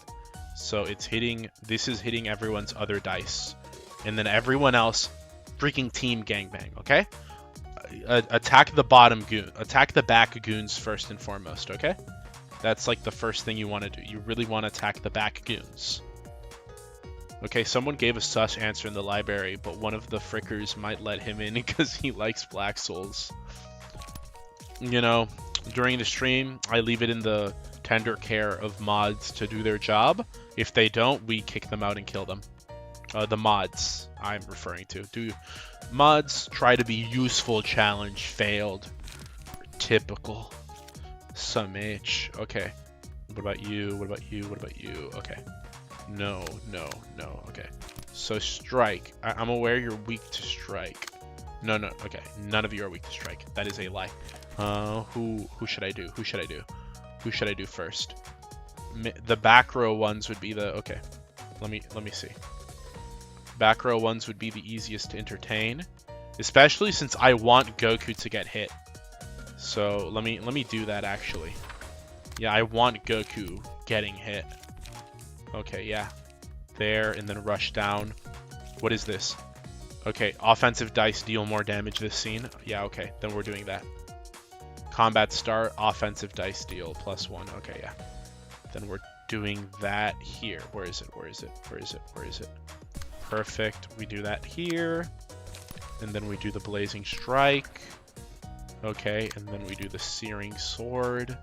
So it's hitting... This is hitting everyone's other dice. And then everyone else, freaking team gangbang, okay? Attack the bottom goon. Attack the back goons first and foremost, okay? That's like the first thing you want to do. You really want to attack the back goons. Okay, someone gave a sus answer in the library, but one of the frickers might let him in because he likes Black Souls. You know, during the stream, I leave it in the tender care of mods to do their job. If they don't, we kick them out and kill them. The mods I'm referring to. Do mods try to be useful? Challenge failed. Typical. Some H. Okay. What about you? What about you? What about you? Okay. No. Okay. So strike. I'm aware you're weak to strike. No. Okay. None of you are weak to strike. That is a lie. Who should I do? Who should I do? Who should I do first? The back row ones would be the... Okay. Let me see. Back row ones would be the easiest to entertain, especially since I want Goku to get hit. So let me do that actually. Yeah, I want Goku getting hit. Okay, yeah. There, and then rush down. What is this? Okay, offensive dice deal more damage this scene. Yeah, okay, then we're doing that. Combat start, offensive dice deal +1. Okay, yeah. Then we're doing that here. Where is it? Where is it? Where is it? Where is it? Perfect. We do that here. And then we do the blazing strike. Okay, and then we do the searing sword.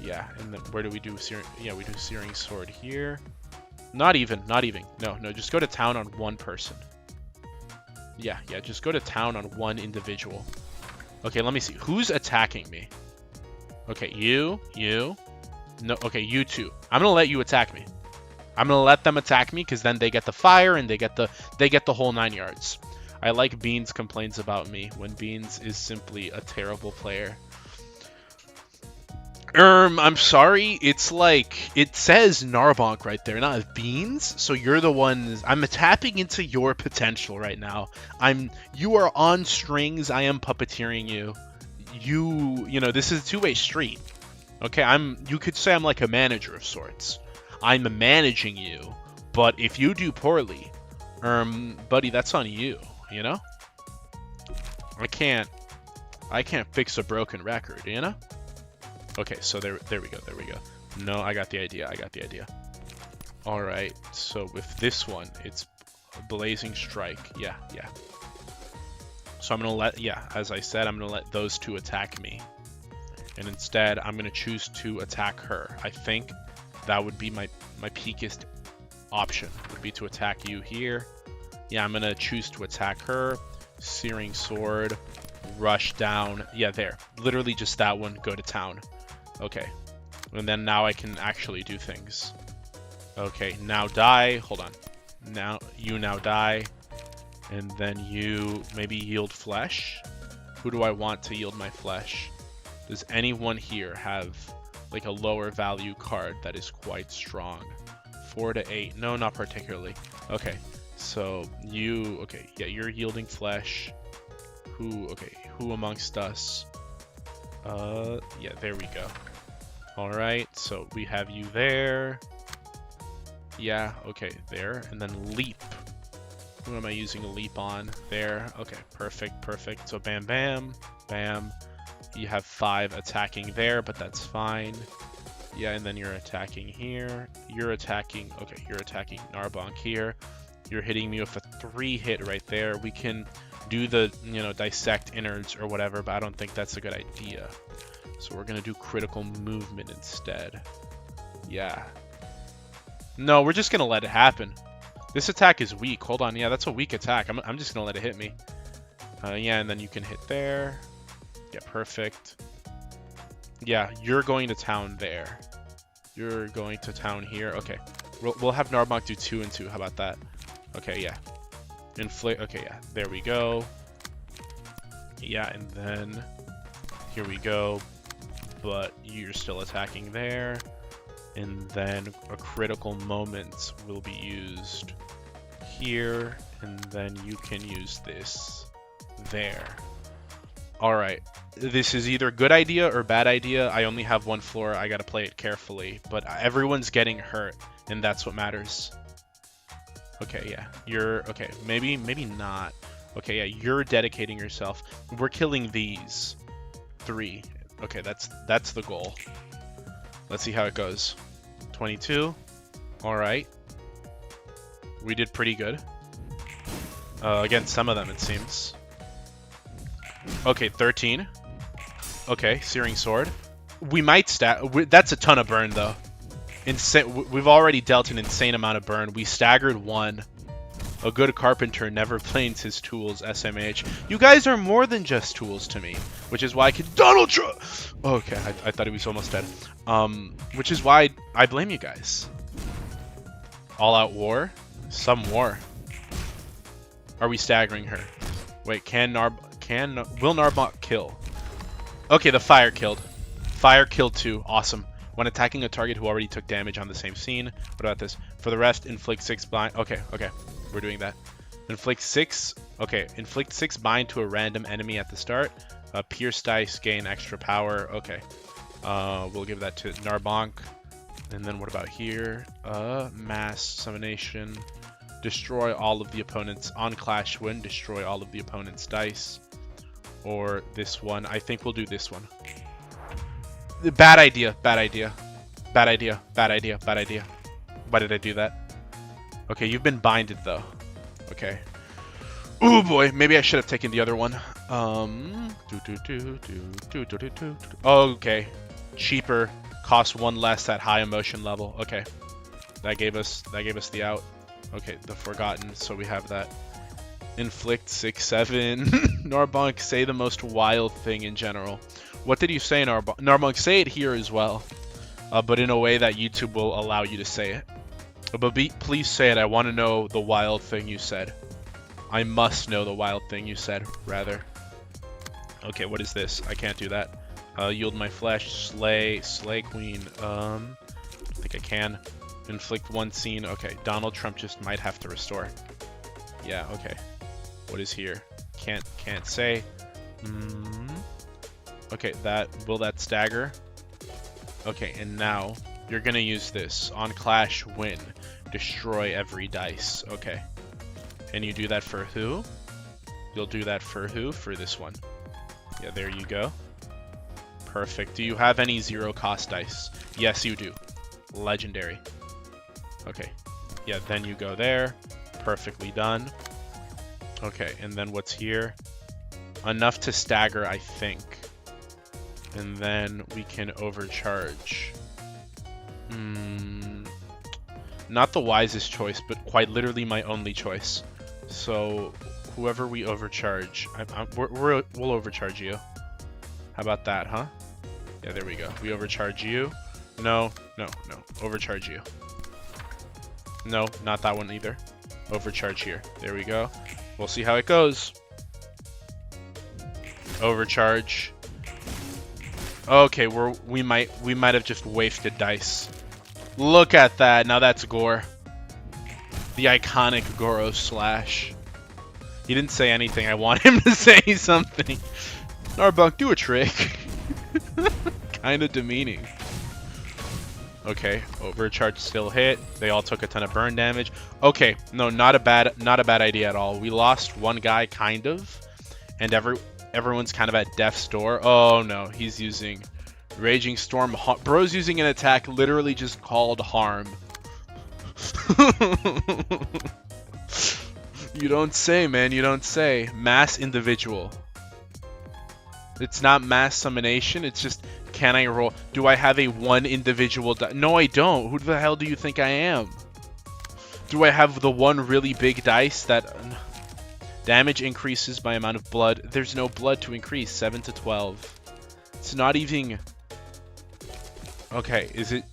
Yeah, and then where do we do searing? Yeah, we do searing sword here. Not even. No, just go to town on one person. Yeah, just go to town on one individual. Okay, let me see. Who's attacking me? Okay, you. No, okay, you two. I'm gonna let you attack me. I'm gonna let them attack me because then they get the fire and they get the whole 9 yards. I like Beans complains about me when Beans is simply a terrible player. I'm sorry. It's like, it says Narbonk right there, not Beans. So you're the one. I'm tapping into your potential right now. You are on strings. I am puppeteering you. You know, this is a two-way street. Okay, you could say I'm like a manager of sorts. I'm managing you, but if you do poorly, buddy, that's on you, you know? I can't fix a broken record, you know? Okay, so there we go. No, I got the idea. I got the idea. All right. So with this one, it's Blazing Strike. Yeah, yeah. So I'm gonna let, yeah, as I said, I'm gonna let those two attack me. And instead, I'm gonna choose to attack her. I think that would be my peakest option, would be to attack you here. Yeah, I'm gonna choose to attack her. Searing Sword, rush down. Yeah, there. Literally just that one, go to town. Okay. And then now I can actually do things. Okay, now die. Hold on. Now, you now die. And then you maybe yield flesh. Who do I want to yield my flesh? Does anyone here have like a lower value card that is quite strong? 4 to 8. No, not particularly. Okay. So you, okay, yeah, you're yielding flesh. Who amongst us? Yeah, there we go. All right, so we have you there. Yeah, okay, there. And then leap. Who am I using a leap on? There. Okay, perfect, perfect. So bam, bam, bam. You have 5 attacking there, but that's fine. Yeah, and then you're attacking here. You're attacking, okay, you're attacking Narbonk here. You're hitting me with a 3 hit right there. We can do the, you know, dissect innards or whatever, but I don't think that's a good idea. So we're gonna do critical movement instead. Yeah. No, we're just gonna let it happen. This attack is weak. Hold on, yeah, that's a weak attack. I'm just gonna let it hit me. Yeah, and then you can hit there. Yeah, perfect. Yeah, you're going to town there. You're going to town here. Okay, we'll have Narbonk do 2 and 2. How about that? Okay, yeah. Inflict. Okay, yeah. There we go. Yeah, and then here we go. But you're still attacking there. And then a critical moment will be used here. And then you can use this there. Alright. This is either good idea or bad idea. I only have 1 floor. I gotta play it carefully. But everyone's getting hurt. And that's what matters. Okay, yeah. You're... Okay, maybe not. Okay, yeah. You're dedicating yourself. We're killing these 3. Okay, that's the goal. Let's see how it goes. 22. Alright. We did pretty good. Against some of them, it seems. Okay, 13. Okay, Searing Sword. We might that's a ton of burn, though. We've already dealt an insane amount of burn. We staggered 1. A good carpenter never blames his tools, SMH. You guys are more than just tools to me, which is why I can Donald Trump. Okay, I thought he was almost dead. Which is why I blame you guys. All out war? Some war. Are we staggering her? Wait, will Narbonk kill? Okay, the fire killed. Fire killed 2. Awesome. When attacking a target who already took damage on the same scene. What about this? For the rest, inflict 6 blind. Okay. We're doing that. Inflict 6. Okay, inflict 6 bind to a random enemy at the start. Pierce dice, gain extra power. Okay. We'll give that to Narbonk. And then what about here? Mass summonation. Destroy all of the opponents on Clash Win. Destroy all of the opponent's dice. Or this one. I think we'll do this one. Bad idea. Bad idea. Bad idea. Bad idea. Bad idea. Why did I do that? Okay, you've been binded though. Okay. Oh boy, maybe I should have taken the other one. Okay. Cheaper. Cost 1 less at high emotion level. Okay. That gave us the out. Okay, the Forgotten, so we have that. Inflict 6, 7. Narbonk, say the most wild thing in general. What did you say, Narbonk? Narbonk, say it here as well. But in a way that YouTube will allow you to say it. But please say it. I want to know the wild thing you said. I must know the wild thing you said, rather. Okay, what is this? I can't do that. Yield my flesh. Slay queen. I think I can. Inflict 1 scene. Okay, Donald Trump just might have to restore. Yeah, okay. What is here? Can't say. Okay, will that stagger? Okay, and now you're gonna use this on Clash Win. Destroy every dice. Okay. And you do that for who? You'll do that for who? For this one. Yeah, there you go. Perfect. Do you have any 0 cost dice? Yes, you do. Legendary. Okay. Yeah, then you go there. Perfectly done. Okay, and then what's here? Enough to stagger, I think. And then we can overcharge. Not the wisest choice, but quite literally my only choice. So whoever we overcharge, we'll overcharge you. How about that, huh? Yeah, there we go. We overcharge you. No. Overcharge you. No, not that one either. Overcharge here. There we go. We'll see how it goes. Overcharge. Okay, we might have just wasted dice. Look at that. Now that's gore. The iconic Goro slash. He didn't say anything. I want him to say something. Narbunk, do a trick. Kind of demeaning. Okay, overcharge still hit. They all took a ton of burn damage. Okay, no, not a bad idea at all. We lost one guy, kind of, and everyone's kind of at death's door. Oh no, he's using Raging Storm. Bro's using an attack literally just called Harm. You don't say, man. You don't say. Mass Individual. It's not mass summonation. It's just, can I roll? Do I have a one individual? No, I don't. Who the hell do you think I am? Do I have the one really big dice that damage increases by amount of blood? There's no blood to increase. 7 to 12. It's not even. Okay, is it?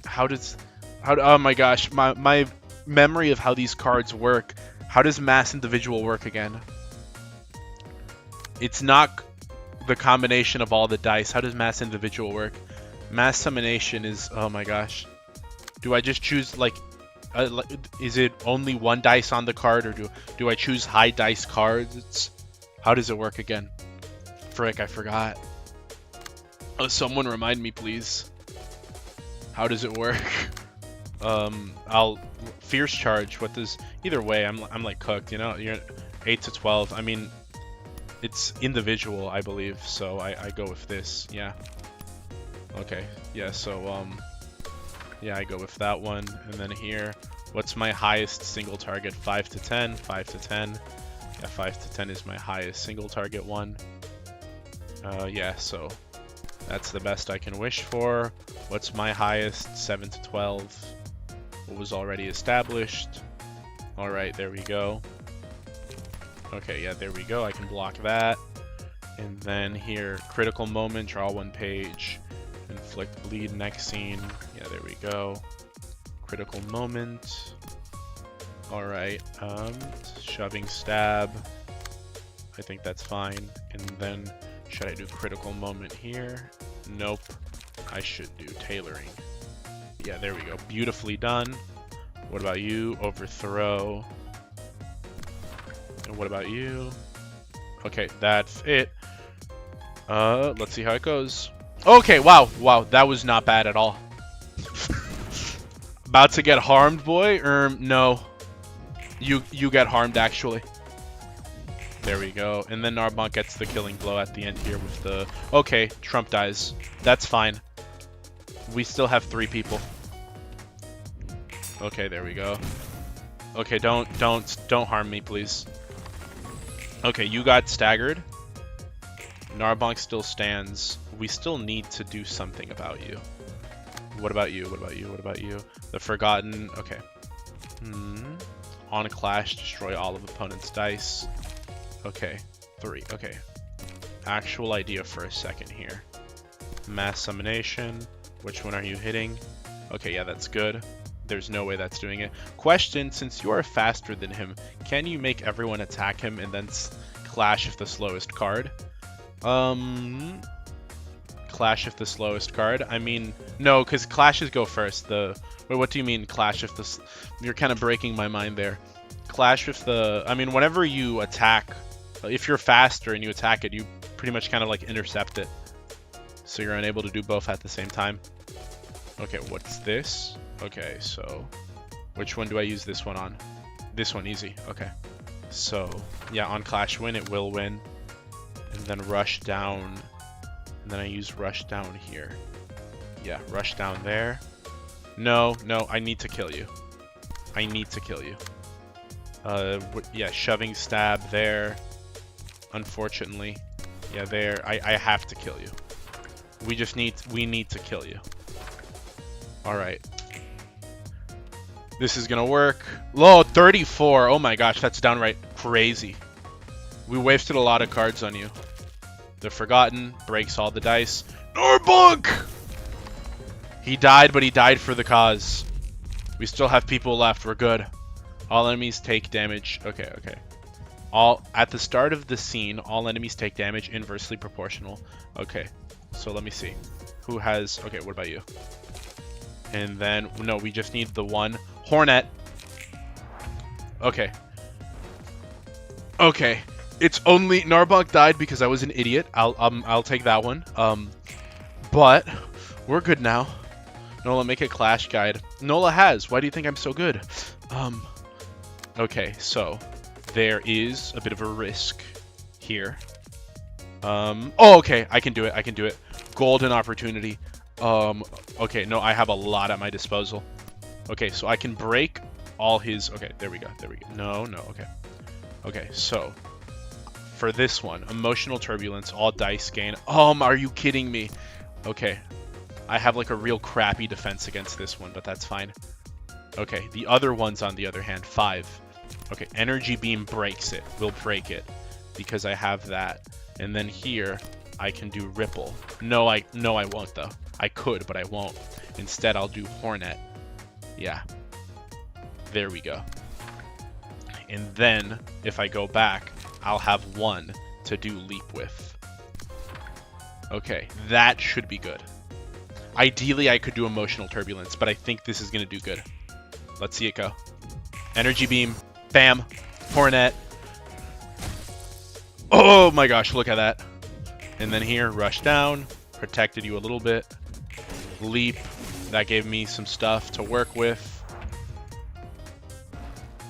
Oh my gosh, my memory of how these cards work. How does mass individual work again? It's not the combination of all the dice. How does mass individual work? Mass summonation is, oh my gosh. Do I just choose like is it only one dice on the card, or do I choose high dice cards? How does it work again? Frick, I forgot. Oh, someone remind me, please. How does it work? I'll fierce charge. What does? Either way, I'm like cooked. You know, you're 8 to 12. I mean, it's individual, I believe. So I go with this. Yeah. Okay. Yeah. So yeah, I go with that one. And then here, what's my highest single target? 5 to 10. 5 to 10. Yeah, 5 to 10 is my highest single target one. Yeah. So that's the best I can wish for. What's my highest? 7 to 12. What was already established. Alright, there we go. Okay, yeah, there we go. I can block that. And then here, critical moment, draw one page. Inflict bleed, next scene. Yeah, there we go. Critical moment. Alright, shoving stab. I think that's fine. And then, should I do critical moment here? Nope. I should do tailoring. Yeah, there we go. Beautifully done. What about you? Overthrow. And what about you? Okay, that's it. Let's see how it goes. Okay, wow, that was not bad at all. About to get harmed, boy? No. You get harmed, actually. There we go. And then Narbonk gets the killing blow at the end here with the... Okay, Trump dies. That's fine. We still have 3 people. Okay, there we go. Okay, don't harm me, please. Okay, you got staggered. Narbonk still stands. We still need to do something about you. What about you? What about you? What about you? The Forgotten. Okay. On clash, destroy all of opponent's dice. Okay. 3. Okay. Actual idea for a second here. Mass summonation. Which one are you hitting? Okay, yeah, that's good. There's no way that's doing it. Question, since you are faster than him, can you make everyone attack him and then clash if the slowest card? Clash if the slowest card? I mean, no, because clashes go first. Wait, what do you mean clash if the... You're kind of breaking my mind there. Clash if the... I mean, whenever you attack, if you're faster and you attack it, you pretty much kind of like intercept it. So you're unable to do both at the same time. Okay, what's this? Okay, so which one do I use this one on? This one, easy. Okay. So, yeah, on Clash Win, it will win. And then Rush Down. And then I use Rush Down here. Yeah, Rush Down there. No, no, I need to kill you. I need to kill you. Yeah, shoving stab there. Unfortunately. Yeah, there. I have to kill you. We need to kill you. Alright. This is gonna work. Low, 34. Oh my gosh, that's downright crazy. We wasted a lot of cards on you. The Forgotten breaks all the dice. Norbunk! He died, but he died for the cause. We still have people left. We're good. All enemies take damage. Okay, okay. At the start of the scene, all enemies take damage inversely proportional. Okay, so let me see. Who has... Okay, what about you? And then... No, we just need the one. Hornet. Okay. Okay. It's only... Narbonk died because I was an idiot. I'll take that one. But we're good now. Nola, make a clash guide. Nola has. Why do you think I'm so good? Okay, so there is a bit of a risk here. Oh, okay. I can do it. I can do it. Golden opportunity. Okay, no, I have a lot at my disposal. Okay, so I can break all his... Okay, there we go. There we go. No, no, okay. Okay, so for this one, emotional turbulence, all dice gain. Are you kidding me? Okay. I have like a real crappy defense against this one, but that's fine. Okay, the other ones on the other hand, 5. Okay, energy beam breaks it. Will break it because I have that. And then here I can do ripple. No, I won't though. I could, but I won't. Instead, I'll do hornet. Yeah. There we go. And then if I go back, I'll have 1 to do leap with. Okay, that should be good. Ideally, I could do emotional turbulence, but I think this is going to do good. Let's see it go. Energy beam. Bam. Hornet. Oh my gosh, look at that. And then here, rush down. Protected you a little bit. Leap. That gave me some stuff to work with.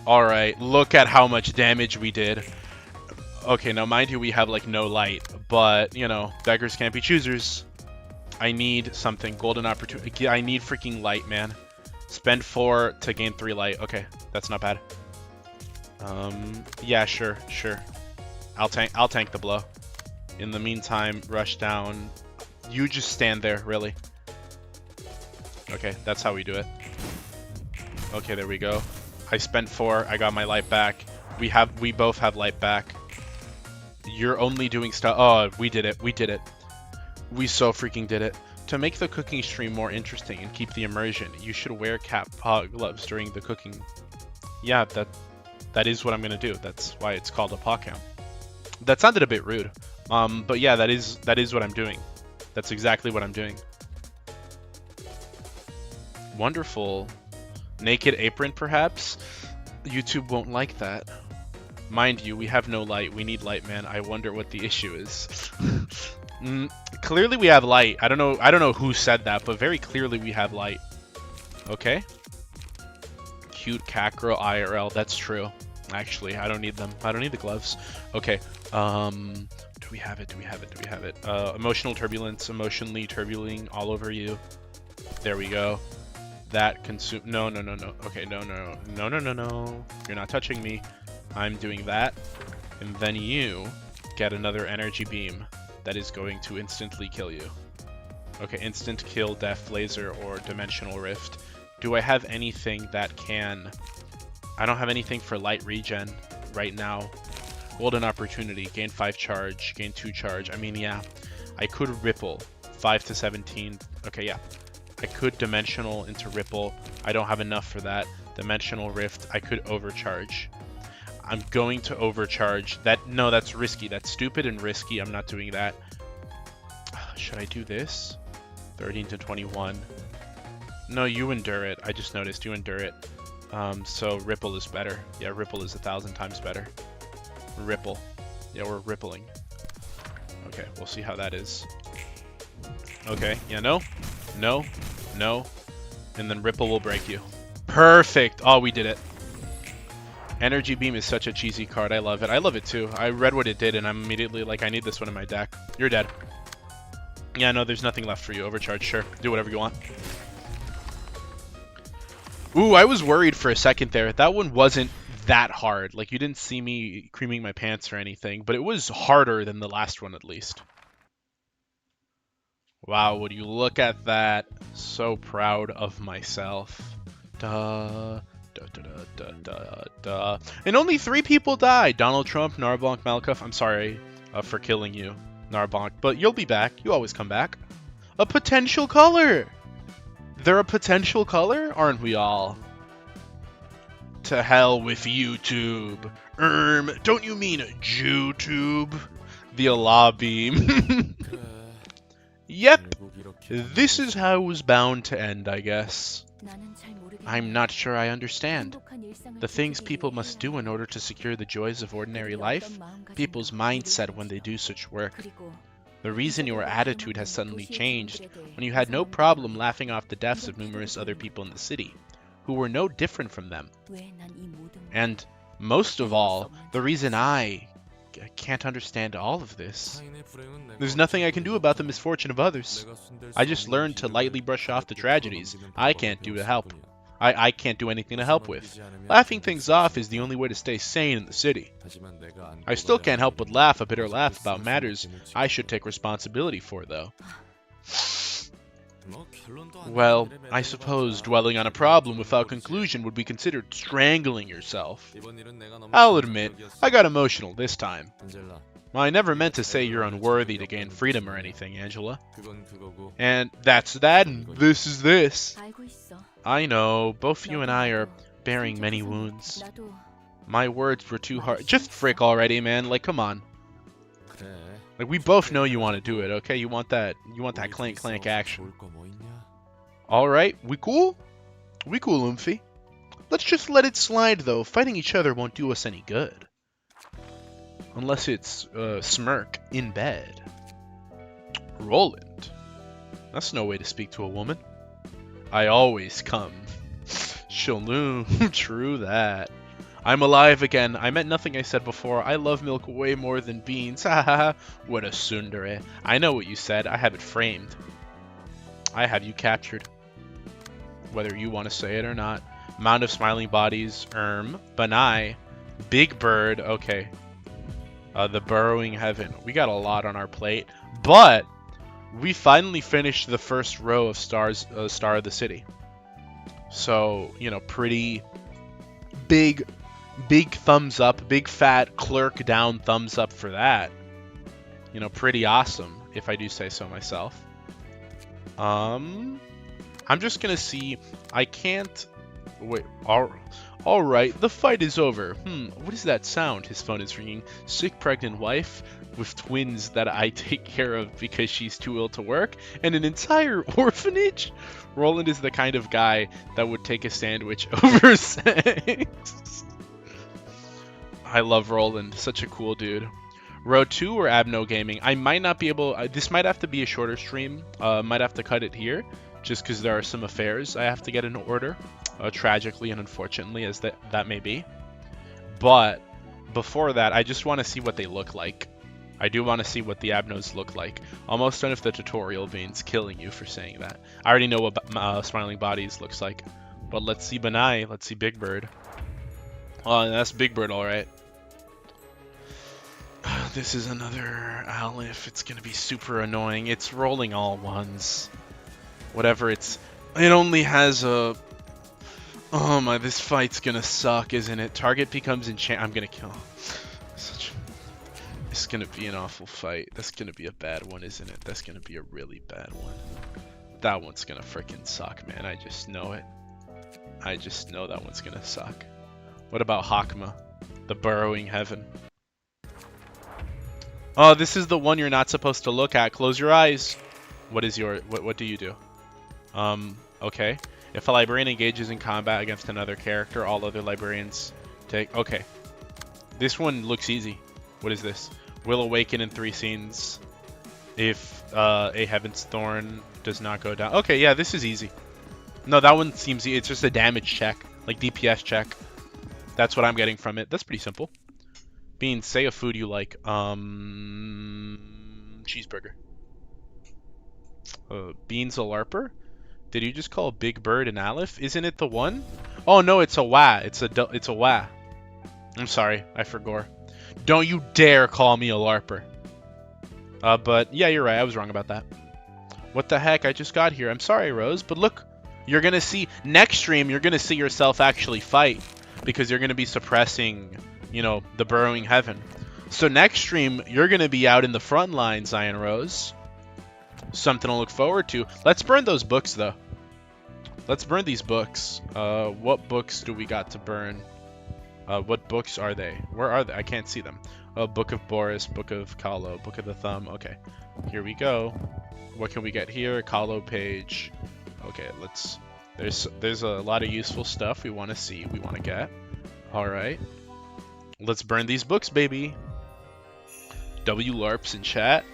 Alright, look at how much damage we did. Okay, now mind you, we have like no light. But, you know, beggars can't be choosers. I need something. Golden opportunity. I need freaking light, man. Spend 4 to gain 3 light. Okay, that's not bad. Yeah, sure, sure. I'll tank the blow. In the meantime, rush down. You just stand there, really. Okay, that's how we do it. Okay, there we go. I spent 4. I got my light back. We both have light back. You're only doing stuff. Oh, we did it. We did it. We so freaking did it. To make the cooking stream more interesting and keep the immersion, you should wear paw gloves during the cooking. Yeah, that is what I'm gonna do. That's why it's called a paw cam. That sounded a bit rude. But yeah, that is what I'm doing. That's exactly what I'm doing. Wonderful. Naked apron, perhaps? YouTube won't like that. Mind you, we have no light. We need light, man. I wonder what the issue is. Clearly we have light. I don't know who said that, but very clearly we have light. Okay. Cute cat girl IRL. That's true. Actually, I don't need them. I don't need the gloves. Okay. Do we have it? Do we have it? Do we have it? Emotional turbulence. Emotionally turbulating all over you. There we go. That consume. No, no, no, no. Okay, no, no, no, no, no, no. You're not touching me. I'm doing that. And then you get another energy beam that is going to instantly kill you. Okay, instant kill, death, laser, or dimensional rift. Do I have anything that can... I don't have anything for light regen right now. Golden opportunity, gain 5 charge, gain 2 charge. I mean, yeah, I could ripple 5 to 17. Okay, yeah. I could dimensional into ripple. I don't have enough for that. Dimensional rift, I could overcharge. I'm going to overcharge. No, that's risky. That's stupid and risky. I'm not doing that. Should I do this? 13 to 21. No, you endure it. I just noticed you endure it. So ripple is better. Yeah, ripple is 1,000 times better. Ripple. Yeah, we're rippling. Okay, we'll see how that is. Okay, yeah, no, no, no. And then ripple will break you. Perfect. Oh, we did it. Energy Beam is such a cheesy card. I love it. I love it too. I read what it did and I'm immediately like, I need this one in my deck. You're dead. Yeah, no, there's nothing left for you. Overcharge, sure. Do whatever you want. Ooh, I was worried for a second there. That one wasn't that hard. Like, you didn't see me creaming my pants or anything, but it was harder than the last one at least. Wow, would you look at that? So proud of myself. Duh. Duh, duh, duh, duh, duh, duh. And only 3 people died. Donald Trump, Narbonk, Malkuth. I'm sorry for killing you, Narbonk, but you'll be back. You always come back. A potential color! They're a potential color? Aren't we all? To hell with YouTube. Don't you mean JewTube? The Allah beam. Yep. This is how it was bound to end, I guess. I'm not sure I understand. The things people must do in order to secure the joys of ordinary life, people's mindset when they do such work. The reason your attitude has suddenly changed when you had no problem laughing off the deaths of numerous other people in the city, who were no different from them. And most of all, the reason I can't understand all of this. There's nothing I can do about the misfortune of others. I just learned to lightly brush off the tragedies I can't do to help. I can't do anything to help with. Laughing things off is the only way to stay sane in the city. I still can't help but laugh a bitter laugh about matters I should take responsibility for, though. Well, I suppose dwelling on a problem without conclusion would be considered strangling yourself. I'll admit, I got emotional this time. I never meant to say you're unworthy to gain freedom or anything, Angela. And that's that, and this is this. I know, both you and I are bearing many wounds. My words were too hard. Just frick already, man. Like, come on. Like, we both know you want to do it, okay? You want that clank action. Alright, we cool? We cool, Oomphy. Let's just let it slide, though. Fighting each other won't do us any good. Unless it's, smirk in bed. Roland. That's no way to speak to a woman. I always come. Shalom. True that. I'm alive again. I meant nothing I said before. I love milk way more than beans. Ha ha ha. What a tsundere. I know what you said. I have it framed. I have you captured. Whether you want to say it or not. Mound of smiling bodies. Banai. Big bird. Okay. The burrowing heaven. We got a lot on our plate. But we finally finished the first row of stars. Star of the City. So, you know, pretty big thumbs up, big fat clerk down thumbs up for that. You know, pretty awesome, if I do say so myself. I'm just gonna see. I can't wait. All right, the fight is over. What is that sound? His phone is ringing. Sick pregnant wife with twins that I take care of because she's too ill to work, and an entire orphanage? Roland is the kind of guy that would take a sandwich over sex. I love Roland. Such a cool dude. Row 2 or Abno Gaming? I might not be able... this might have to be a shorter stream. Might have to cut it here, just because there are some affairs I have to get in order. Tragically and unfortunately, as that may be. But before that, I just want to see what they look like. I do want to see what the Abnos look like. Almost done with the tutorial, Beans. Killing you for saying that. I already know what Smiling Bodies looks like. But let's see Banai. Let's see Big Bird. Oh, that's Big Bird, alright. This is another Aleph. It's going to be super annoying. It's rolling all ones. Whatever it's... It only has a... Oh my, this fight's going to suck, isn't it? Target becomes enchant... I'm going to kill... It's going to be an awful fight. That's going to be a bad one, isn't it? That's going to be a really bad one. That one's going to freaking suck, man. I just know it. I just know that one's going to suck. What about Hakma? The Burrowing Heaven. Oh, this is the one you're not supposed to look at. Close your eyes. What is your... What do you do? Okay. If a librarian engages in combat against another character, all other librarians take... Okay. This one looks easy. What is this? Will awaken in 3 scenes if a Heaven's Thorn does not go down. Okay, yeah, this is easy. No, that one seems... It's just a damage check. Like DPS check. That's what I'm getting from it. That's pretty simple. Beans, say a food you like. Cheeseburger. Beans a LARPer? Did you just call Big Bird an Aleph? Isn't it the one? Oh no, it's a wah. It's a wah. I'm sorry, I forgot. Don't you dare call me a LARPer. But yeah, you're right. I was wrong about that. What the heck? I just got here. I'm sorry, Rose, but look, you're gonna see next stream. You're gonna see yourself actually fight because you're gonna be suppressing, you know, the burrowing heaven. So next stream, you're gonna be out in the front line, Zion Rose. Something to look forward to. Let's burn those books, though. Let's burn these books. What books do we got to burn? What books are they? Where are they? I can't see them. Book of Boris, Book of Kahlo, Book of the Thumb. Okay, here we go. What can we get here? Kahlo page. Okay, let's. There's a lot of useful stuff we want to see. We want to get. All right. Let's burn these books, baby. W LARPs in chat.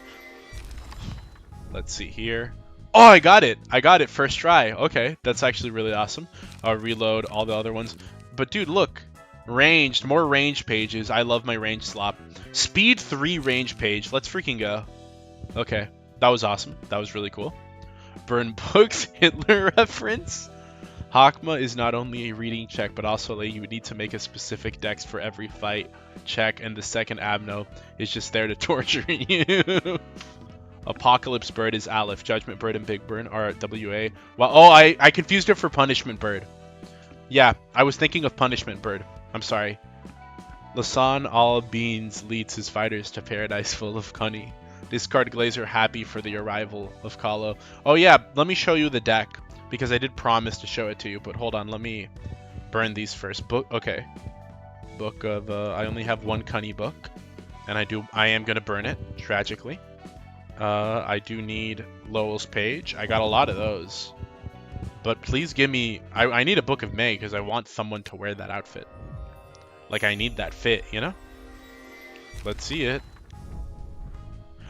Let's see here. Oh, I got it. I got it first try. Okay, that's actually really awesome. Reload all the other ones. But dude, look. Ranged, more range pages. I love my range slop. Speed 3 range page. Let's freaking go. Okay, that was awesome. That was really cool. Burn books, Hitler reference. Hakma is not only a reading check, but also you would need to make a specific dex for every fight check, and the second Abno is just there to torture you. Apocalypse Bird is Aleph. Judgment Bird and Big Bird are WA. Well, oh, I confused it for Punishment Bird. Yeah, I was thinking of Punishment Bird. I'm sorry. Lasan all beans leads his fighters to paradise full of honey. Discard Glazer happy for the arrival of Kahlo. Oh yeah, let me show you the deck because I did promise to show it to you. But hold on, let me burn these first. Book. Okay. Book of. I only have one Cunny book, and I am gonna burn it tragically. I do need Lowell's page. I got a lot of those. But please give me... I need a Book of May because I want someone to wear that outfit. Like, I need that fit, you know? Let's see it.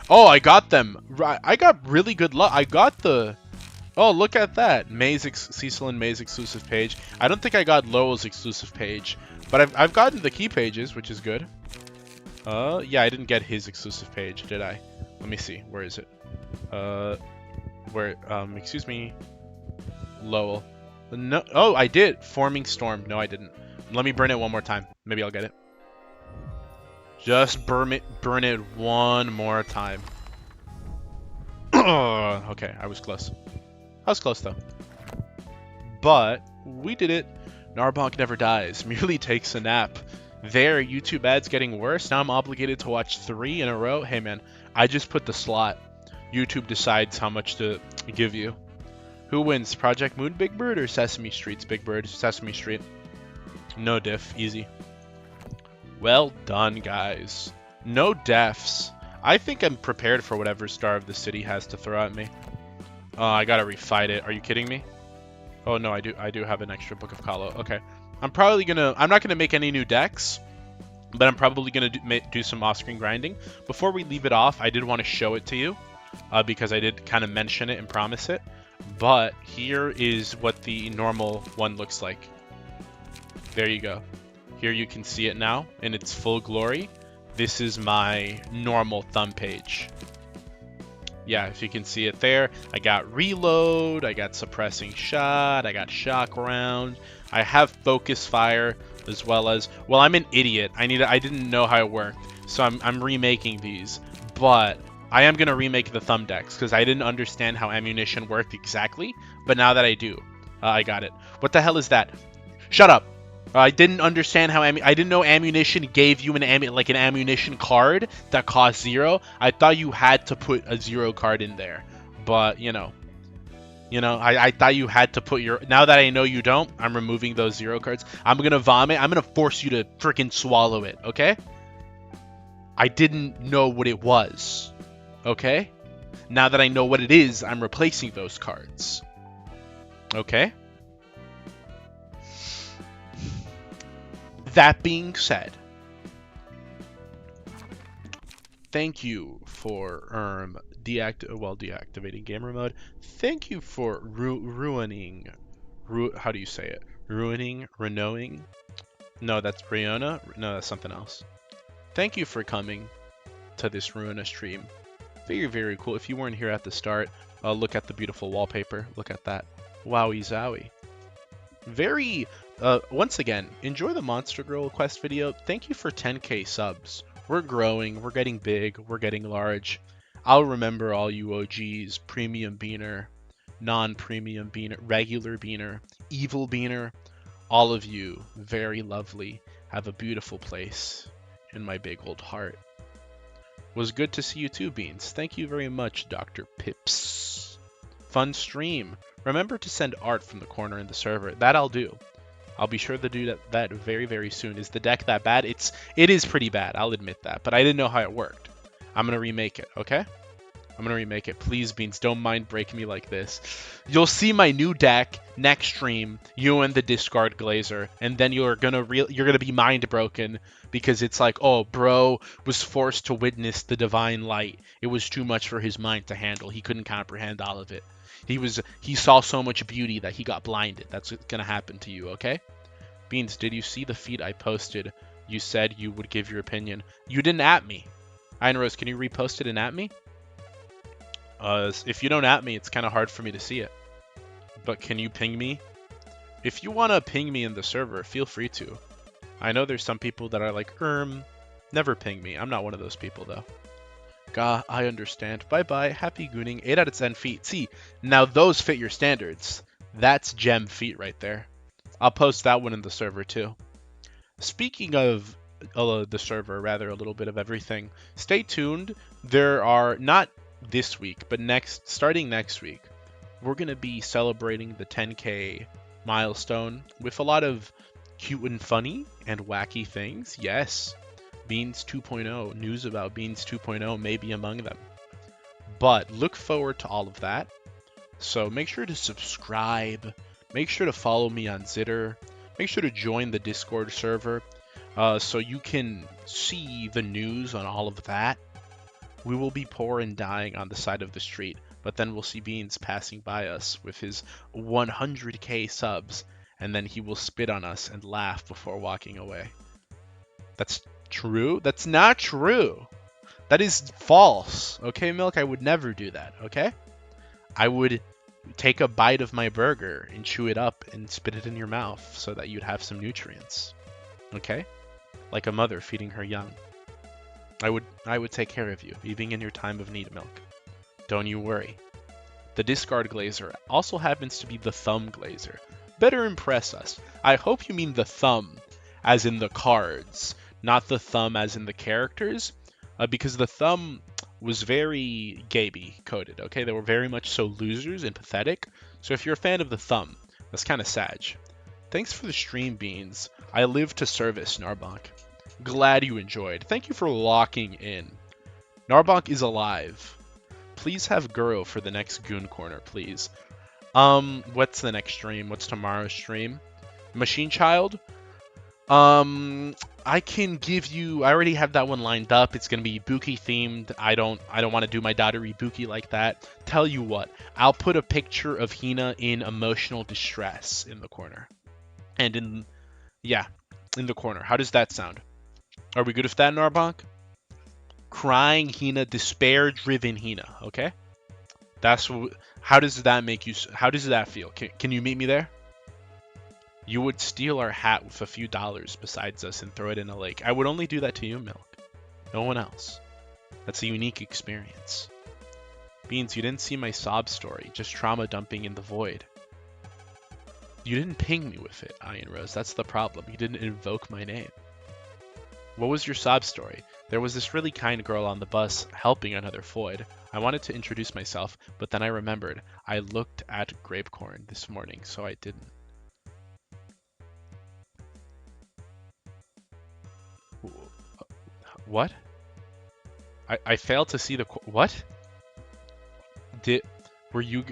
Oh, I got them. I got really good luck. I got the... Oh, look at that. Cecil and May's exclusive page. I don't think I got Lowell's exclusive page. But I've gotten the key pages, which is good. Yeah, I didn't get his exclusive page, did I? Let me see. Where is it? Excuse me. Lowell. No. Oh, I did. Forming Storm. No, I didn't. Let me burn it one more time. Maybe I'll get it. Just burn it one more time. Okay, I was close. I was close, though. But we did it. Narbonk never dies. Merely takes a nap. There, YouTube ads getting worse. Now I'm obligated to watch 3 in a row. Hey, man. I just put the slot. YouTube decides how much to give you. Who wins? Project Moon, Big Bird, or Sesame Street's Big Bird? Sesame Street. No diff. Easy. Well done, guys. No deaths. I think I'm prepared for whatever Star of the City has to throw at me. Oh, I gotta refight it. Are you kidding me? Oh, no, I do have an extra Book of Kahlo. Okay. I'm not gonna make any new decks, but I'm probably gonna do some off-screen grinding. Before we leave it off, I did want to show it to you, because I did kind of mention it and promise it. But here is what the normal one looks like. There you go. Here you can see it now in its full glory. This is my normal thumb page. Yeah, if you can see it there, I got reload, I got suppressing shot, I got shock round, I have focus fire, as well as, well, I'm an idiot. I didn't know how it worked, so I'm remaking these. But I am gonna remake the thumb decks because I didn't understand how ammunition worked exactly. But now that I do, I got it. What the hell is that? Shut up. I didn't understand how I didn't know ammunition gave you an ammunition card that cost 0. I thought you had to put a 0 card in there, but you know, I thought you had to put your. Now that I know you don't, I'm removing those 0 cards. I'm gonna vomit. I'm gonna force you to freaking swallow it. Okay? I didn't know what it was. Okay? Now that I know what it is, I'm replacing those cards. Okay? That being said, thank you for deactivating gamer mode. Thank you for ruining. How do you say it? Renowing? No, that's Riona. No, that's something else. Thank you for coming to this Ruina stream. Very, very cool. If you weren't here at the start, look at the beautiful wallpaper. Look at that. Wowie zowie. Very, once again, enjoy the Monster Girl quest video. Thank you for 10k subs. We're growing, we're getting big, we're getting large. I'll remember all you OGs, Premium Beaner, non-Premium Beaner, Regular Beaner, Evil Beaner. All of you, very lovely, have a beautiful place in my big old heart. Was good to see you too, Beans. Thank you very much, Dr. Pips. Fun stream. Remember to send art from the corner in the server. That I'll do. I'll be sure to do that very, very soon. Is the deck that bad? It is pretty bad, I'll admit that, but I didn't know how it worked. I'm gonna remake it, okay? I'm gonna remake it. Please, Beans, don't mind breaking me like this. You'll see my new deck next stream, you and the discard glazer, and then you're gonna be mind broken because it's like, oh, bro was forced to witness the divine light. It was too much for his mind to handle. He couldn't comprehend all of it. He saw so much beauty that he got blinded. That's what's gonna happen to you, okay? Beans, did you see the feed I posted? You said you would give your opinion. You didn't at me. Iron Rose, can you repost it and at me? If you don't at me, it's kind of hard for me to see it. But can you ping me? If you want to ping me in the server, feel free to. I know there's some people that are like, never ping me. I'm not one of those people, though. Gah, I understand. Bye-bye. Happy gooning. 8 out of 10 feet. See, now those fit your standards. That's gem feet right there. I'll post that one in the server, too. Speaking of the server, rather, a little bit of everything. Stay tuned. There are not this week, but starting next week, we're going to be celebrating the 10k milestone with a lot of cute and funny and wacky things. Yes, Beans 2.0, news about Beans 2.0 may be among them. But look forward to all of that. So make sure to subscribe. Make sure to follow me on Zitter. Make sure to join the Discord server so you can see the news on all of that. We will be poor and dying on the side of the street, but then we'll see Beans passing by us with his 100k subs, and then he will spit on us and laugh before walking away. That's true? That's not true. That is false. Okay, Milk? I would never do that, okay? I would take a bite of my burger and chew it up and spit it in your mouth so that you'd have some nutrients. Okay? Like a mother feeding her young. I would take care of you, even in your time of need, Milk. Don't you worry. The discard glazer also happens to be the thumb glazer. Better impress us. I hope you mean the thumb, as in the cards, not the thumb as in the characters, because the thumb was very Gaby coded, okay? They were very much so losers and pathetic. So if you're a fan of the thumb, that's kind of sad. Thanks for the stream, Beans. I live to service, Narbonk. Glad you enjoyed. Thank you for locking in. Narbonk is alive. Please have Guro for the next Goon Corner, please. What's the next stream? What's tomorrow's stream? Machine Child? I can give you. I already have that one lined up. It's gonna be Buki themed. I don't want to do my daughtery Buki like that. Tell you what, I'll put a picture of Hina in emotional distress in the corner, and in the corner. How does that sound? Are we good with that, Narbonk? Crying Hina, despair-driven Hina. Okay. That's what. How does that make you? How does that feel? Can you meet me there? You would steal our hat with a few dollars besides us and throw it in a lake. I would only do that to you, Milk. No one else. That's a unique experience. Beans, you didn't see my sob story, just trauma dumping in the void. You didn't ping me with it, Iron Rose. That's the problem. You didn't invoke my name. What was your sob story? There was this really kind girl on the bus helping another Foyd. I wanted to introduce myself, but then I remembered. I looked at Grapecorn this morning, so I didn't. What? I failed to see the what? Were you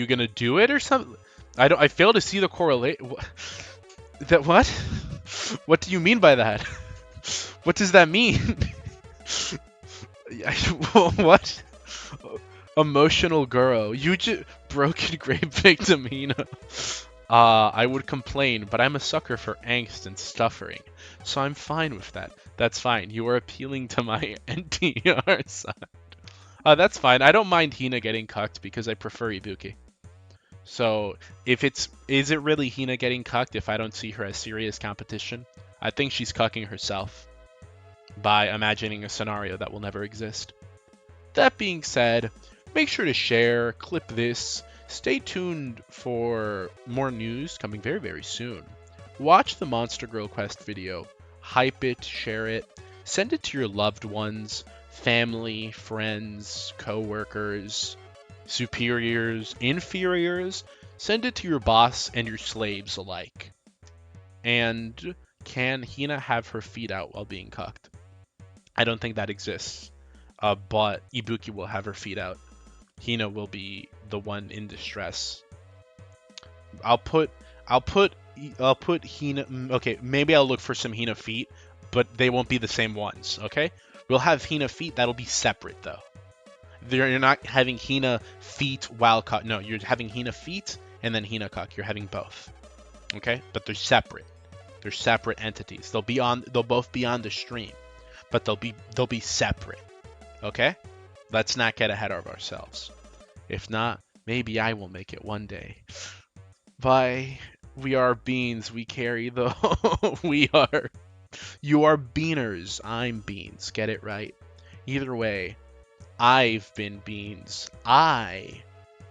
gonna do it or something? I failed to see the correlate. That what? What do you mean by that? What does that mean? What? Emotional girl. You just broken grape victim, Hina. I would complain, but I'm a sucker for angst and suffering, so I'm fine with that. That's fine. You are appealing to my NTR side. That's fine. I don't mind Hina getting cucked because I prefer Ibuki. So is it really Hina getting cucked if I don't see her as serious competition? I think she's cucking herself by imagining a scenario that will never exist. That being said, make sure to share, clip this, stay tuned for more news coming very, very soon. Watch the Monster Girl Quest video, hype it, share it, send it to your loved ones, family, friends, co-workers, superiors, inferiors. Send it to your boss and your slaves alike. And can Hina have her feet out while being cucked? I don't think that exists. But Ibuki will have her feet out. Hina will be the one in distress. I'll put I'll put I'll put Hina. Okay, maybe I'll look for some Hina feet, but they won't be the same ones. Okay, we'll have Hina feet. That'll be separate though. You're not having Hina feet while cuck. No, you're having Hina feet and then Hina cuck. You're having both. Okay, but they're separate. They're separate entities. They'll both be on the stream, but they'll be separate. Okay? Let's not get ahead of ourselves. If not, maybe I will make it one day. Bye. We are beans. We carry the. You are beaners. I'm beans. Get it right. Either way, I've been beans. I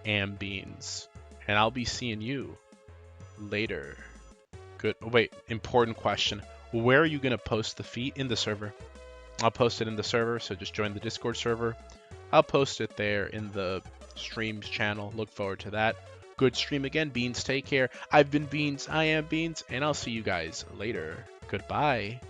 am beans. And I'll be seeing you later. Good. Wait, important question. Where are you going to post the feet? In the server. I'll post it in the server, so just join the Discord server. I'll post it there in the streams channel. Look forward to that. Good stream again, Beans. Take care. I've been Beans. I am Beans, and I'll see you guys later. Goodbye.